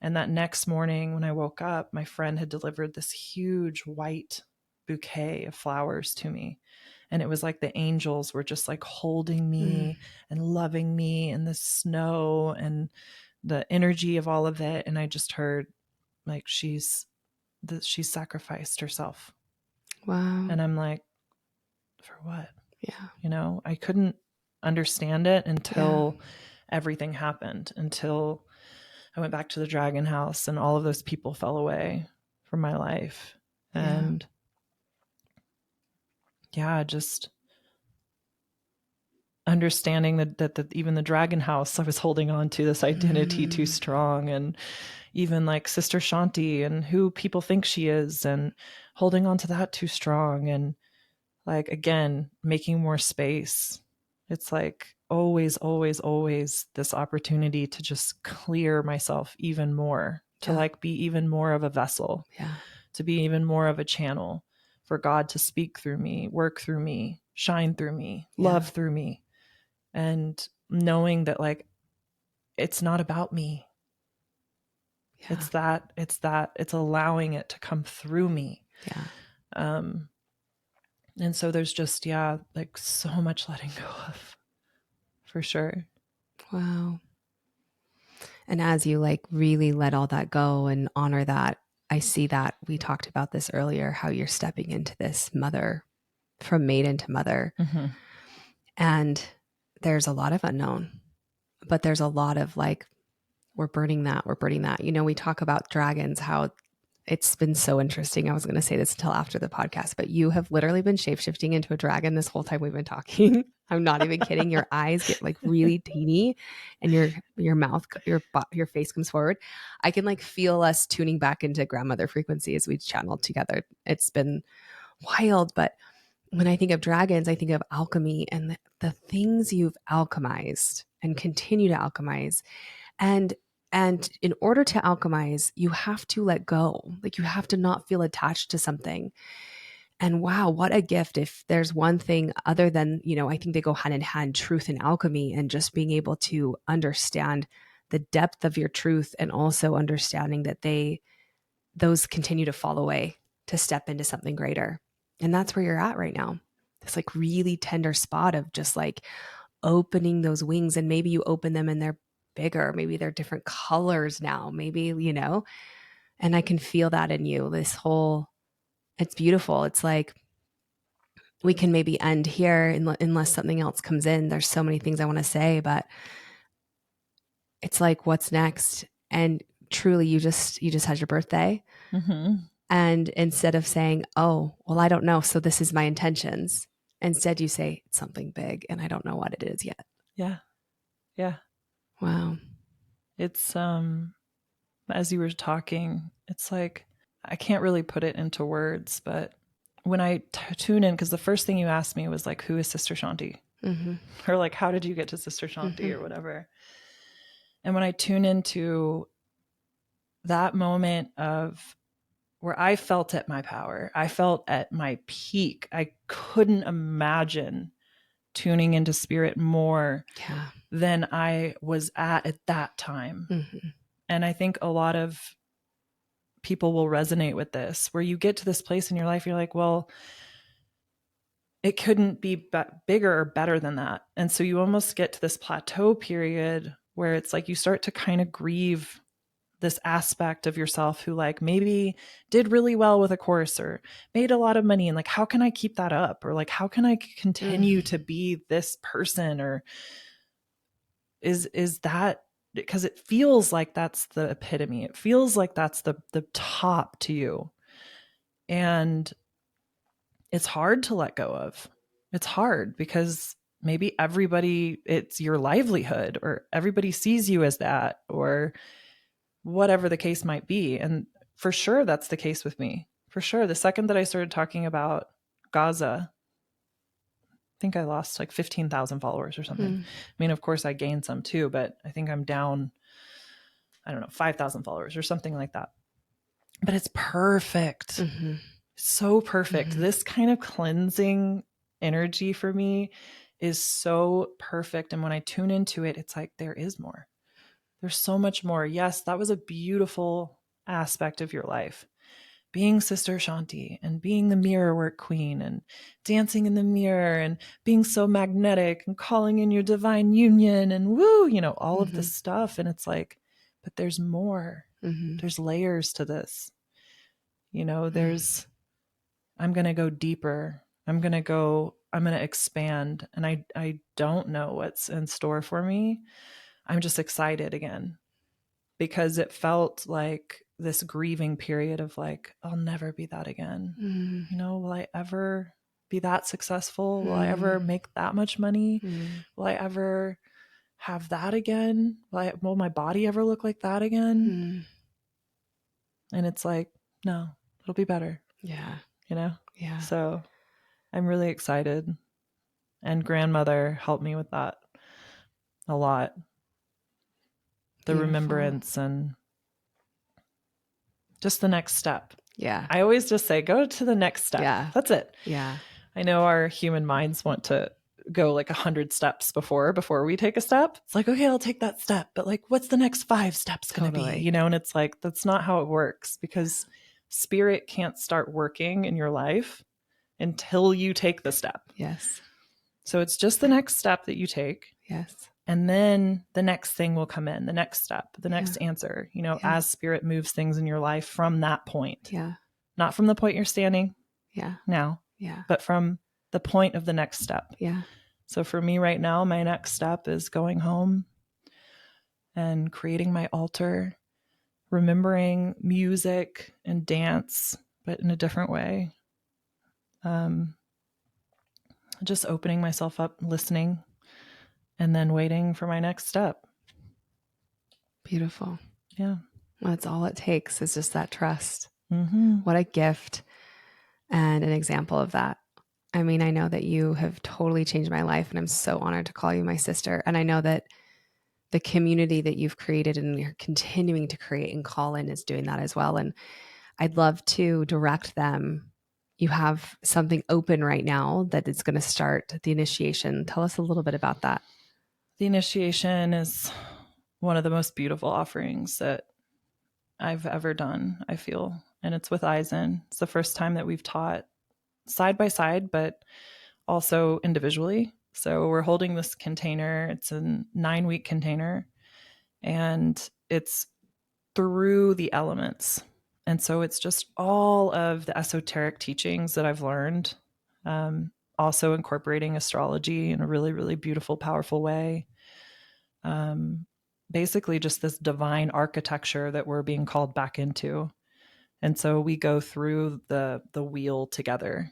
And that next morning when I woke up, my friend had delivered this huge white bouquet of flowers to me. And it was like the angels were just like holding me and loving me in the snow and the energy of all of it. And I just heard like she sacrificed herself. Wow. And I'm like, for what? Yeah. I couldn't understand it until everything happened, until I went back to the Dragon House and all of those people fell away from my life. And just understanding that even the Dragon House, I was holding on to this identity too strong, and even like Sister Shanti and who people think she is, and holding on to that too strong. And like, again, making more space. It's like always, always, always this opportunity to just clear myself even more, to like be even more of a vessel, to be even more of a channel for God to speak through me, work through me, shine through me, love through me. And knowing that like, it's not about me. It's allowing it to come through me. And so there's just, like so much letting go of, for sure. Wow. And as you like really let all that go and honor that, I see that we talked about this earlier, how you're stepping into this mother, from maiden to mother. And there's a lot of unknown, but there's a lot of like, we're burning that. We talk about dragons, how it's been so interesting. I was going to say this until after the podcast, but you have literally been shapeshifting into a dragon this whole time we've been talking. I'm not even kidding. Your eyes get like really teeny, and your mouth, your face comes forward. I can like feel us tuning back into grandmother frequency as we channeled together. It's been wild. But when I think of dragons, I think of alchemy and the things you've alchemized and continue to alchemize. And in order to alchemize, you have to let go. Like you have to not feel attached to something. And wow, what a gift. If there's one thing other than, I think they go hand in hand, truth and alchemy, and just being able to understand the depth of your truth, and also understanding that those continue to fall away to step into something greater. And that's where you're at right now. This like really tender spot of just like opening those wings, and maybe you open them and they're bigger. Maybe they're different colors now, maybe, and I can feel that in you. It's beautiful. It's like we can maybe end here unless something else comes in. There's so many things I want to say, but it's like, what's next? And truly, you just had your birthday. And instead of saying, oh, well, I don't know, so this is my intentions, instead you say it's something big and I don't know what it is yet. Yeah. Wow. It's, as you were talking, it's like, I can't really put it into words, but when I tune in, because the first thing you asked me was like, who is Sister Shanti? Or like, how did you get to Sister Shanti or whatever? And when I tune into that moment of where I felt at my power, I felt at my peak, I couldn't imagine tuning into spirit more than I was at that time. Mm-hmm. And I think a lot of people will resonate with this, where you get to this place in your life, you're like, well, it couldn't be bigger or better than that. And so you almost get to this plateau period where it's like you start to kind of grieve this aspect of yourself who like maybe did really well with a course or made a lot of money, and like, how can I keep that up? Or like, how can I continue to be this person? Or is that, because it feels like that's the epitome. It feels like that's the top to you. And it's hard to let go of. It's hard because maybe everybody, it's your livelihood, or everybody sees you as that, or whatever the case might be. And for sure, that's the case with me. For sure. The second that I started talking about Gaza, I think I lost like 15,000 followers or something. I mean, of course, I gained some too, but I think I'm down, I don't know, 5,000 followers or something like that. But it's perfect. Mm-hmm. So perfect. This kind of cleansing energy for me is so perfect. And when I tune into it, it's like, there is more. There's so much more. Yes, that was a beautiful aspect of your life. Being Sister Shanti and being the mirror work queen and dancing in the mirror and being so magnetic and calling in your divine union and woo, all of this stuff. And it's like, but there's more. There's layers to this. There's, I'm going to go deeper. I'm going to expand. And I don't know what's in store for me. I'm just excited again, because it felt like this grieving period of like, I'll never be that again. Will I ever be that successful? Will I ever make that much money? Will I ever have that again? Will my body ever look like that again? And it's like, no, it'll be better. Yeah. Yeah. So I'm really excited. And grandmother helped me with that a lot. The Beautiful. remembrance and just the next step. Yeah. I always just say, go to the next step. Yeah. That's it. Yeah. I know our human minds want to go like 100 steps before we take a step. It's like, okay, I'll take that step, but like, what's the next 5 steps going to be? And it's like, that's not how it works, because spirit can't start working in your life until you take the step. Yes. So it's just the next step that you take. Yes. And then the next thing will come in, the next step, the next answer, as spirit moves things in your life from that point. Yeah. Not from the point you're standing now, but from the point of the next step. Yeah. So for me right now, my next step is going home and creating my altar, remembering music and dance, but in a different way. Just opening myself up, listening, and then waiting for my next step. Beautiful. Yeah. That's all it takes, is just that trust. Mm-hmm. What a gift and an example of that. I mean, I know that you have totally changed my life, and I'm so honored to call you my sister. And I know that the community that you've created and you're continuing to create and call in is doing that as well. And I'd love to direct them. You have something open right now that is going to start the initiation. Tell us a little bit about that. The initiation is one of the most beautiful offerings that I've ever done, I feel. And it's with Eisen. It's the first time that we've taught side by side, but also individually. So we're holding this container. It's a 9-week container, and it's through the elements. And so it's just all of the esoteric teachings that I've learned, also incorporating astrology in a really, really beautiful, powerful way. Basically just this divine architecture that we're being called back into. And so we go through the wheel together,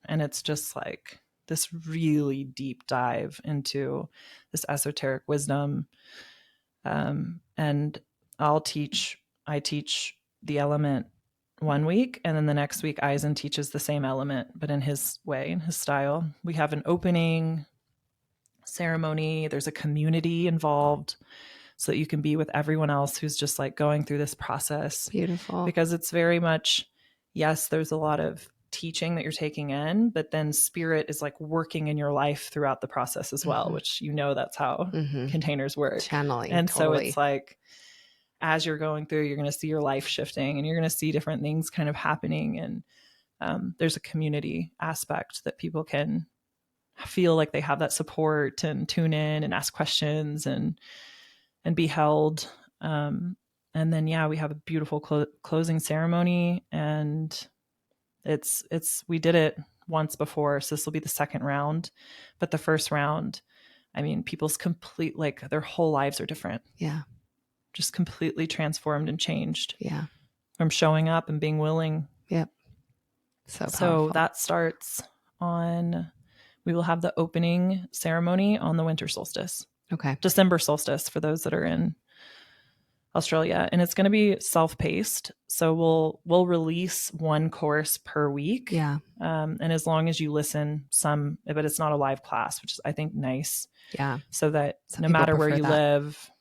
and it's just like this really deep dive into this esoteric wisdom. And I teach the element 1 week, and then the next week Eisen teaches the same element, but in his way, in his style. We have an opening ceremony. There's a community involved, so that you can be with everyone else who's just like going through this process. Beautiful. Because it's very much, yes, there's a lot of teaching that you're taking in, but then spirit is like working in your life throughout the process as well, which that's how containers work. Channeling. And totally. so it's like, as you're going through, you're going to see your life shifting and you're going to see different things kind of happening. And there's a community aspect that people can feel like they have that support and tune in and ask questions and be held. And then, we have a beautiful closing ceremony, and we did it once before. So this will be the second round, but the first round, I mean, people's complete, like their whole lives are different. Yeah. Just completely transformed and changed. Yeah. From showing up and being willing. Yep. So powerful. So that starts we will have the opening ceremony on the winter solstice. Okay. December solstice for those that are in Australia. And it's going to be self-paced. So we'll release one course per week. Yeah. And as long as you listen but it's not a live class, which is, I think, nice. Yeah. So that no matter where you live,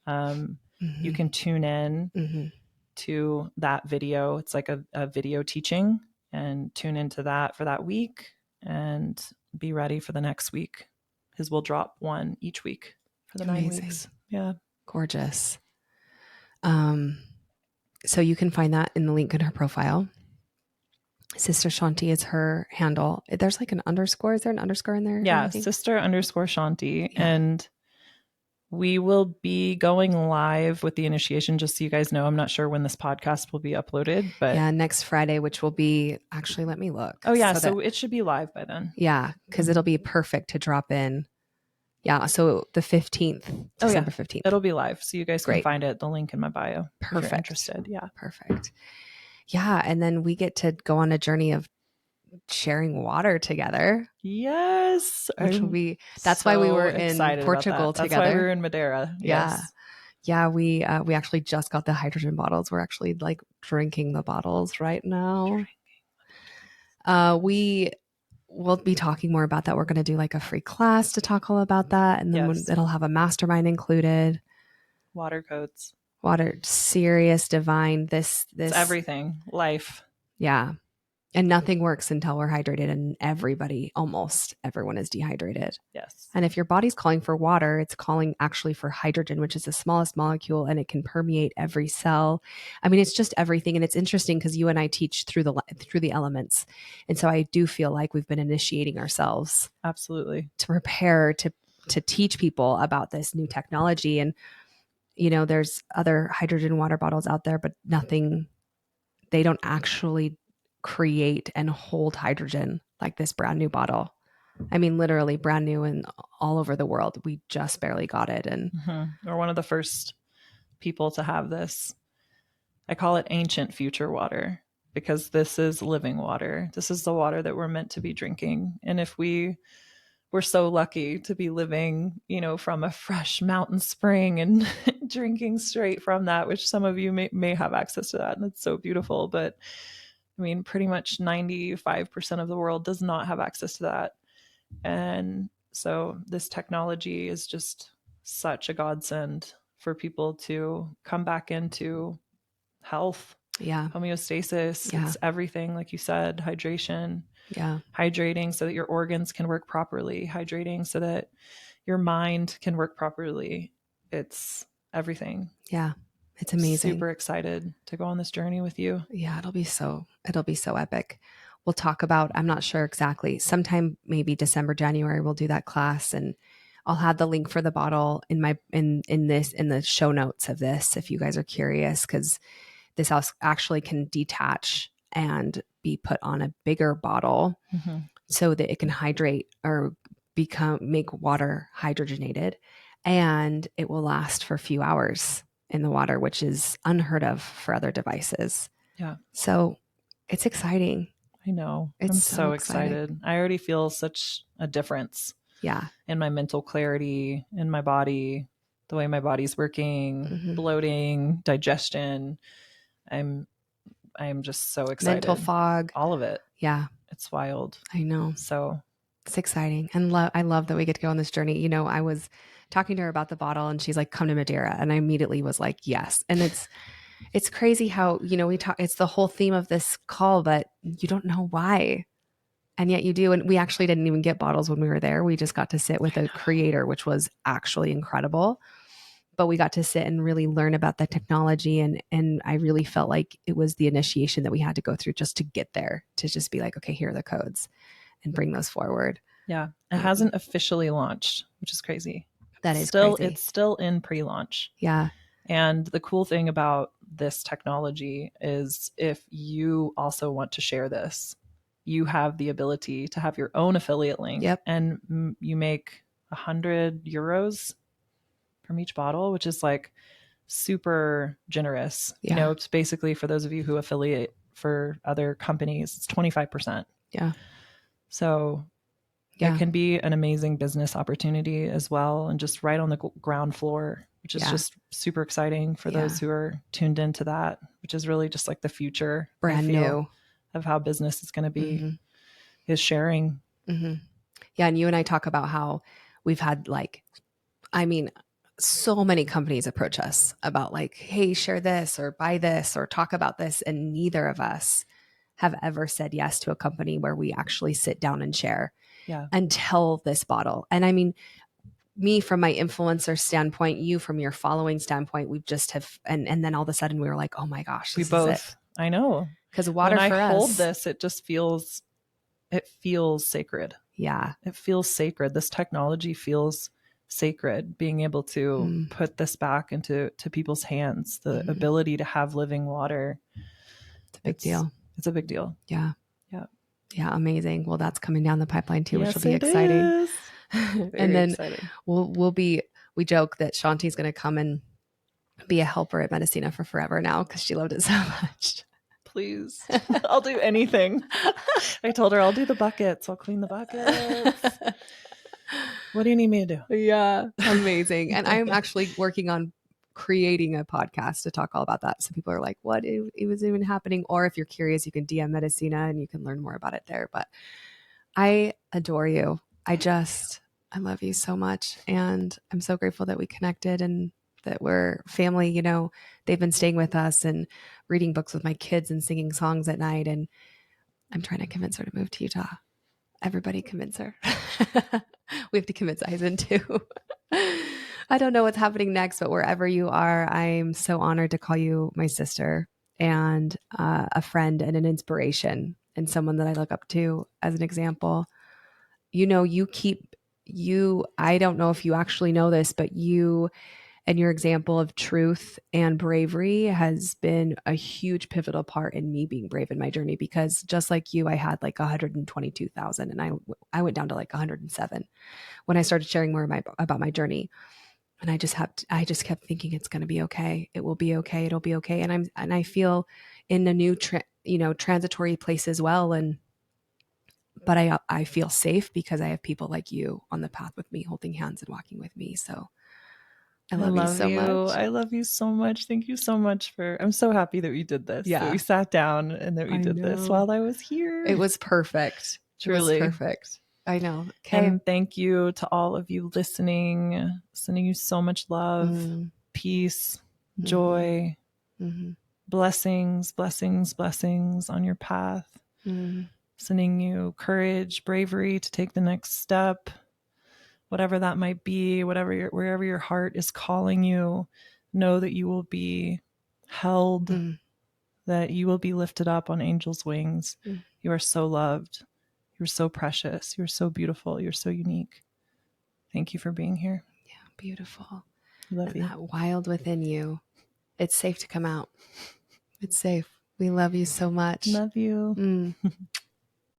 you can tune in to that video. It's like a video teaching, and tune into that for that week and be ready for the next week, because we'll drop one each week for the 9 weeks. Yeah. Gorgeous. So you can find that in the link in her profile. Sister Shanti is her handle. There's like an underscore. Is there an underscore in there? Yeah. Sister_Shanti. Yeah. And we will be going live with the initiation, just so you guys know. I'm not sure when this podcast will be uploaded, but next Friday, which will be, actually, let me look. Oh yeah. So it should be live by then. Yeah. Cause it'll be perfect to drop in. Yeah. So the 15th, December 15th. It'll be live. So you guys can find it. The link in my bio. Perfect. If you're interested. Yeah. Perfect. Yeah. And then we get to go on a journey of sharing water together. Yes. Which will be, that's why we were in Portugal together. That's why we were in Madeira. Yes. Yeah. We actually just got the hydrogen bottles. We're actually like drinking the bottles right now. We'll be talking more about that. We're going to do like a free class to talk all about that. And then it'll have a mastermind included. Water codes. Water, serious, divine, this. It's everything. Life. Yeah. And nothing works until we're hydrated, and almost everyone is dehydrated. Yes. And if your body's calling for water, it's calling actually for hydrogen, which is the smallest molecule, and it can permeate every cell. I mean, it's just everything. And it's interesting because you and I teach through the elements. And so I do feel like we've been initiating ourselves. Absolutely. To prepare to teach people about this new technology. And, there's other hydrogen water bottles out there, but they don't actually create and hold hydrogen like this brand new bottle. I mean, literally brand new and all over the world. We just barely got it. And we're one of the first people to have this. I call it ancient future water, because this is living water. This is the water that we're meant to be drinking. And if we're so lucky to be living, from a fresh mountain spring and drinking straight from that, which some of you may have access to that. And it's so beautiful. But I mean, pretty much 95% of the world does not have access to that. And so this technology is just such a godsend for people to come back into health. Yeah. Homeostasis. Yeah. It's everything, like you said, hydration. Yeah. Hydrating so that your organs can work properly. Hydrating so that your mind can work properly. It's everything. Yeah. It's amazing. Super excited to go on this journey with you. Yeah, it'll be so epic. We'll talk about, I'm not sure exactly, sometime maybe December, January, we'll do that class, and I'll have the link for the bottle in the show notes of this if you guys are curious, because this actually can detach and be put on a bigger bottle so that it can hydrate or make water hydrogenated, and it will last for a few hours in the water, which is unheard of for other devices. Yeah. So it's exciting. I know. I'm so excited. I already feel such a difference. Yeah. In my mental clarity, in my body, the way my body's working, bloating, digestion. I'm just so excited. Mental fog. All of it. Yeah. It's wild. I know. So it's exciting. And I love that we get to go on this journey. I was talking to her about the bottle, and she's like, come to Madeira. And I immediately was like, yes. And It's crazy how, we talk, it's the whole theme of this call, but you don't know why. And yet you do. And we actually didn't even get bottles when we were there. We just got to sit with a creator, which was actually incredible. But we got to sit and really learn about the technology. And I really felt like it was the initiation that we had to go through just to get there, to just be like, okay, here are the codes and bring those forward. Yeah. It hasn't officially launched, which is crazy. That is crazy. crazy. It's still in pre-launch. Yeah. And the cool thing about this technology is if you also want to share this, you have the ability to have your own affiliate link. Yep. And you make €100 from each bottle, which is like super generous. Yeah. It's basically, for those of you who affiliate for other companies, it's 25%. Yeah. So it can be an amazing business opportunity as well, and just right on the ground floor, which is just super exciting for those who are tuned into that, which is really just like the future, brand new, of how business is going to be, is sharing. Yeah. And you and I talk about how we've had so many companies approach us about like, hey, share this or buy this or talk about this. And neither of us have ever said yes to a company where we actually sit down and share until this bottle. And I mean, me from my influencer standpoint, you from your following standpoint, we've just and then all of a sudden we were like, oh my gosh, this we both, is it. I know. Because water when for I hold us, this, it just feels sacred. Yeah. It feels sacred. This technology feels sacred, being able to put this back into people's hands, the ability to have living water. It's a big deal. It's a big deal. Yeah. Yeah. Yeah. Amazing. Well, that's coming down the pipeline too, Yes, which will be exciting. And then exciting. we joke that Shanti's going to come and be a helper at Medicina for forever now because she loved it so much. Please. I'll do anything. I told her I'll do the buckets. I'll clean the buckets. What do you need me to do? Yeah. Amazing. And I'm actually working on creating a podcast to talk all about that. So people are like, what it was even happening? Or if you're curious, you can DM Medicina and you can learn more about it there. But I adore you. I love you so much. And I'm so grateful that we connected and that we're family. They've been staying with us and reading books with my kids and singing songs at night. And I'm trying to convince her to move to Utah. Everybody convince her. We have to convince Eisen too. I don't know what's happening next, but wherever you are, I'm so honored to call you my sister and a friend and an inspiration and someone that I look up to as an example. I don't know if you actually know this, but you and your example of truth and bravery has been a huge pivotal part in me being brave in my journey, because just like you, I had like 122,000 and I went down to like 107 when I started sharing more about my journey. And I just kept thinking it's going to be okay. It will be okay. It'll be okay. And I feel in a new, transitory place as well. But I feel safe because I have people like you on the path with me, holding hands and walking with me. So I love you so much. I love you so much. Thank you so much I'm so happy that we did this. Yeah. That we sat down and that we did this while I was here. It was perfect. Truly. It was perfect. I know. Okay. And thank you to all of you listening, sending you so much love, peace, joy, blessings, blessings, blessings on your path. Sending you courage, bravery to take the next step, whatever that might be, wherever your heart is calling you. Know that you will be held, that you will be lifted up on angels' wings. You are so loved. You're so precious. You're so beautiful. You're so unique. Thank you for being here. Yeah, beautiful. I love you. That wild within you. It's safe to come out. It's safe. We love you so much. Love you.